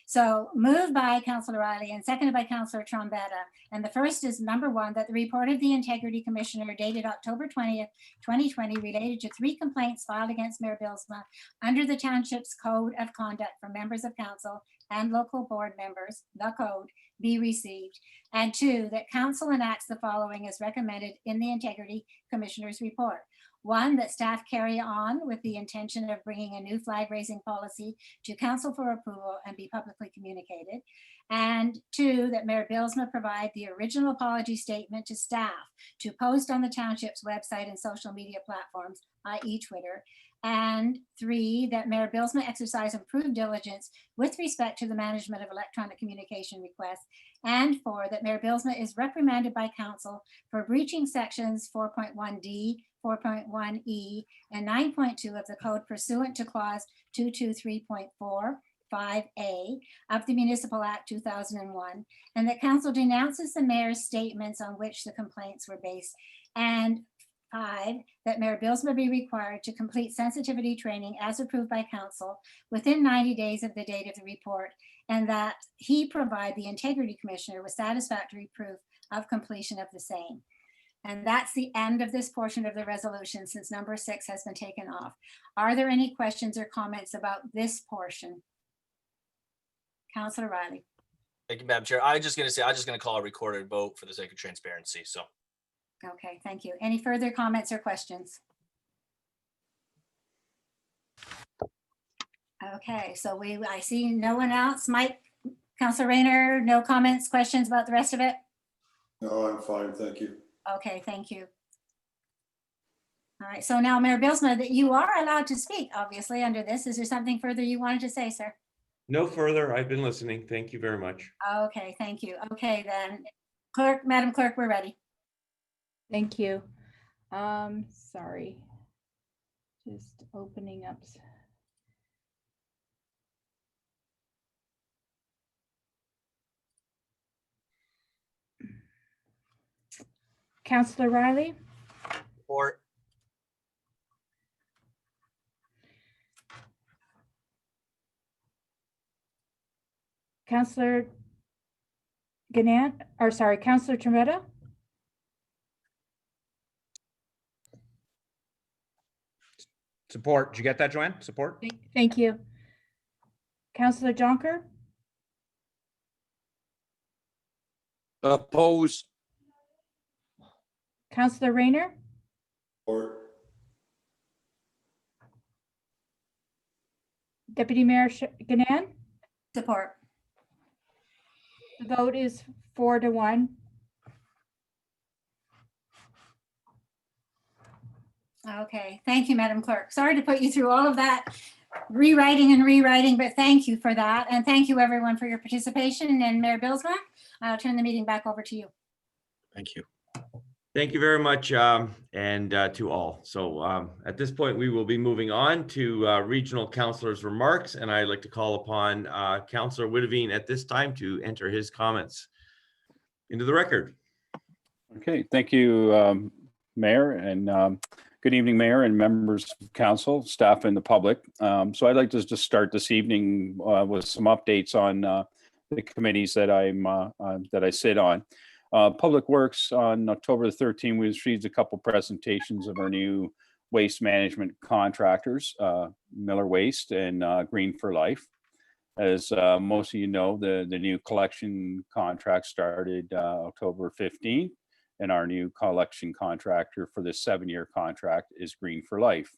So moved by Councillor Riley and seconded by Councillor Trombetta. And the first is number 1, that the report of the Integrity Commissioner dated October 20th, 2020 related to 3 complaints filed against Mayor Bilsma under the Township's Code of Conduct for members of council and local board members, the code, be received. And 2, that council enacts the following as recommended in the Integrity Commissioner's report. One, that staff carry on with the intention of bringing a new flag raising policy to council for approval and be publicly communicated. And two, that Mayor Bylsma provide the original apology statement to staff to post on the township's website and social media platforms, i.e. Twitter. And three, that Mayor Bylsma exercise improved diligence with respect to the management of electronic communication requests. And four, that Mayor Bylsma is reprimanded by council for breaching sections 4.1D, 4.1E, and 9.2 of the code pursuant to clause 223.4. 5A of the Municipal Act 2001, and that council denounces the mayor's statements on which the complaints were based. And 5, that Mayor Bylsma be required to complete sensitivity training as approved by council within 90 days of the date of the report, and that he provide the Integrity Commissioner with satisfactory proof of completion of the same. And that's the end of this portion of the resolution, since number 6 has been taken off. Are there any questions or comments about this portion? Councillor Riley. Thank you, Madam Chair. I'm just going to call a recorded vote for the sake of transparency. So. Okay, thank you. Any further comments or questions? Okay, so I see no one else. Mike, Councillor Rayner, no comments, questions about the rest of it? No, I'm fine, thank you. Okay, thank you. All right, so now Mayor Bylsma, that you are allowed to speak, obviously, under this. Is there something further you wanted to say, sir? No further. I've been listening. Thank you very much. Okay, thank you. Okay, then, Madam Clerk, we're ready. Thank you. Sorry. Just opening up. Councillor Riley? Support. Councillor Ganant, or sorry, Councillor Trombetta? Support. Did you get that, Joanne? Support? Thank you. Councillor Jonker? Oppose. Councillor Rayner? Support. Deputy Mayor Ganant? Support. The vote is 4-1. Okay, thank you, Madam Clerk. Sorry to put you through all of that rewriting, but thank you for that. And thank you everyone for your participation. And Mayor Bylsma, I'll turn the meeting back over to you. Thank you. Thank you very much, and to all. So at this point, we will be moving on to regional councilors' remarks, and I'd like to call upon Councillor Witteveen at this time to enter his comments into the record. Okay, thank you, Mayor, and good evening, Mayor and members of council, staff, and the public. So I'd like to just start this evening with some updates on the committees that I sit on. Public Works, on October 13, we received a couple presentations of our new waste management contractors, Miller Waste and Green for Life. As most of you know, the new collection contract started October 15th, and our new collection contractor for this 7-year contract is Green for Life.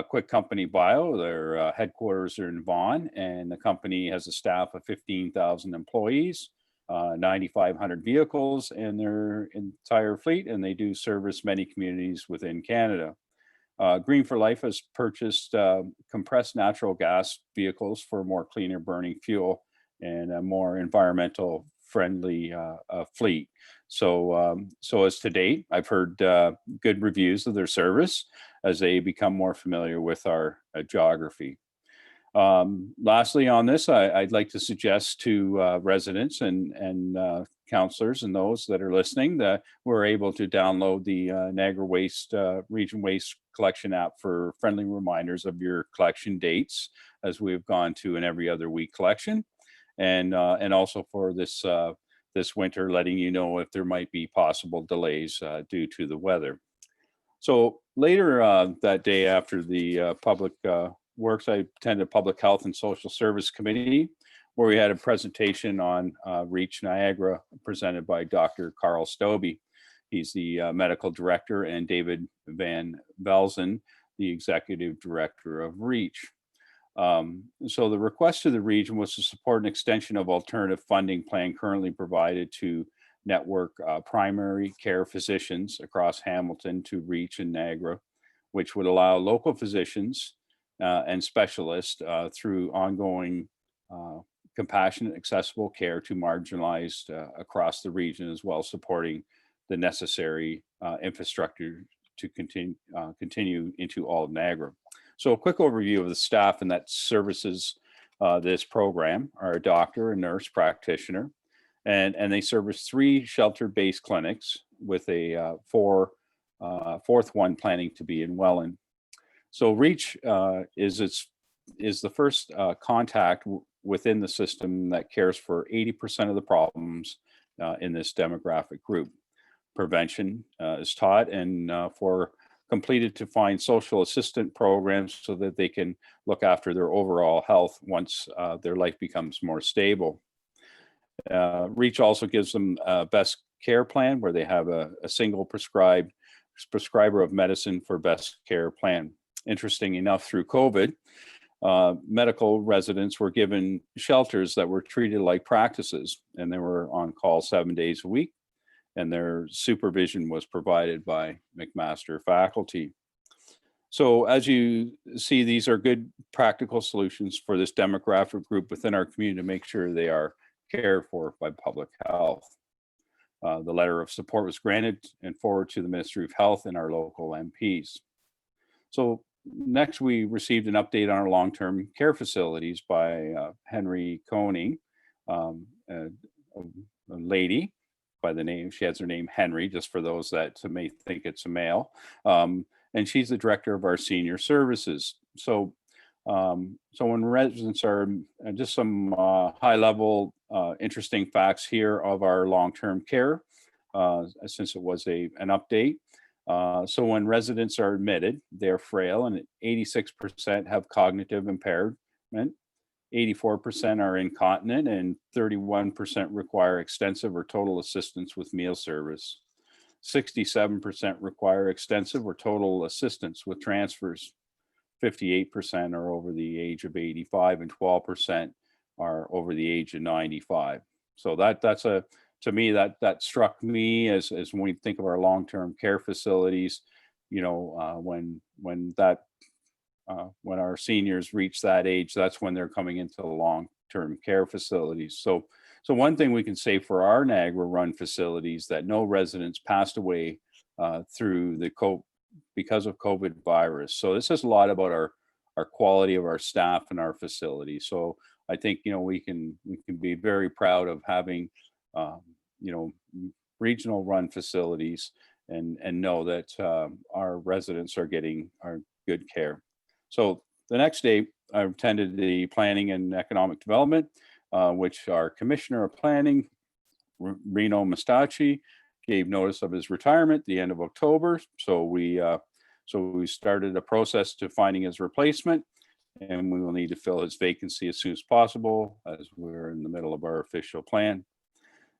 Quick company bio, their headquarters are in Vaughan, and the company has a staff of 15,000 employees. 9,500 vehicles in their entire fleet, and they do service many communities within Canada. Green for Life has purchased compressed natural gas vehicles for more cleaner burning fuel and a more environmental friendly fleet. So as to date, I've heard good reviews of their service as they become more familiar with our geography. Lastly on this, I'd like to suggest to residents and counselors and those that are listening that we're able to download the Niagara Waste Region Waste Collection app for friendly reminders of your collection dates, as we've gone to an every other week collection, and also for this this winter, letting you know if there might be possible delays due to the weather. So later that day, after the public works, I attended Public Health and Social Service Committee, where we had a presentation on Reach Niagara presented by Dr. Carl Stobie. He's the medical director, and David Van Velzen, the executive director of REACH. So the request to the region was to support an extension of alternative funding plan currently provided to network primary care physicians across Hamilton to REACH and Niagara, which would allow local physicians and specialists through ongoing compassionate, accessible care to marginalized across the region, as well as supporting the necessary infrastructure to continue into all of Niagara. So a quick overview of the staff and that services this program are a doctor, a nurse practitioner, and they service 3 shelter-based clinics with a fourth one planning to be in Welland. So REACH is the first contact within the system that cares for 80% of the problems in this demographic group. Prevention is taught and for completed to find social assistant programs so that they can look after their overall health once their life becomes more stable. REACH also gives them a best care plan where they have a single prescriber of medicine for best care plan. Interesting enough, through COVID, medical residents were given shelters that were treated like practices, and they were on call 7 days a week, and their supervision was provided by McMaster faculty. So as you see, these are good practical solutions for this demographic group within our community to make sure they are cared for by public health. The letter of support was granted and forwarded to the Ministry of Health and our local MPs. So next, we received an update on our long-term care facilities by Henry Coney, a lady by the name, she has her name Henry, just for those that may think it's a male. And she's the director of our senior services. So when residents are, just some high level interesting facts here of our long-term care, since it was an update. So when residents are admitted, they're frail, and 86% have cognitive impairment, 84% are incontinent, and 31% require extensive or total assistance with meal service. 67% require extensive or total assistance with transfers. 58% are over the age of 85, and 12% are over the age of 95. So that's to me, that struck me as when we think of our long-term care facilities, you know, when our seniors reach that age, that's when they're coming into the long-term care facilities. So one thing we can say for our Niagara run facilities, that no residents passed away because of COVID virus. So this says a lot about our quality of our staff and our facilities. So I think, you know, we can be very proud of having, you know, regional run facilities and know that our residents are getting our good care. So the next day, I attended the Planning and Economic Development, which our Commissioner of Planning, Reno Mastacci, gave notice of his retirement at the end of October. So we started a process to finding his replacement, and we will need to fill his vacancy as soon as possible, as we're in the middle of our official plan.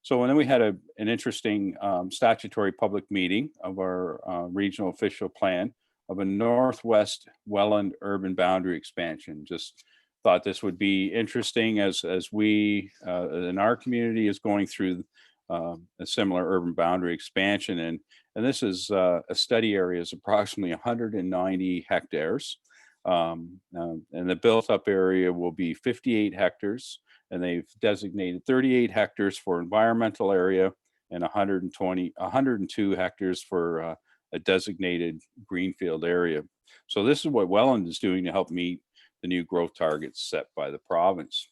So and then we had an interesting statutory public meeting of our regional official plan of a Northwest Welland urban boundary expansion. Just thought this would be interesting as we in our community is going through a similar urban boundary expansion, and this is a study area is approximately 190 hectares, and the built up area will be 58 hectares, and they've designated 38 hectares for environmental area and 102 hectares for a designated greenfield area. So this is what Welland is doing to help meet the new growth targets set by the province.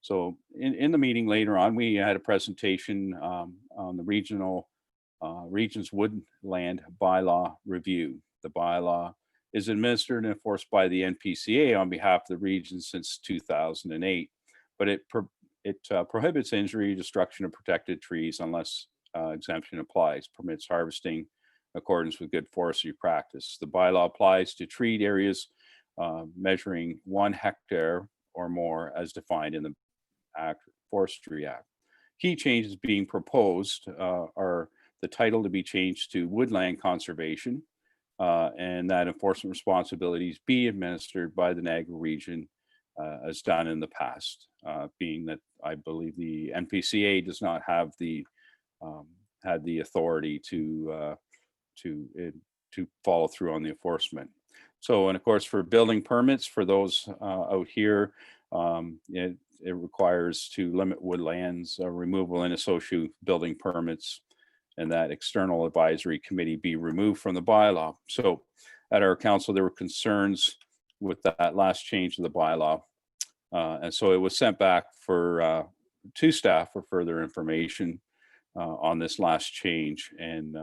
So in the meeting later on, we had a presentation on the region's woodland bylaw review. The bylaw is administered and enforced by the NPCA on behalf of the region since 2008, but it prohibits injury, destruction of protected trees unless exemption applies, permits harvesting in accordance with good forestry practice. The bylaw applies to treed areas measuring 1 hectare or more as defined in the Forestry Act. Key changes being proposed are the title to be changed to woodland conservation, and that enforcement responsibilities be administered by the Niagara region as done in the past, being that I believe the NPCA does not have the had the authority to follow through on the enforcement. So, and of course, for building permits for those out here, it requires to limit woodlands removal and associated building permits, and that external advisory committee be removed from the bylaw. So at our council, there were concerns with that last change of the bylaw. And so it was sent back for to staff for further information on this last change and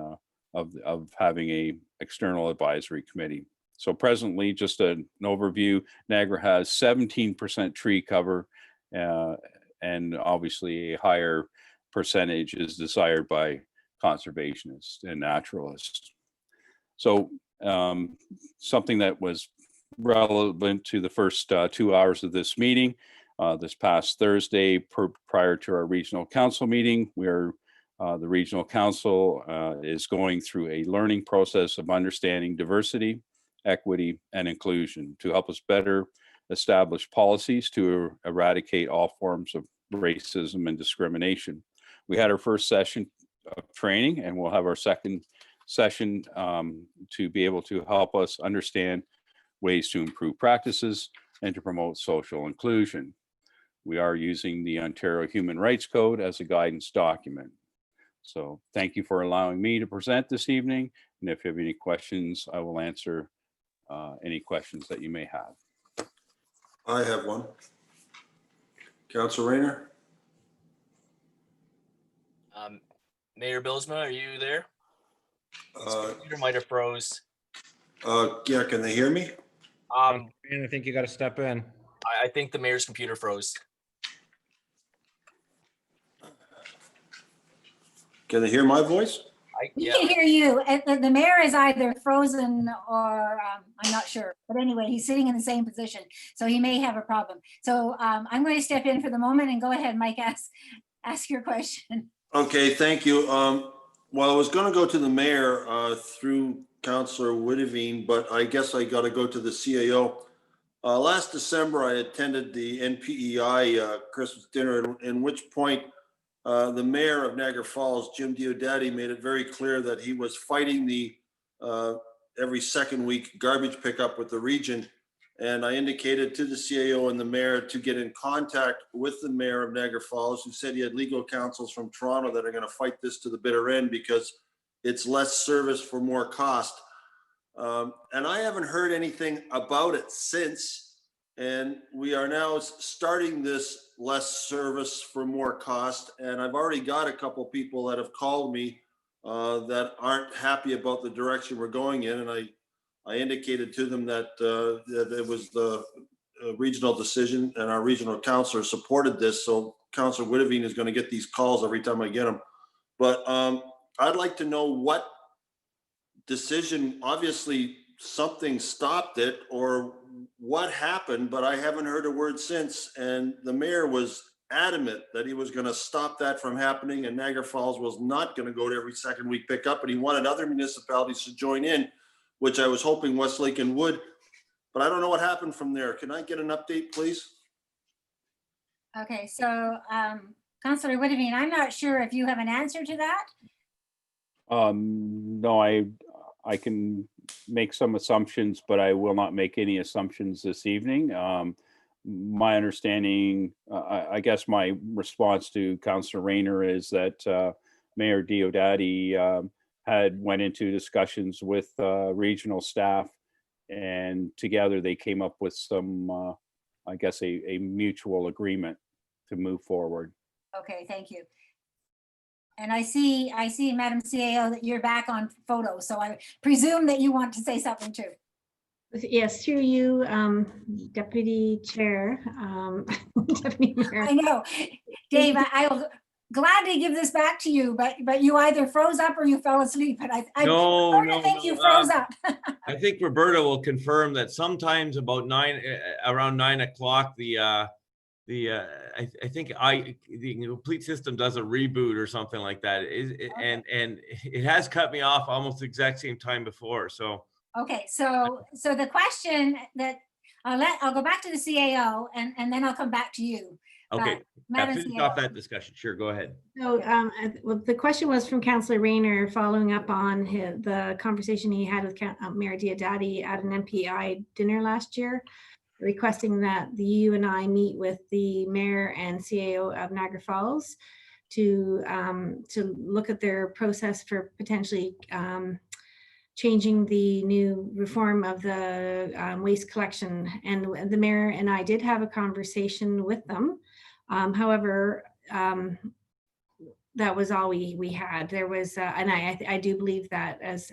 of having a external advisory committee. So presently, just an overview, Niagara has 17% tree cover, and obviously a higher percentage is desired by conservationists and naturalists. So something that was relevant to the first 2 hours of this meeting, this past Thursday, prior to our regional council meeting, where the regional council is going through a learning process of understanding diversity, equity, and inclusion to help us better establish policies to eradicate all forms of racism and discrimination. We had our first session of training, and we'll have our second session to be able to help us understand ways to improve practices and to promote social inclusion. We are using the Ontario Human Rights Code as a guidance document. So thank you for allowing me to present this evening. And if you have any questions, I will answer any questions that you may have. I have one. Councilor Rayner? Mayor Bylsma, are you there? His computer might have froze. Yeah, can they hear me? And I think you got to step in. I think the mayor's computer froze. Can they hear my voice? We can hear you. The mayor is either frozen or I'm not sure. But anyway, he's sitting in the same position, so he may have a problem. So I'm going to step in for the moment and go ahead, Mike, ask your question. Okay, thank you. Well, I was going to go to the mayor through Councillor Witteveen, but I guess I got to go to the CAO. Last December, I attended the NPEI Christmas dinner, in which point the mayor of Niagara Falls, Jim Diodati, made it very clear that he was fighting the every second week garbage pickup with the region. And I indicated to the CAO and the mayor to get in contact with the mayor of Niagara Falls, who said he had legal counsels from Toronto that are going to fight this to the bitter end because it's less service for more cost. And I haven't heard anything about it since. And we are now starting this less service for more cost. And I've already got a couple people that have called me that aren't happy about the direction we're going in. And I indicated to them that it was the regional decision and our regional counselor supported this. So Councillor Witteveen is going to get these calls every time I get them. But I'd like to know what decision, obviously something stopped it or what happened, but I haven't heard a word since. And the mayor was adamant that he was going to stop that from happening, and Niagara Falls was not going to go to every second week pickup, and he wanted other municipalities to join in, which I was hoping Westlake and would, but I don't know what happened from there. Can I get an update, please? Okay, so Councillor Witteveen, I'm not sure if you have an answer to that. No, I can make some assumptions, but I will not make any assumptions this evening. My understanding, I guess my response to Councillor Rayner is that Mayor Diodati had went into discussions with regional staff, and together they came up with some, I guess, a mutual agreement to move forward. Okay, thank you. And I see, Madam CAO, that you're back on photo, so I presume that you want to say something too. Yes, through you, Deputy Chair. Deputy Mayor. I know, Dave, I will gladly give this back to you, but you either froze up or you fell asleep. And I think you froze up. I think Roberta will confirm that sometimes about around 9 o'clock, the I think the complete system does a reboot or something like that. And it has cut me off almost the exact same time before. So Okay, so the question that I'll go back to the CAO and then I'll come back to you. okay, Madam finish CAO. off that discussion. Sure, go ahead. So well, the question was from Councillor Rayner, following up on the conversation he had with Mayor Diodati at an MPI dinner last year, requesting that you and I meet with the mayor and CAO of Niagara Falls to look at their process for potentially changing the new reform of the waste collection. And the mayor and I did have a conversation with them. However, that was all we had. There was, and I do believe that as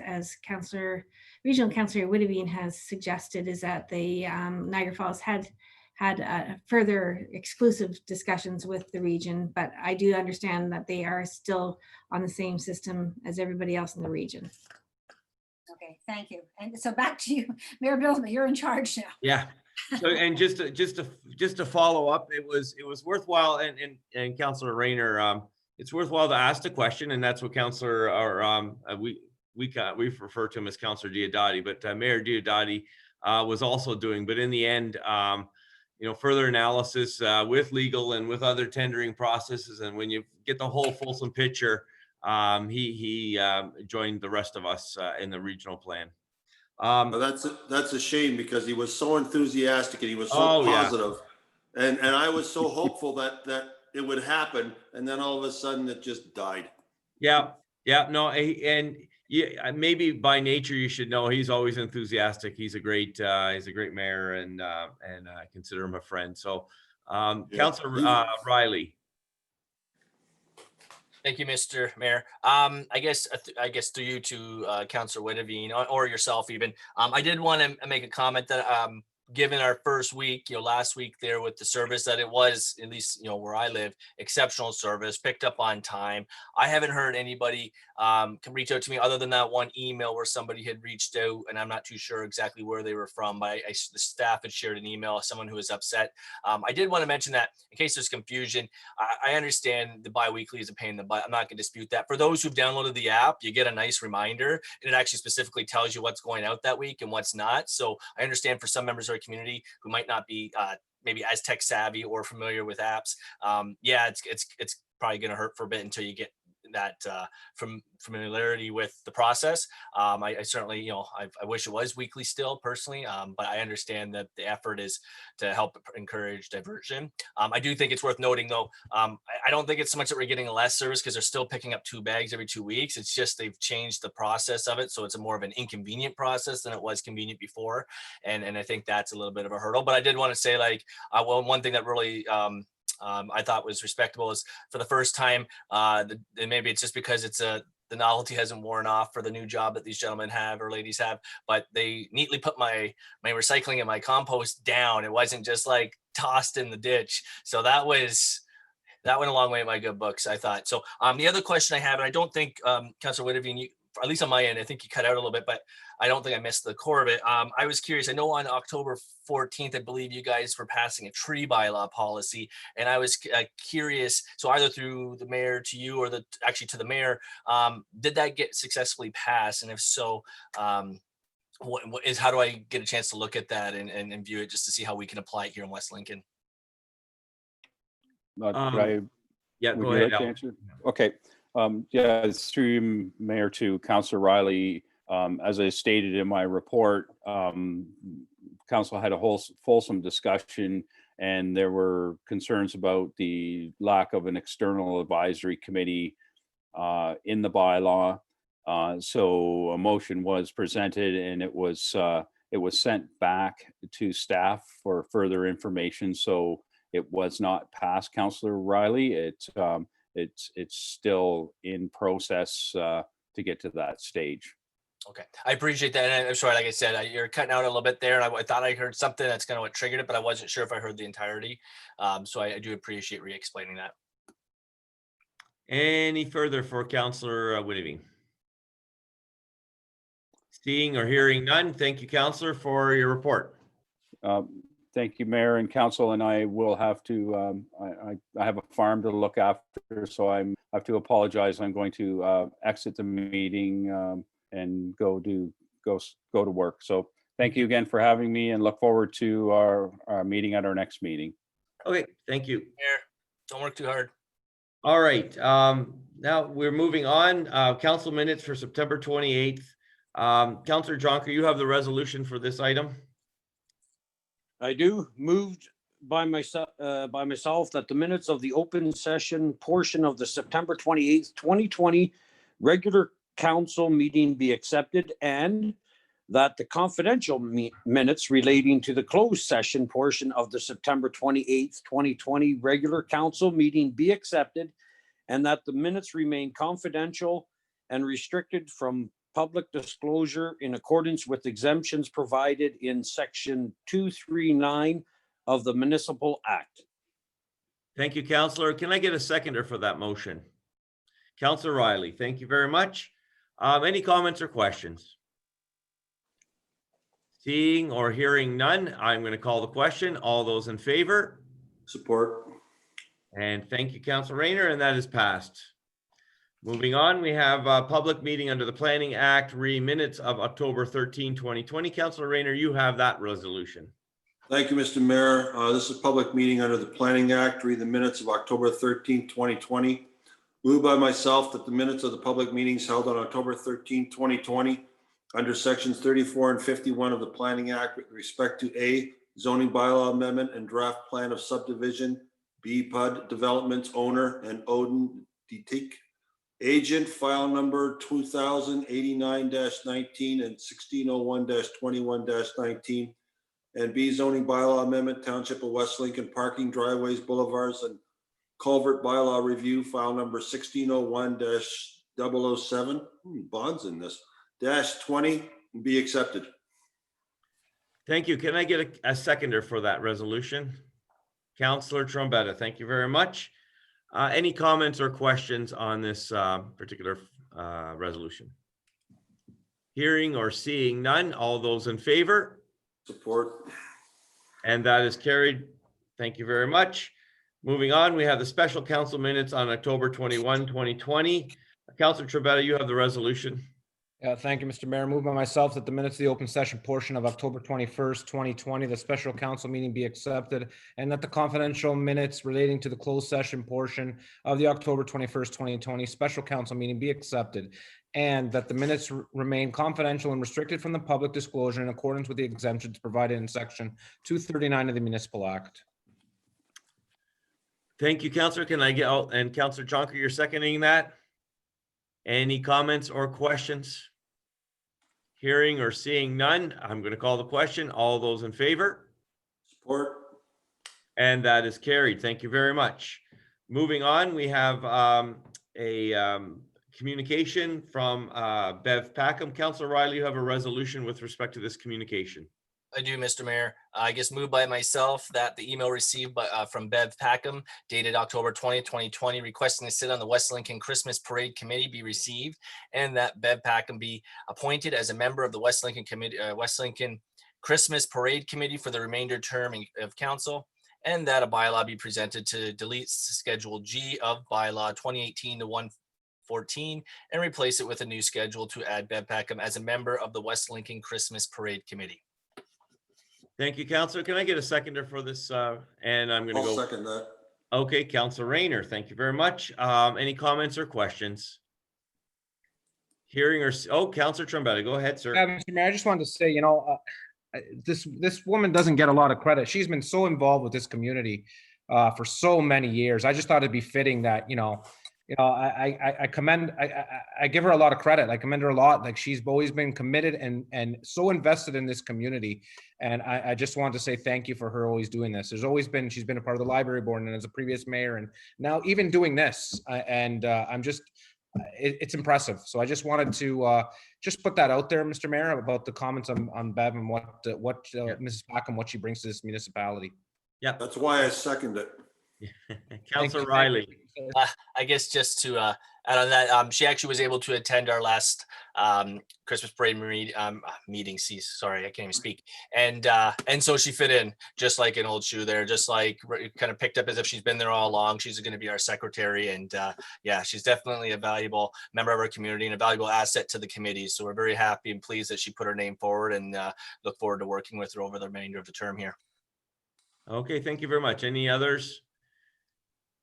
Regional Councillor Whittabine has suggested, is that the Niagara Falls had further exclusive discussions with the region, but I do understand that they are still on the same system as everybody else in the region. Okay, thank you. And so back to you, Mayor Billsma, you're in charge now. Yeah. So, and just to follow up, it was worthwhile, and Councillor Rayner, it's worthwhile to ask the question, and that's what Councillor, or we refer to him as Councillor Diodati, but Mayor Diodati was also doing. But in the end, you know, further analysis with legal and with other tendering processes, and when you get the whole fulsome picture, he joined the rest of us in the regional plan. Well, that's a shame, because he was so enthusiastic and he was so positive. Yeah. And I was so hopeful that it would happen, and then all of a sudden it just died. Yeah, no, and yeah, maybe by nature you should know he's always enthusiastic. He's a great mayor, and I consider him a friend. So, Councillor Riley. Thank you, Mr. Mayor. I guess through you to Councillor Whittabine or yourself even. I did want to make a comment that given our first week, last week there with the service, that it was, at least, where I live, exceptional service, picked up on time. I haven't heard anybody can reach out to me other than that one email where somebody had reached out, and I'm not too sure exactly where they were from, but the staff had shared an email of someone who was upset. I did want to mention that in case there's confusion, I understand the bi-weekly is a pain in the butt. I'm not going to dispute that. For those who've downloaded the app, you get a nice reminder, and it actually specifically tells you what's going out that week and what's not. So I understand for some members of our community who might not be maybe as tech savvy or familiar with apps, yeah, it's probably going to hurt for a bit until you get that from familiarity with the process. I certainly, I wish it was weekly still personally, but I understand that the effort is to help encourage diversion. I do think it's worth noting though, I don't think it's so much that we're getting less service because they're still picking up 2 bags every 2 weeks. It's just they've changed the process of it. So it's a more of an inconvenient process than it was convenient before. And I think that's a little bit of a hurdle. But I did want to say, like, well, one thing that really I thought was respectable is for the first time, and maybe it's just because it's the novelty hasn't worn off for the new job that these gentlemen have or ladies have, but they neatly put my recycling and my compost down. It wasn't just like tossed in the ditch. So that went a long way in my good books, I thought. So the other question I have, and I don't think Councillor Whittabine, at least on my end, I think you cut out a little bit, but I don't think I missed the core of it. I was curious. I know on October 14th, I believe you guys were passing a tree bylaw policy, and I was curious. So either through the mayor to you, or actually to the mayor, did that get successfully passed? And if so, how do I get a chance to look at that and view it just to see how we can apply it here in West Lincoln? Yeah, go ahead. Answer? Okay. Yeah, through Mayor to Councillor Riley, as I stated in my report, Council had a whole fulsome discussion, and there were concerns about the lack of an external advisory committee in the bylaw. So a motion was presented, and it was sent back to staff for further information. So it was not passed, Councillor Riley. It's still in process to get to that stage. Okay, I appreciate that. And I'm sorry, like I said, you're cutting out a little bit there, and I thought I heard something that's kind of what triggered it, but I wasn't sure if I heard the entirety. So I do appreciate re-explaining that. Any further for Councillor Whittabine? Seeing or hearing none, thank you, Councillor, for your report. Thank you, Mayor and Council, and I will have to, I have a farm to look after, so I have to apologize. I'm going to exit the meeting and go to work. So thank you again for having me and look forward to our meeting at our next meeting. Okay, thank you. Mayor, don't work too hard. All right, now we're moving on. Council minutes for September 28th. Councillor Jonker, you have the resolution for this item. I do. Moved by myself that the minutes of the open session portion of the September 28th, 2020 regular council meeting be accepted, and that the confidential minutes relating to the closed session portion of the September 28th, 2020 regular council meeting be accepted, and that the minutes remain confidential and restricted from public disclosure in accordance with exemptions provided in section 239 of the Municipal Act. Thank you, Councillor. Can I get a seconder for that motion? Councillor Riley, thank you very much. Any comments or questions? Seeing or hearing none, I'm going to call the question. All those in favor? Support. And thank you, Councillor Rayner, and that is passed. Moving on, we have a public meeting under the Planning Act, minutes of October 13, 2020. Councillor Rayner, you have that resolution. Thank you, Mr. Mayor. This is a public meeting under the Planning Act, read the minutes of October 13, 2020. Moved by myself that the minutes of the public meetings held on October 13, 2020, under sections 34 and 51 of the Planning Act with respect to A, zoning bylaw amendment and draft plan of subdivision, B, PUD developments owner and Odin Detik, agent, file number 2089-19 and 1601-21-19, and B, zoning bylaw amendment, Township of West Lincoln, parking, driveways, boulevards, and culvert bylaw review, file number 1601-007, bonds in this, -20, be accepted. Thank you. Can I get a seconder for that resolution? Councillor Trombetta, thank you very much. Any comments or questions on this particular resolution? Hearing or seeing none, all those in favor? Support. And that is carried. Thank you very much. Moving on, we have the special council minutes on October 21, 2020. Councillor Trombetta, you have the resolution. Thank you, Mr. Mayor. Moved by myself that the minutes of the open session portion of October 21st, 2020, the special council meeting be accepted, and that the confidential minutes relating to the closed session portion of the October 21st, 2020 special council meeting be accepted, and that the minutes remain confidential and restricted from the public disclosure in accordance with the exemptions provided in section 239 of the Municipal Act. Thank you, Councillor. Can I get out, and Councillor Jonker, you're seconding that? Any comments or questions? Hearing or seeing none, I'm going to call the question. All those in favor? Support. And that is carried. Thank you very much. Moving on, we have a communication from Bev Packham. Councillor Riley, you have a resolution with respect to this communication. I do, Mr. Mayor. I guess moved by myself that the email received from Bev Packham dated October 20th, 2020, requesting to sit on the West Lincoln Christmas Parade Committee be received, and that Bev Packham be appointed as a member of the West Lincoln Committee, West Lincoln Christmas Parade Committee for the remainder term of council, and that a bylaw be presented to delete Schedule G of bylaw 2018-114 and replace it with a new schedule to add Bev Packham as a member of the West Lincoln Christmas Parade Committee. Thank you, Councillor. Can I get a seconder for this? And I'm going to I'll go. second that. Okay, Councillor Rayner, thank you very much. Any comments or questions? Hearing or, Councillor Trombetta, go ahead, sir. Yeah, Mr. Mayor, I just wanted to say, this woman doesn't get a lot of credit. She's been so involved with this community for so many years. I just thought it'd be fitting that, I give her a lot of credit. I commend her a lot. Like, she's always been committed and so invested in this community. And I just wanted to say thank you for her always doing this. She's been a part of the library board and as a previous mayor, and now even doing this. It's impressive. So I just wanted to just put that out there, Mr. Mayor, about the comments on Bev and what Mrs. Packham, what she brings to this municipality. Yeah, that's why I second it. Councillor Riley. I guess just to And on that, she actually was able to attend our last Christmas parade meeting. Sorry, I can't even speak. And so she fit in just like an old shoe there, just like kind of picked up as if she's been there all along. She's going to be our secretary, and yeah, she's definitely a valuable member of our community and a valuable asset to the committee. So we're very happy and pleased that she put her name forward, and look forward to working with her over the remainder of the term here. Okay, thank you very much. Any others?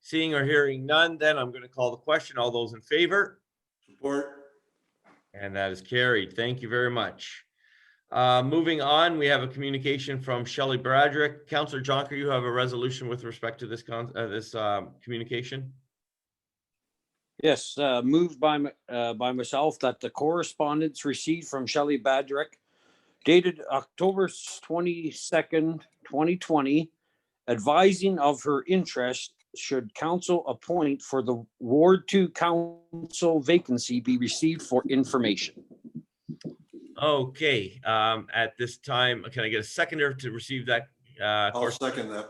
Seeing or hearing none, then I'm going to call the question. All those in favor? Support. And that is carried. Thank you very much. Moving on, we have a communication from Shelley Bradrick. Councillor Jonker, you have a resolution with respect to this communication? Yes, moved by myself that the correspondence received from Shelley Badrick dated October 22nd, 2020, advising of her interest should council appoint for the Ward 2 council vacancy be received for information. Okay, at this time, can I get a seconder to receive that? I'll second that.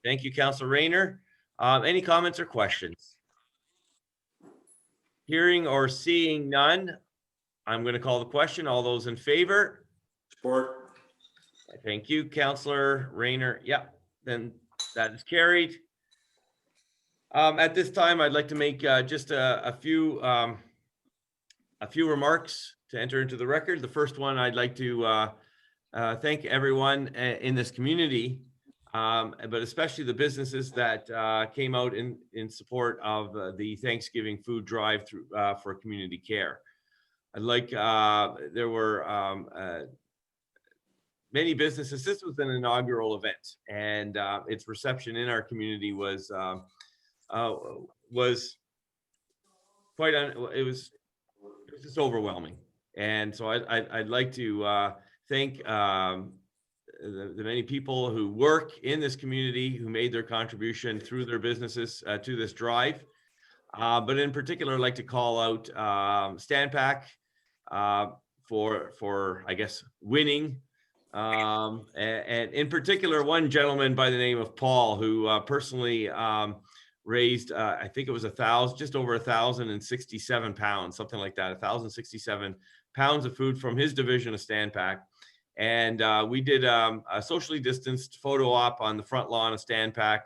Thank you, Councillor Rayner. Any comments or questions? Hearing or seeing none, I'm going to call the question. All those in favor? Support. Thank you, Councillor Rayner. Yeah, then that is carried. At this time, I'd like to make just a few remarks to enter into the record. The first one, I'd like to thank everyone in this community, but especially the businesses that came out in support of the Thanksgiving food drive through for community care. I'd like, there were many businesses. This was an inaugural event, and its reception in our community was quite, it was just overwhelming. And so I'd like to thank the many people who work in this community who made their contribution through their businesses to this drive. But in particular, I'd like to call out Standpack for I guess winning, and in particular one gentleman by the name of Paul, who personally raised I think it was just over 1,067 pounds, something like that, 1,067 pounds of food from his division of Standpack. And we did a socially distanced photo op on the front lawn of Standpack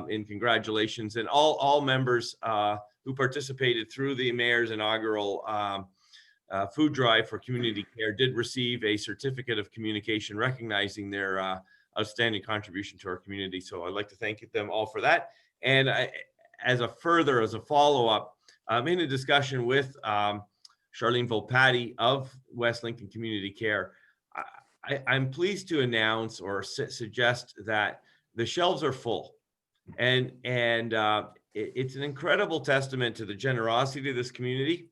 in congratulations. And all members who participated through the mayor's inaugural food drive for community care did receive a certificate of communication recognizing their outstanding contribution to our community. So I'd like to thank them all for that. And as a follow-up, in a discussion with Charlene Volpatti of West Lincoln Community Care, I'm pleased to announce or suggest that the shelves are full. And it's an incredible testament to the generosity of this community.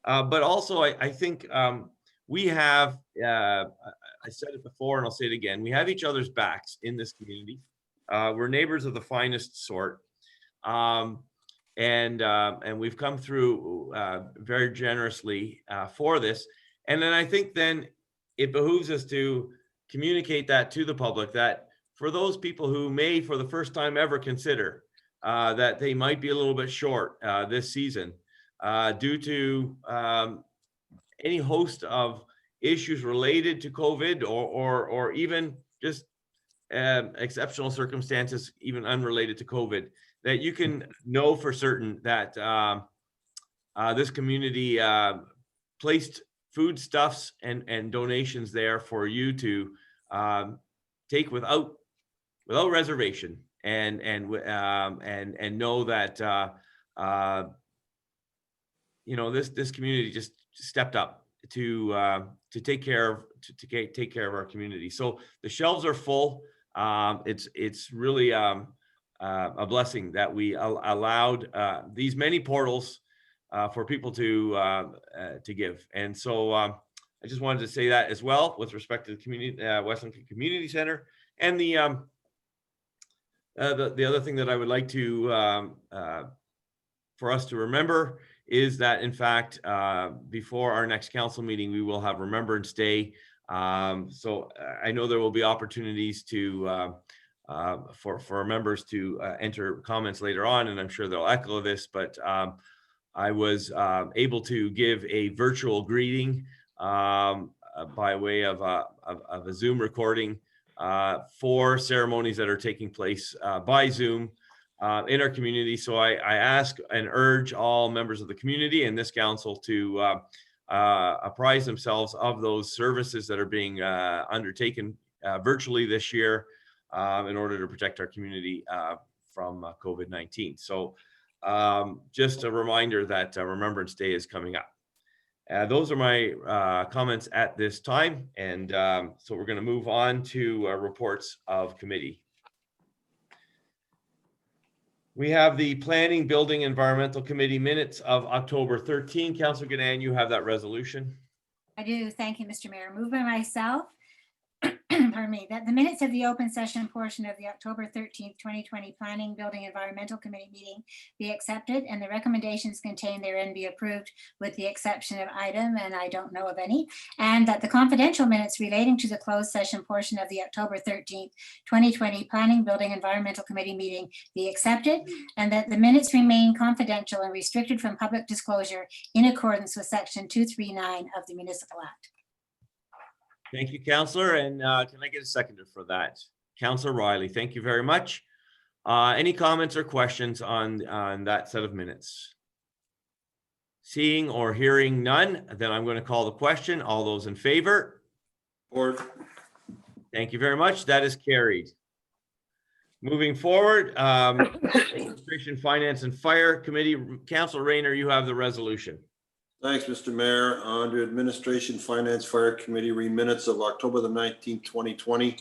But also, I think we have, I said it before and I'll say it again, we have each other's backs in this community. We're neighbors of the finest sort. And we've come through very generously for this. And then I think then it behooves us to communicate that to the public, that for those people who may for the first time ever consider that they might be a little bit short this season due to any host of issues related to COVID or even just exceptional circumstances, even unrelated to COVID, that you can know for certain that this community placed foodstuffs and donations there for you to take without reservation, and know that you know, this community just stepped up to take care of our community. So the shelves are full. It's really a blessing that we allowed these many portals for people to give. And so I just wanted to say that as well with respect to the community, West Lincoln Community Center. And the other thing that I would like to for us to remember is that, in fact, before our next council meeting, we will have Remembrance Day. So I know there will be opportunities to for members to enter comments later on, and I'm sure they'll echo this, but I was able to give a virtual greeting by way of a Zoom recording for ceremonies that are taking place by Zoom in our community. So I ask and urge all members of the community and this council to apprise themselves of those services that are being undertaken virtually this year in order to protect our community from COVID-19. So just a reminder that Remembrance Day is coming up. Those are my comments at this time. And so we're going to move on to reports of committee. We have the Planning, Building, Environmental Committee minutes of October 13. Councillor Ganan, you have that resolution. I do. Thank you, Mr. Mayor. Moved by myself. Pardon me, that the minutes of the open session portion of the October 13th, 2020 Planning, Building, Environmental Committee meeting be accepted and the recommendations contained therein be approved with the exception of item, and I don't know of any, and that the confidential minutes relating to the closed session portion of the October 13th, 2020 Planning, Building, Environmental Committee meeting be accepted, and that the minutes remain confidential and restricted from public disclosure in accordance with section 239 of the Municipal Act. Thank you, Councillor. And can I get a seconder for that? Councillor Riley, thank you very much. Any comments or questions on that set of minutes? Seeing or hearing none, then I'm going to call the question. All those in favor? Or thank you very much. That is carried. Moving forward, Administration, Finance, and Fire Committee. Councillor Rayner, you have the resolution. thanks, Mr. Mayor. Under Administration, Finance, Fire Committee minutes of October the 19th, 2020,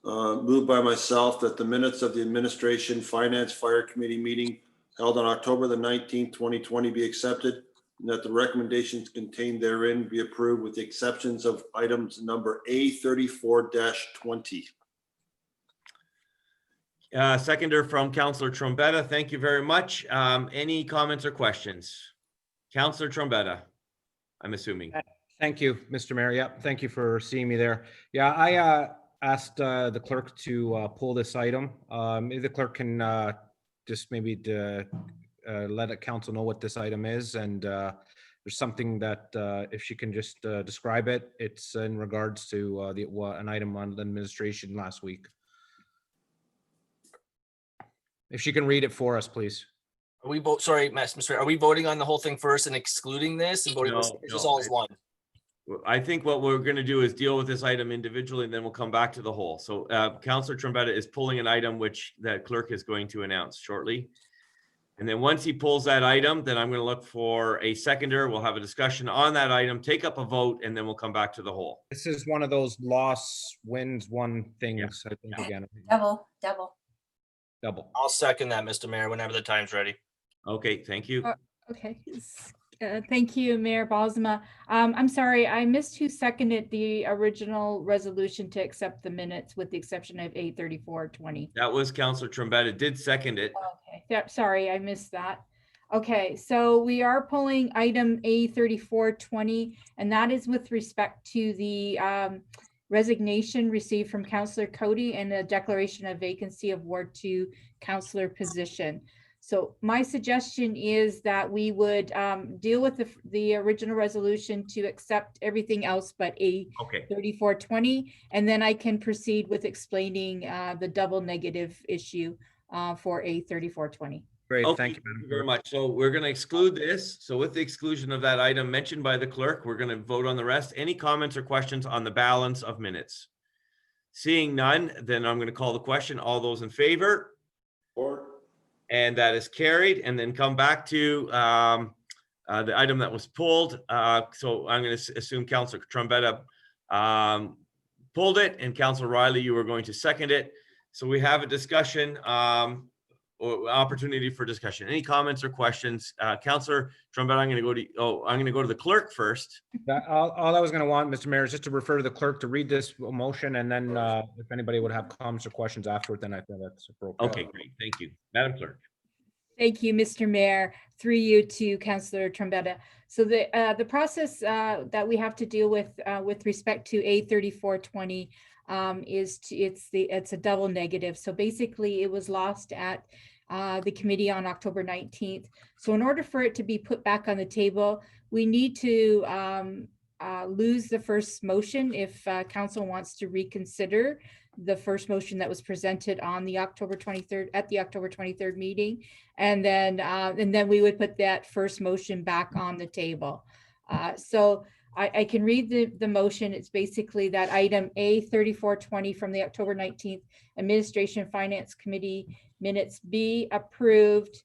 moved by myself that the minutes of the Administration, Finance, Fire Committee meeting held on October the 19th, 2020 be accepted, and that the recommendations contained therein be approved with the exceptions of items number A34-20. Seconder from Councillor Trombetta. Thank you very much. Any comments or questions? Councillor Trombetta, I'm assuming. Thank you, Mr. Mayor. Yeah, thank you for seeing me there. Yeah, I asked the clerk to pull this item. Maybe the clerk can just maybe let the council know what this item is, and there's something that if she can just describe it, it's in regards to an item on the administration last week. If she can read it for us, please. Are we vote? Sorry, Mr. Mayor, are we voting on the whole thing first and excluding this and voting just all as one? I think what we're going to do is deal with this item individually, and then we'll come back to the whole. So Councillor Trombetta is pulling an item which the clerk is going to announce shortly. And then once he pulls that item, then I'm going to look for a seconder. We'll have a discussion on that item, take up a vote, and then we'll come back to the whole. This is one of those loss wins one things, I think, again. Double. I'll second that, Mr. Mayor, whenever the time's ready. Okay, thank you. Okay. Thank you, Mayor Balsama. I'm sorry, I missed who seconded the original resolution to accept the minutes with the exception of 834-20. That was Councillor Trombetta did second it. Okay, yeah, sorry, I missed that. Okay, so we are pulling item A34-20, and that is with respect to the resignation received from Councillor Cody and a declaration of vacancy of Ward 2 councillor position. So my suggestion is that we would deal with the original resolution to accept everything else but A34-20, and then I can proceed with explaining the double negative issue for A34-20. Great, Okay, thank you very much. So we're going to exclude this. So with the exclusion of that item mentioned by the clerk, we're going to vote on the rest. Any comments or questions on the balance of minutes? Seeing none, then I'm going to call the question. All those in favor? And that is carried. And then come back to the item that was pulled. So I'm going to assume Councillor Trombetta pulled it, and Councillor Riley, you were going to second it. So we have a discussion, or opportunity for discussion. Any comments or questions? Councillor Trombetta, I'm going to go to the clerk first. All I was going to want, Mr. Mayor, is just to refer to the clerk to read this motion, and then if anybody would have comments or questions afterward, then I think that's appropriate. Okay, great. Thank you. Madam Clerk. Thank you, Mr. Mayor. Through you to Councillor Trombetta. So the process that we have to deal with respect to A34-20 it's a double negative. So basically it was lost at the committee on October 19th. So in order for it to be put back on the table, we need to lose the first motion if council wants to reconsider the first motion that was presented on the October 23rd at the October 23rd meeting. And then we would put that first motion back on the table. So I can read the motion. It's basically that item A3420 from the October 19th Administration and Finance Committee minutes be approved,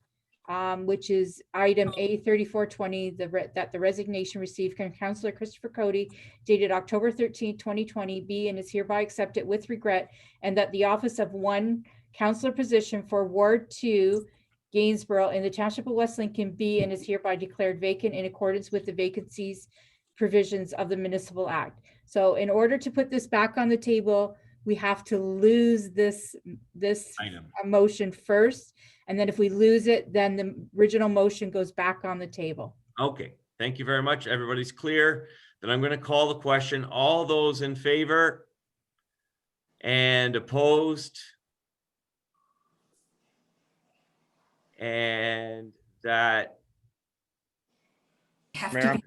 which is item A3420, that the resignation received from Councillor Christopher Coady dated October 13, 2020 be and is hereby accepted with regret, and that the office of one councillor position for Ward 2 Gainsborough in the Township of West Lincoln be and is hereby declared vacant in accordance with the vacancies provisions of the Municipal Act. So in order to put this back on the table, we have to lose this motion first. And then if we lose it, then the original motion goes back on the table. Okay, thank you very much. Everybody's clear. Then I'm going to call the question. All those in favor and opposed? And that Mayor,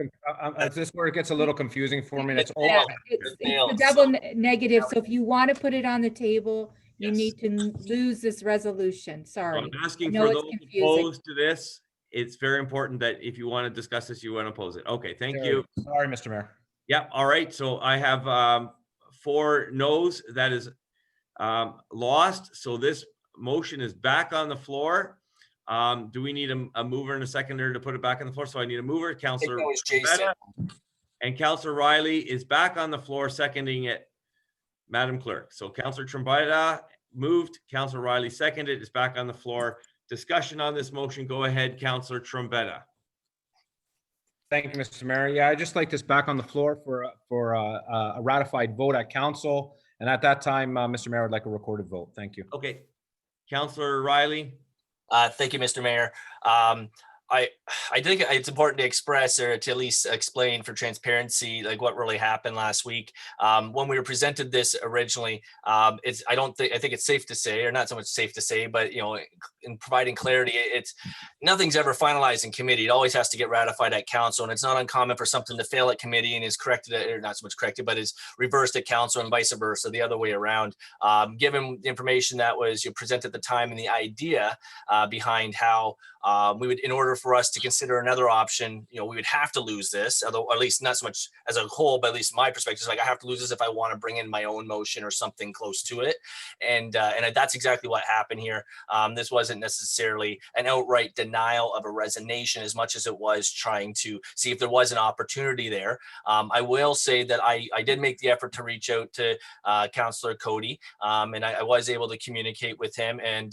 this is where it gets a little confusing for me. That's all. Yeah, it's a double negative. So if you want to put it on the table, you need to lose this resolution. Sorry. I'm asking for those opposed to this. It's very important that if you want to discuss this, you want to oppose it. Okay, thank you. Sorry, Mr. Mayor. Yep. All right. So I have 4 no's. That is lost. So this motion is back on the floor. Do we need a mover and a seconder to put it back on the floor? So I need a mover, Councillor Trombetta, and Councillor Riley is back on the floor seconding it, Madam Clerk. So Councillor Trombetta moved, Councillor Riley seconded, it's back on the floor. Discussion on this motion. Go ahead, Councillor Trombetta. Thank you, Mr. Mayor. Yeah, I just like this back on the floor for a ratified vote at council. And at that time, Mr. Mayor, I'd like a recorded vote. Thank you. Okay. Councillor Riley. Thank you, Mr. Mayor. I think it's important to express or to at least explain for transparency, like what really happened last week. When we were presented this originally, I think it's safe to say, or not so much safe to say, but in providing clarity, it's nothing's ever finalized in committee. It always has to get ratified at council, and it's not uncommon for something to fail at committee and is corrected, or not so much corrected, but is reversed at council and vice versa, the other way around. Given the information that was presented at the time and the idea behind how we would, in order for us to consider another option, we would have to lose this, although at least not so much as a whole, but at least my perspective is like I have to lose this if I want to bring in my own motion or something close to it, and that's exactly what happened here. This wasn't necessarily an outright denial of a resignation as much as it was trying to see if there was an opportunity there. I will say that I did make the effort to reach out to Councillor Coady, and I was able to communicate with him and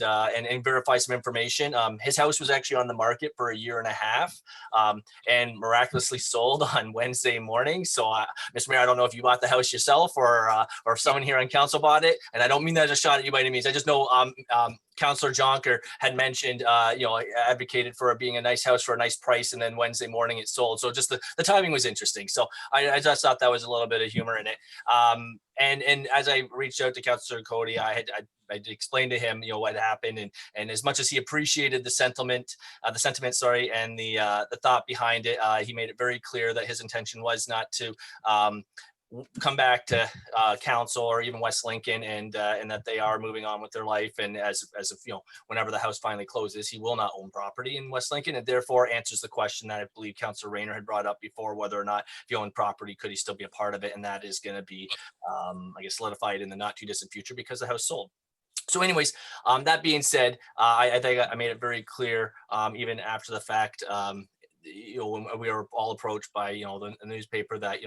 verify some information. His house was actually on the market for a year and a half, and miraculously sold on Wednesday morning. So, Mr. Mayor, I don't know if you bought the house yourself or if someone here on council bought it, and I don't mean that as a shot at you by any means. I just know Councillor Jonker had mentioned, advocated for it being a nice house for a nice price, and then Wednesday morning it sold. So just the timing was interesting. So I just thought that was a little bit of humor in it. And as I reached out to Councillor Coady, I explained to him, what happened, and as much as he appreciated the sentiment, and the thought behind it, he made it very clear that his intention was not to come back to council or even West Lincoln, and that they are moving on with their life. And as of whenever the house finally closes, he will not own property in West Lincoln, and therefore answers the question that I believe Councillor Rayner had brought up before, whether or not if he owned property, could he still be a part of it? And that is going to be, I guess, solidified in the not too distant future because the house sold. So anyways, that being said, I think I made it very clear, even after the fact, when we were all approached by, the newspaper, that,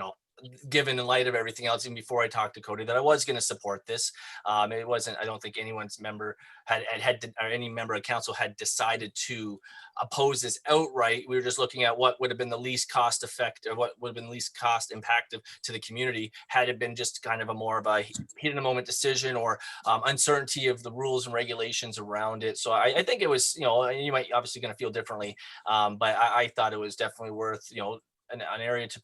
given in light of everything else, even before I talked to Coady, that I was going to support this. It wasn't, I don't think anyone's member or any member of council had decided to oppose this outright. We were just looking at what would have been the least cost effect, or what would have been the least cost impactive to the community had it been just kind of a more of a heat in the moment decision, or uncertainty of the rules and regulations around it. So I think it was, you might obviously going to feel differently, but I thought it was definitely worth, an area to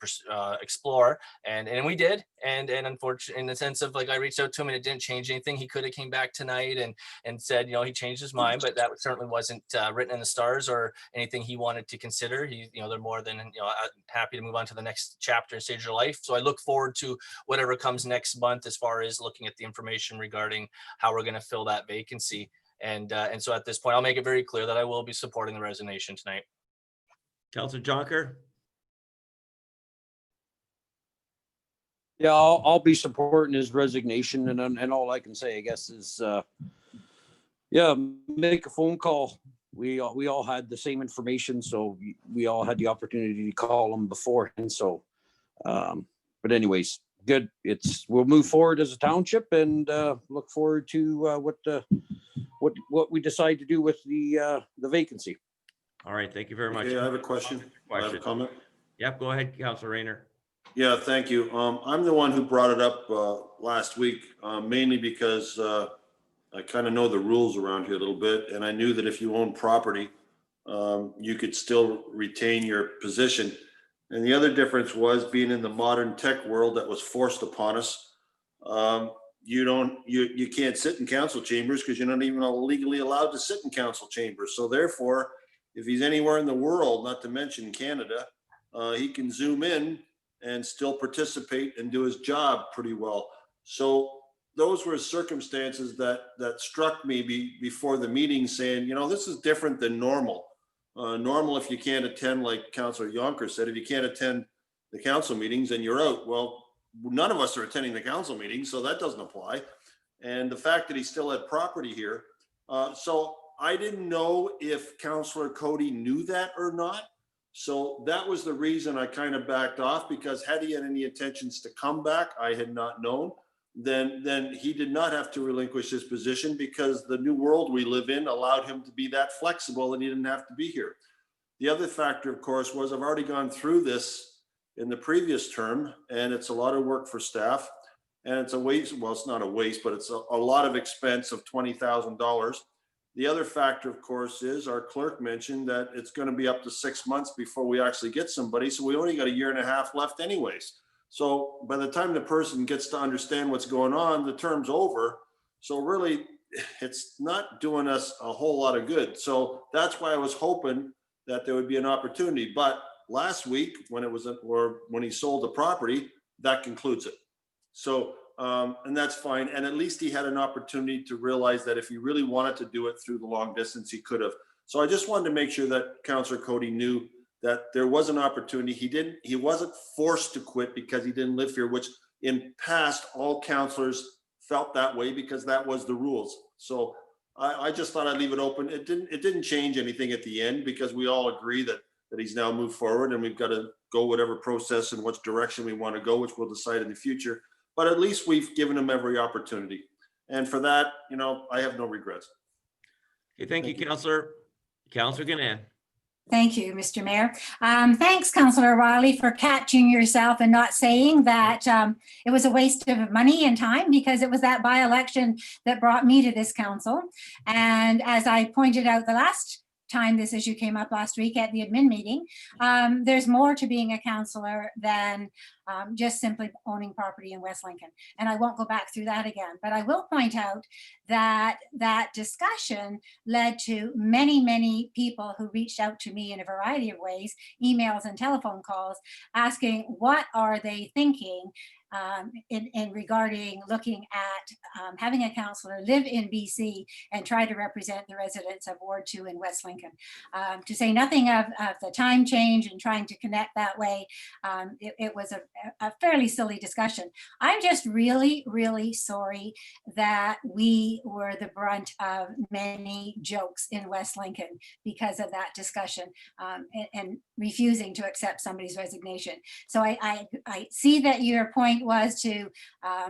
explore, and we did. And unfortunately, in the sense of like, I reached out to him and it didn't change anything. He could have came back tonight and said, you know, he changed his mind, but that certainly wasn't written in the stars or anything he wanted to consider. He, you know, they're more than, you know, happy to move on to the next chapter and stage of life. So I look forward to whatever comes next month as far as looking at the information regarding how we're going to fill that vacancy. And so at this point, I'll make it very clear that I will be supporting the resignation tonight. Councillor Jonker? Yeah, I'll be supporting his resignation, and all I can say, I guess, is yeah, make a phone call. We all had the same information, so we all had the opportunity to call him beforehand. So, but anyways, good. We'll move forward as a township and look forward to what we decide to do with the vacancy. All right, thank you very much. Okay, I have a question. I have a comment. Yep, go ahead, Councillor Rayner. Yeah, thank you. I'm the one who brought it up last week, mainly because I kind of know the rules around here a little bit, and I knew that if you own property, you could still retain your position. And the other difference was being in the modern tech world that was forced upon us. You can't sit in council chambers because you're not even legally allowed to sit in council chambers. So therefore, if he's anywhere in the world, not to mention Canada, he can zoom in and still participate and do his job pretty well. So those were circumstances that struck me before the meeting, saying, you know, this is different than normal. Normal, if you can't attend, like Councillor Jonker said, if you can't attend the council meetings, then you're out. Well, none of us are attending the council meetings, so that doesn't apply. And the fact that he still had property here. So I didn't know if Councillor Cody knew that or not. So that was the reason I kind of backed off, because had he had any intentions to come back, I had not known. Then he did not have to relinquish his position, because the new world we live in allowed him to be that flexible and he didn't have to be here. The other factor, of course, was I've already gone through this in the previous term, and it's a lot of work for staff, and it's a waste. Well, it's not a waste, but it's a lot of expense of $20,000. The other factor, of course, is our clerk mentioned that it's going to be up to 6 months before we actually get somebody. So we only got a year and a half left anyways. So by the time the person gets to understand what's going on, the term's over. So really, it's not doing us a whole lot of good. So that's why I was hoping that there would be an opportunity. But last week, when he sold the property, that concludes it. So, and that's fine. And at least he had an opportunity to realize that if he really wanted to do it through the long distance, he could have. So I just wanted to make sure that Councillor Cody knew that there was an opportunity. He wasn't forced to quit because he didn't live here, which in past, all councillors felt that way because that was the rules. So I just thought I'd leave it open. It didn't change anything at the end, because we all agree that he's now moved forward, and we've got to go whatever process and which direction we want to go, which we'll decide in the future. But at least we've given him every opportunity. And for that, you know, I have no regrets. Okay, thank you, Councillor. Councillor Gannon. Thank you, Mr. Mayor. Thanks, Councillor Riley, for catching yourself and not saying that it was a waste of money and time, because it was that by-election that brought me to this council. And as I pointed out the last time this issue came up last week at the admin meeting, there's more to being a councillor than just simply owning property in West Lincoln. And I won't go back through that again, but I will point out that that discussion led to many, many people who reached out to me in a variety of ways, emails and telephone calls, asking what are they thinking in regarding looking at having a councillor live in BC and try to represent the residents of Ward 2 in West Lincoln. To say nothing of the time change and trying to connect that way, it was a fairly silly discussion. I'm just really, really sorry that we were the brunt of many jokes in West Lincoln because of that discussion and refusing to accept somebody's resignation. So I see that your point was to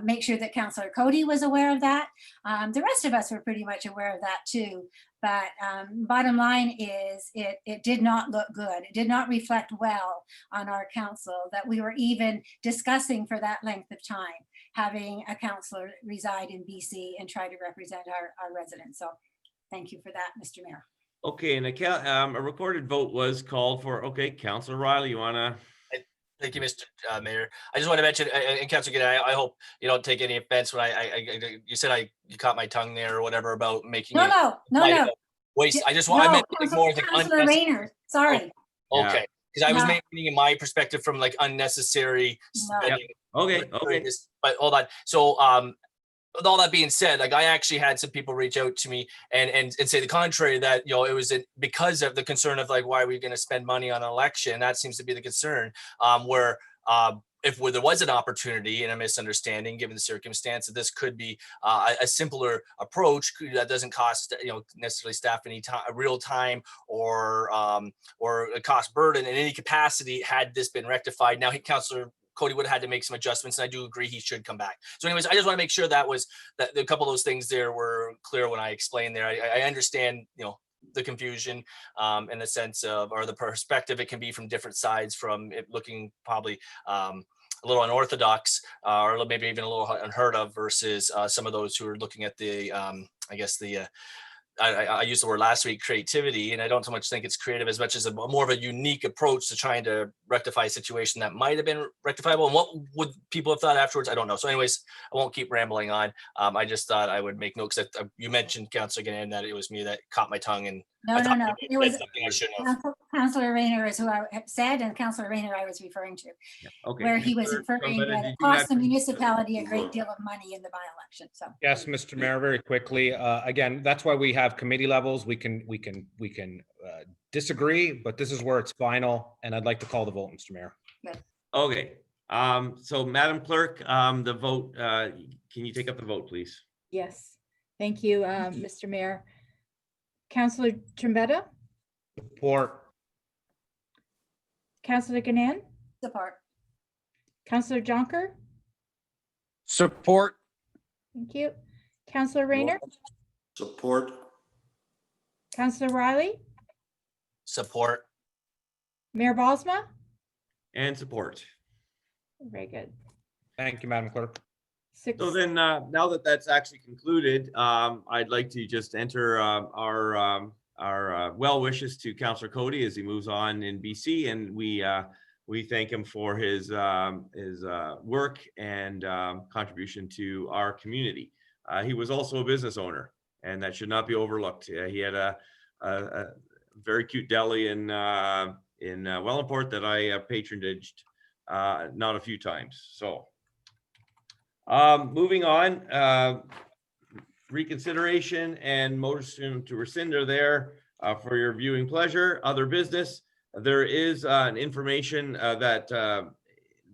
make sure that Councillor Cody was aware of that. The rest of us were pretty much aware of that too. But bottom line is it did not look good. It did not reflect well on our council that we were even discussing for that length of time, having a councillor reside in BC and try to represent our residents. So thank you for that, Mr. Mayor. Okay, and a recorded vote was called for. Okay, Councillor Riley, you want to? Thank you, Mr. Mayor. I just want to mention, and Councilor Gannett, I hope you don't take any offense when you said you caught my tongue there or whatever about making No, it no. waste. I just want, I meant like more like Councilor Rayner, sorry. Okay, because I was No. making in my perspective from like unnecessary spending. Okay. But hold on. So, with all that being said, like I actually had some people reach out to me and say the contrary, that it was because of the concern of like, why are we going to spend money on an election? That seems to be the concern. If there was an opportunity and a misunderstanding, given the circumstance, that this could be a simpler approach that doesn't cost necessarily staff any time, real time, or a cost burden in any capacity. Had this been rectified, now Councillor Cody would have had to make some adjustments, and I do agree he should come back. So anyways, I just want to make sure that a couple of those things there were clear when I explained there. I understand, the confusion in the sense of, or the perspective it can be from different sides, from it looking probably a little unorthodox or maybe even a little unheard of versus some of those who are looking at the, I used the word last week, creativity, and I don't so much think it's creative as much as more of a unique approach to trying to rectify a situation that might have been rectifiable. And what would people have thought afterwards? I don't know. So anyways, I won't keep rambling on. I just thought I would make note, because you mentioned, Councilor Gannon, that it was me that caught my tongue, and No. It was something I shouldn't have. Councilor Rayner is who I said, and Councilor Rayner I was referring to. Okay. Where he was Mr. referring Trombetta, that did it you have cost the any- municipality a great deal of money in the by-election, so. Yes, Mr. Mayor, very quickly. Again, that's why we have committee levels. We can disagree, but this is where it's final, and I'd like to call the vote, Mr. Mayor. Okay. So Madam Clerk, the vote, can you take up the vote, please? Yes, thank you, Mr. Mayor. Councillor Trombetta, Support. Councillor Gannon, Support. Councillor Jonker, Support. thank you. Councillor Rayner, Support. Councillor Riley, Support. Mayor Balsma. And support. Very good. Thank you, Madam Clerk. So then, now that that's actually concluded, I'd like to just enter our well wishes to Councillor Cody as he moves on in BC, and we thank him for his work and contribution to our community. He was also a business owner, and that should not be overlooked. He had a very cute deli in Wellandport that I patronaged not a few times. So moving on, reconsideration and motion to rescind are there for your viewing pleasure. Other business, there is an information that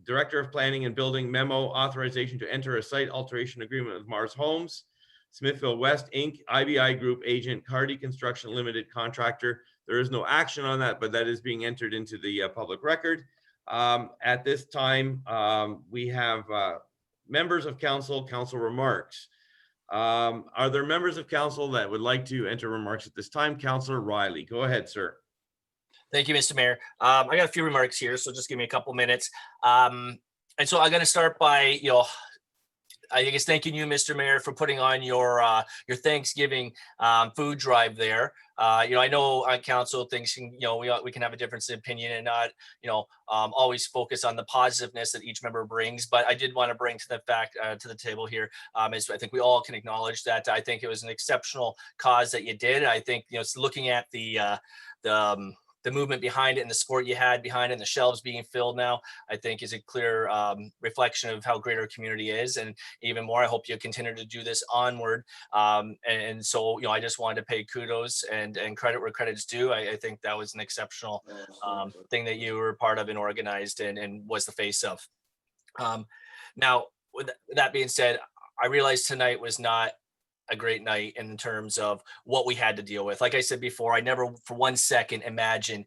Director of Planning and Building memo authorization to enter a site alteration agreement with Mars Homes, Smithville West Inc., IBI Group agent, Cardi Construction Limited contractor. There is no action on that, but that is being entered into the public record. At this time, we have members of council remarks. Are there members of council that would like to enter remarks at this time? Councillor Riley, go ahead, sir. Thank you, Mr. Mayor. I got a few remarks here, so just give me a couple minutes. And so I'm going to start by, I guess thanking you, Mr. Mayor, for putting on your Thanksgiving food drive there. I know on council things can, we can have a difference in opinion and not, always focus on the positiveness that each member brings. But I did want to bring to the table here, as I think we all can acknowledge that I think it was an exceptional cause that you did. I think, looking at the movement behind it and the support you had behind it and the shelves being filled now, I think is a clear reflection of how great our community is. And even more, I hope you continue to do this onward. And so, I just wanted to pay kudos and credit where credit is due. I think that was an exceptional thing that you were part of and organized and was the face of. Now, with that being said, I realized tonight was not a great night in terms of what we had to deal with. Like I said before, I never for 1 second imagined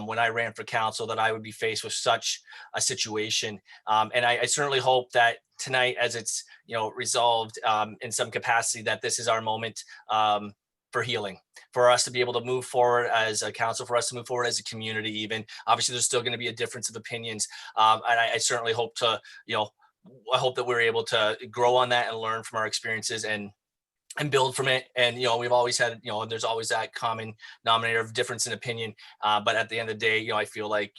when I ran for council that I would be faced with such a situation. And I certainly hope that tonight, as it's resolved in some capacity, that this is our moment for healing, for us to be able to move forward as a council, for us to move forward as a community. Even obviously, there's still going to be a difference of opinions, and I certainly hope to, I hope that we're able to grow on that and learn from our experiences and build from it. And, we've always had, there's always that common denominator of difference in opinion. But at the end of the day, I feel like,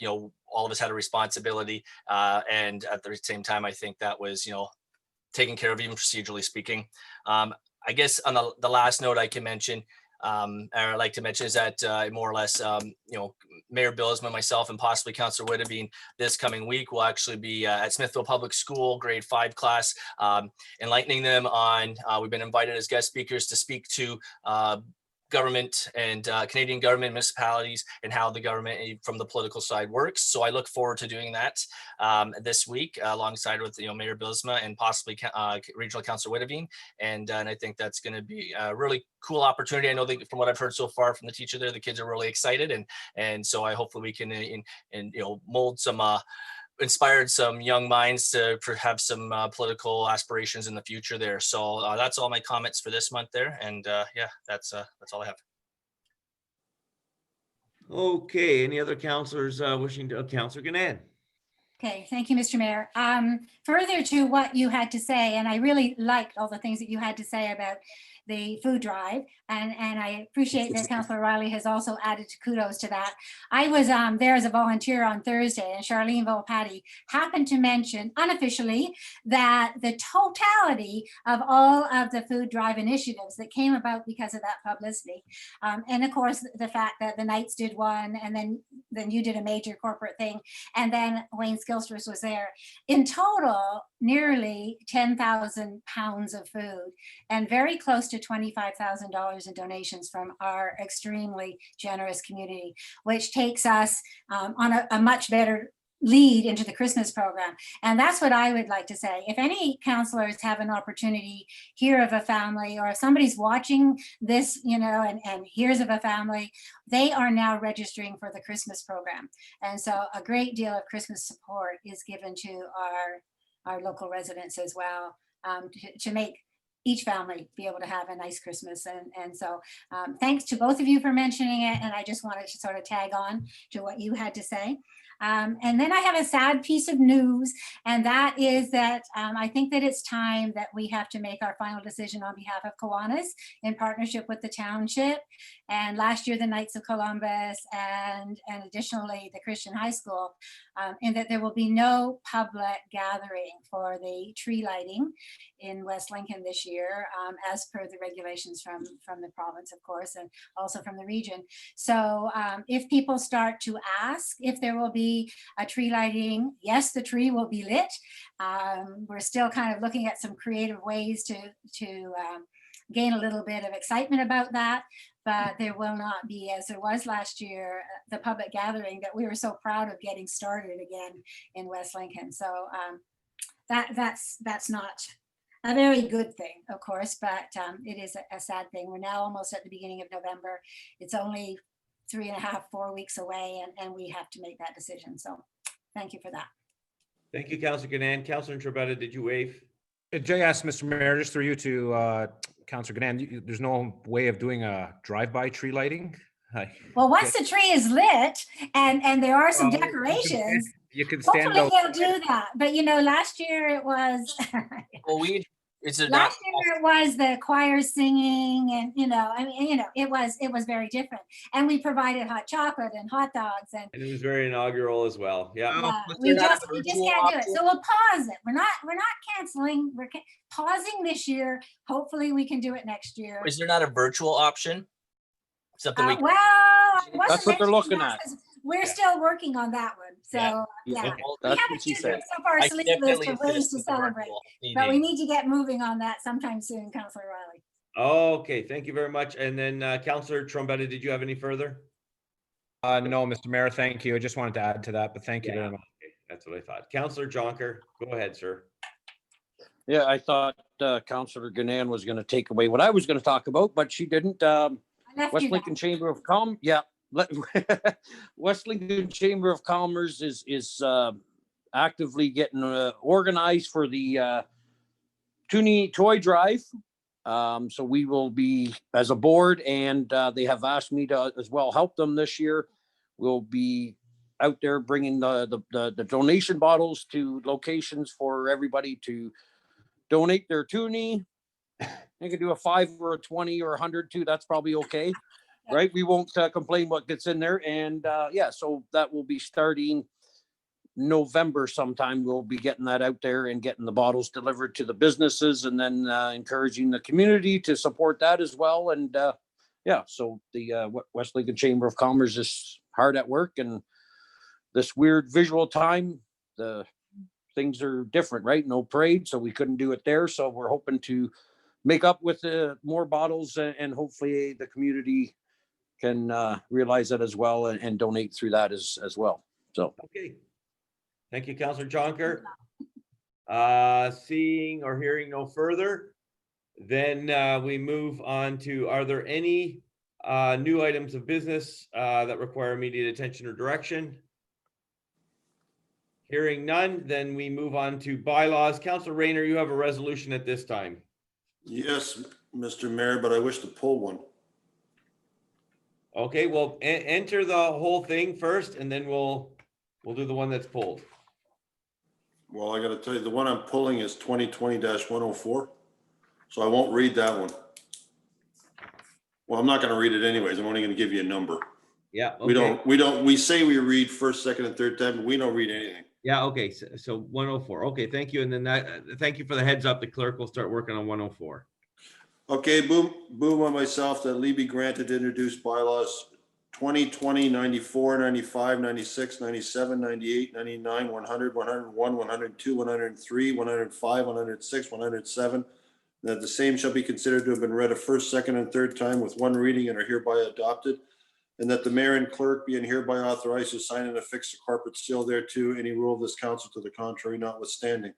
all of us had a responsibility. And at the same time, I think that was, taken care of, even procedurally speaking. I guess on the last note I can mention, or I'd like to mention, is that more or less, Mayor Bylsma, myself, and possibly Councillor Whittabine this coming week will actually be at Smithville Public School, grade 5 class, enlightening them on, we've been invited as guest speakers to speak to government and Canadian government, municipalities, and how the government from the political side works. So I look forward to doing that this week alongside with Mayor Bylsma and possibly Regional Councillor Whittabine, and I think that's going to be a really cool opportunity. I know that from what I've heard so far from the teacher there, the kids are really excited, and so I hopefully we can mold some. Inspired some young minds to have some political aspirations in the future there. So that's all my comments for this month there. And yeah, that's all I have. Okay, any other councillors wishing to, Councillor Ganad? Okay, thank you, Mr. Mayor. Further to what you had to say, and I really liked all the things that you had to say about the food drive, and I appreciate that Councillor Riley has also added kudos to that. I was there as a volunteer on Thursday, and Charlene Volpatti happened to mention unofficially that the totality of all of the food drive initiatives that came about because of that publicity, and of course the fact that the Knights did one, and then you did a major corporate thing, and then Wayne Skillsters was there. In total, nearly 10,000 pounds of food, and very close to $25,000 in donations from our extremely generous community, which takes us on a much better lead into the Christmas program. And that's what I would like to say. If any councillors have an opportunity, hear of a family, or if somebody's watching this, and hears of a family, they are now registering for the Christmas program. And so a great deal of Christmas support is given to our local residents as well, to make each family be able to have a nice Christmas. And so thanks to both of you for mentioning it. And I just wanted to sort of tag on to what you had to say. And then I have a sad piece of news, and that is that I think that it's time that we have to make our final decision on behalf of Kiwanis in partnership with the township. And last year, the Knights of Columbus, and additionally the Christian High School, in that there will be no public gathering for the tree lighting in West Lincoln this year, as per the regulations from the province, of course, and also from the region. So if people start to ask if there will be a tree lighting, yes, the tree will be lit. We're still kind of looking at some creative ways to gain a little bit of excitement about that, but there will not be, as there was last year, the public gathering that we were so proud of getting started again in West Lincoln. So that's not a very good thing, of course, but it is a sad thing. We're now almost at the beginning of November. It's only 3.5, 4 weeks away, and we have to make that decision. So thank you for that. Thank you, Councillor Ganand. Councillor Trebetta, did you waive? Jay asked Mr. Mayor, just through you to Councillor Ganand, there's no way of doing a drive-by tree lighting? Well, once the tree is lit and there are some decorations, you can stand hopefully out. they'll do that. But last year it was Well, last year it was the choir singing, and it was very different. And we provided hot chocolate and hot dogs, and it was very inaugural as well. Yeah. we just can't do it. So we'll pause it. We're not canceling. We're pausing this year. Hopefully we can do it next year. Is there not a virtual option? Something we that's what they're looking at. We're still working on that one. So yeah. We haven't used up our sleeve list of ways to celebrate, but we need to get moving on that sometime soon, Councillor Riley. Okay, thank you very much. And then Councillor Trombetta, did you have any further? No, Mr. Mayor, thank you. I just wanted to add to that, but thank you very much. Okay, that's what I thought. Councillor Jonker, go ahead, sir. Yeah, I thought Councillor Ganand was going to take away what I was going to talk about, but she didn't. West Lincoln Chamber of Commerce, West Lincoln Chamber of Commerce is actively getting organized for the Toonie Toy Drive. So we will be, as a board, and they have asked me to as well help them this year. We'll be out there bringing the donation bottles to locations for everybody to donate their Toonie. They can do a 5 or a 20 or 100 too. That's probably okay, right? We won't complain what gets in there. And so that will be starting November sometime, we'll be getting that out there and getting the bottles delivered to the businesses, and then encouraging the community to support that as well. And yeah, so the West Lincoln Chamber of Commerce is hard at work, and this weird visual time, the things are different, right? No parade, so we couldn't do it there. So we're hoping to make up with more bottles, and hopefully the community can realize that as well, and donate through that as well. So Okay. Thank you, Councillor Jonker. Seeing or hearing no further, then we move on to, are there any new items of business that require immediate attention or direction? Hearing none, then we move on to bylaws. Councillor Rayner, you have a resolution at this time. Yes, Mr. Mayor, but I wish to pull one. Okay, well, enter the whole thing first, and then we'll do the one that's pulled. Well, I got to tell you, the one I'm pulling is 2020-104. So I won't read that one. Well, I'm not going to read it anyways. I'm only going to give you a number. Yeah. Okay. We say we read first, second, and third time, but we don't read anything. Yeah. Okay. So 104. Okay. Thank you. And then thank you for the heads up. The clerk will start working on 104. Okay. Boom on myself that Lee be granted to introduce bylaws 2020, 94, 95, 96, 97, 98, 99, 100, 101, 102, 103, 105, 106, 107. That the same shall be considered to have been read a first, second, and third time with one reading and are hereby adopted. And that the mayor and clerk be and hereby authorized to sign and affix the corporate seal thereto, any rule of this council to the contrary notwithstanding.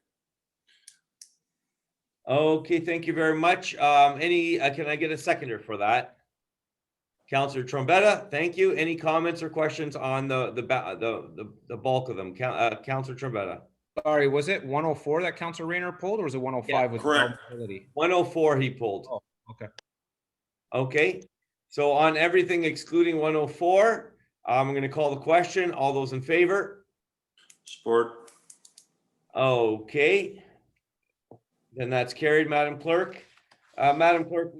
Okay, thank you very much. Can I get a seconder for that? Councillor Trombetta, thank you. Any comments or questions on the bulk of them? Councillor Trombetta. Sorry, was it 104 that Councillor Rayner pulled, or was it 105? Yeah, with correct. 104 he pulled. Oh, okay. Okay, so on everything excluding 104, I'm going to call the question. All those in favor? Support. Okay. Then that's carried, Madam Clerk. Madam Clerk,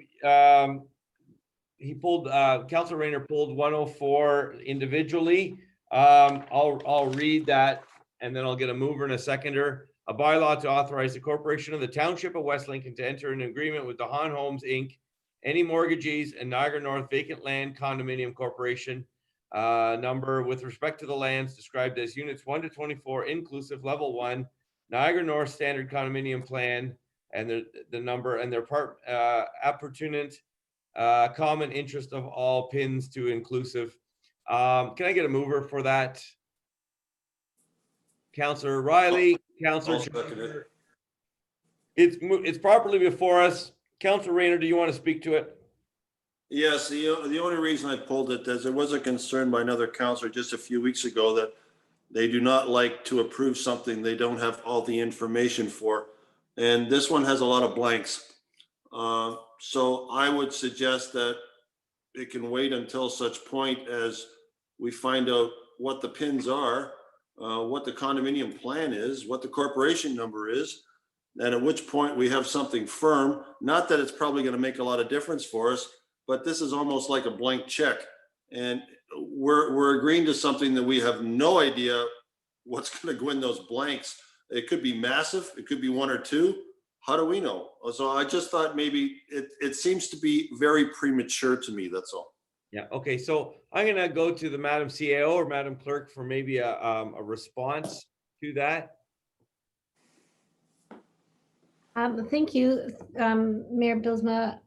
he pulled, Councillor Rayner pulled 104 individually. I'll read that, and then I'll get a mover and a seconder. A bylaw to authorize the corporation of the Township of West Lincoln to enter an agreement with the Han Homes, Inc., any mortgagees, and Niagara North Vacant Land Condominium Corporation number with respect to the lands described as units 1 to 24 inclusive, level 1, Niagara North Standard Condominium Plan, and the number and their part appurtenant common interest of all pins to inclusive. Can I get a mover for that? Councillor Riley, Councillor. It's properly before us. Councillor Rayner, do you want to speak to it? Yes, the only reason I pulled it is there was a concern by another councillor just a few weeks ago that they do not like to approve something they don't have all the information for. And this one has a lot of blanks. So I would suggest that it can wait until such point as we find out what the pins are, what the condominium plan is, what the corporation number is, and at which point we have something firm. Not that it's probably going to make a lot of difference for us, but this is almost like a blank check. And we're agreeing to something that we have no idea what's going to go in those blanks. It could be massive. It could be one or two. How do we know? So I just thought maybe it seems to be very premature to me. That's all. Yeah. Okay. So I'm going to go to the Madam CAO or Madam Clerk for maybe a response to that. Thank you, Mayor Bilsma.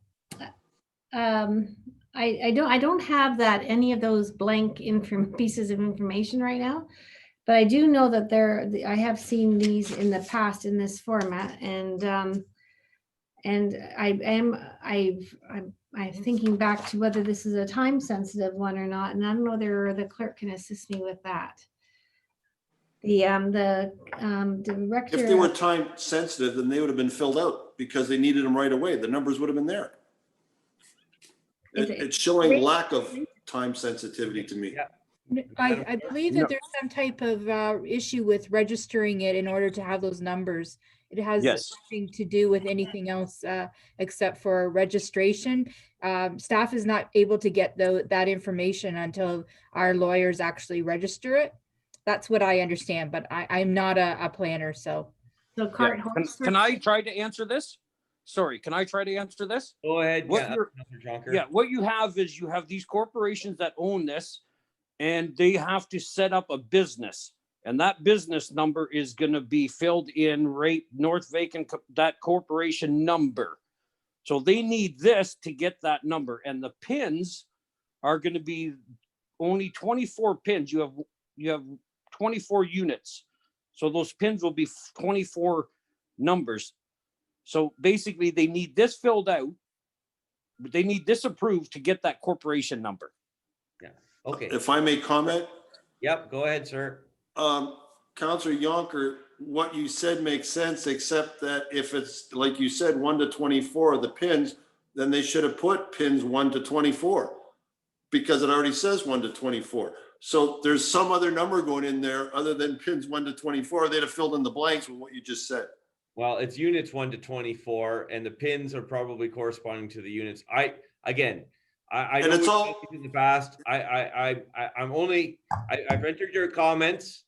I don't have any of those blank pieces of information right now, but I do know that I have seen these in the past in this format, and I'm thinking back to whether this is a time sensitive one or not, and I don't know whether the clerk can assist me with that. The director. If they were time sensitive, then they would have been filled out because they needed them right away. The numbers would have been there. It's showing lack of time sensitivity to me. Yeah. I believe that there's some type of issue with registering it in order to have those numbers. It has nothing to do with anything else except for registration. Staff is not able to get that information until our lawyers actually register it. That's what I understand, but I'm not a planner, so. So cart horse. Can I try to answer this? Sorry, can I try to answer this? Go ahead. What Yeah, you're- Councillor Jonker. Yeah, what you have is you have these corporations that own this, and they have to set up a business. And that business number is gonna be filled in right North Vacant, that corporation number. So they need this to get that number, and the pins are gonna be only 24 pins. You have 24 units. So those pins will be 24 numbers. So basically they need this filled out, but they need this approved to get that corporation number. Yeah. Okay. If I may comment, Yep. Go ahead, sir. Councillor Yonker, what you said makes sense, except that if it's, like you said, 1 to 24 of the pins, then they should have put pins 1 to 24 because it already says 1 to 24. So there's some other number going in there other than pins 1 to 24. They'd have filled in the blanks with what you just said. Well, it's units 1 to 24, and the pins are probably corresponding to the units. I And know it's we've all- done these in the past. I've entered your comments.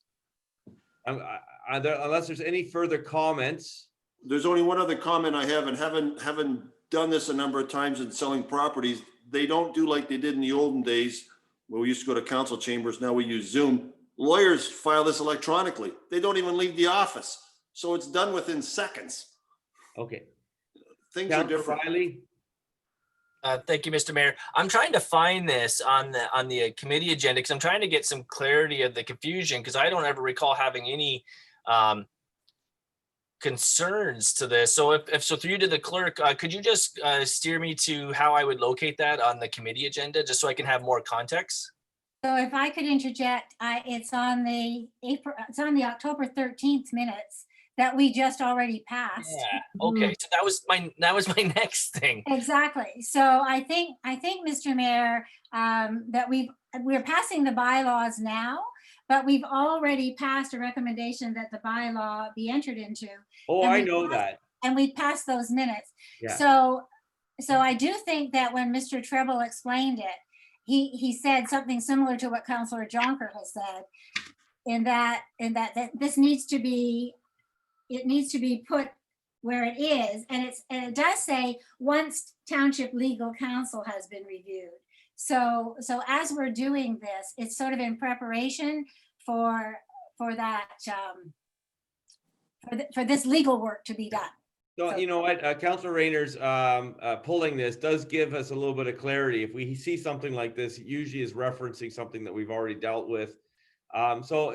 Unless there's any further comments. There's only one other comment I have, and having done this a number of times in selling properties, they don't do like they did in the olden days where we used to go to council chambers. Now we use Zoom. Lawyers file this electronically. They don't even leave the office. So it's done within seconds. Okay. Things are Councillor different. Riley? Thank you, Mr. Mayor. I'm trying to find this on the committee agenda because I'm trying to get some clarity of the confusion because I don't ever recall having any concerns to this. So if so, through you to the clerk, could you just steer me to how I would locate that on the committee agenda, just so I can have more context? So if I could interject, it's on the October 13th minutes that we just already passed. Yeah. Okay. So that was my next thing. Exactly. So I think, Mr. Mayor, that we're passing the bylaws now, but we've already passed a recommendation that the bylaw be entered into. Oh, And I we know passed- that. And we passed those minutes. Yeah. So I do think that when Mr. Treble explained it, he said something similar to what Councillor Jonker has said, in that this needs to be put where it is, and it does say once township legal counsel has been reviewed. So as we're doing this, it's sort of in preparation for that for this legal work to be done. So you know what, Councillor Rayner's pulling this does give us a little bit of clarity. If we see something like this, it usually is referencing something that we've already dealt with. I'm going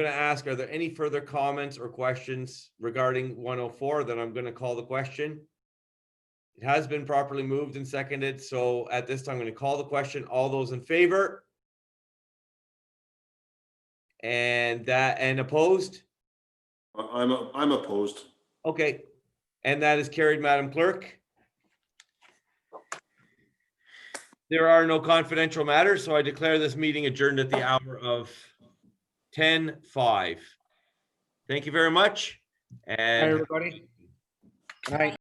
to ask, are there any further comments or questions regarding 104? Then I'm going to call the question. It has been properly moved and seconded. So at this time, I'm going to call the question. All those in favor? And opposed? I'm opposed. Okay. And that is carried, Madam Clerk. There are no confidential matters, so I declare this meeting adjourned at the hour of 10:05. Thank you very much. And Hi, everybody. Good night.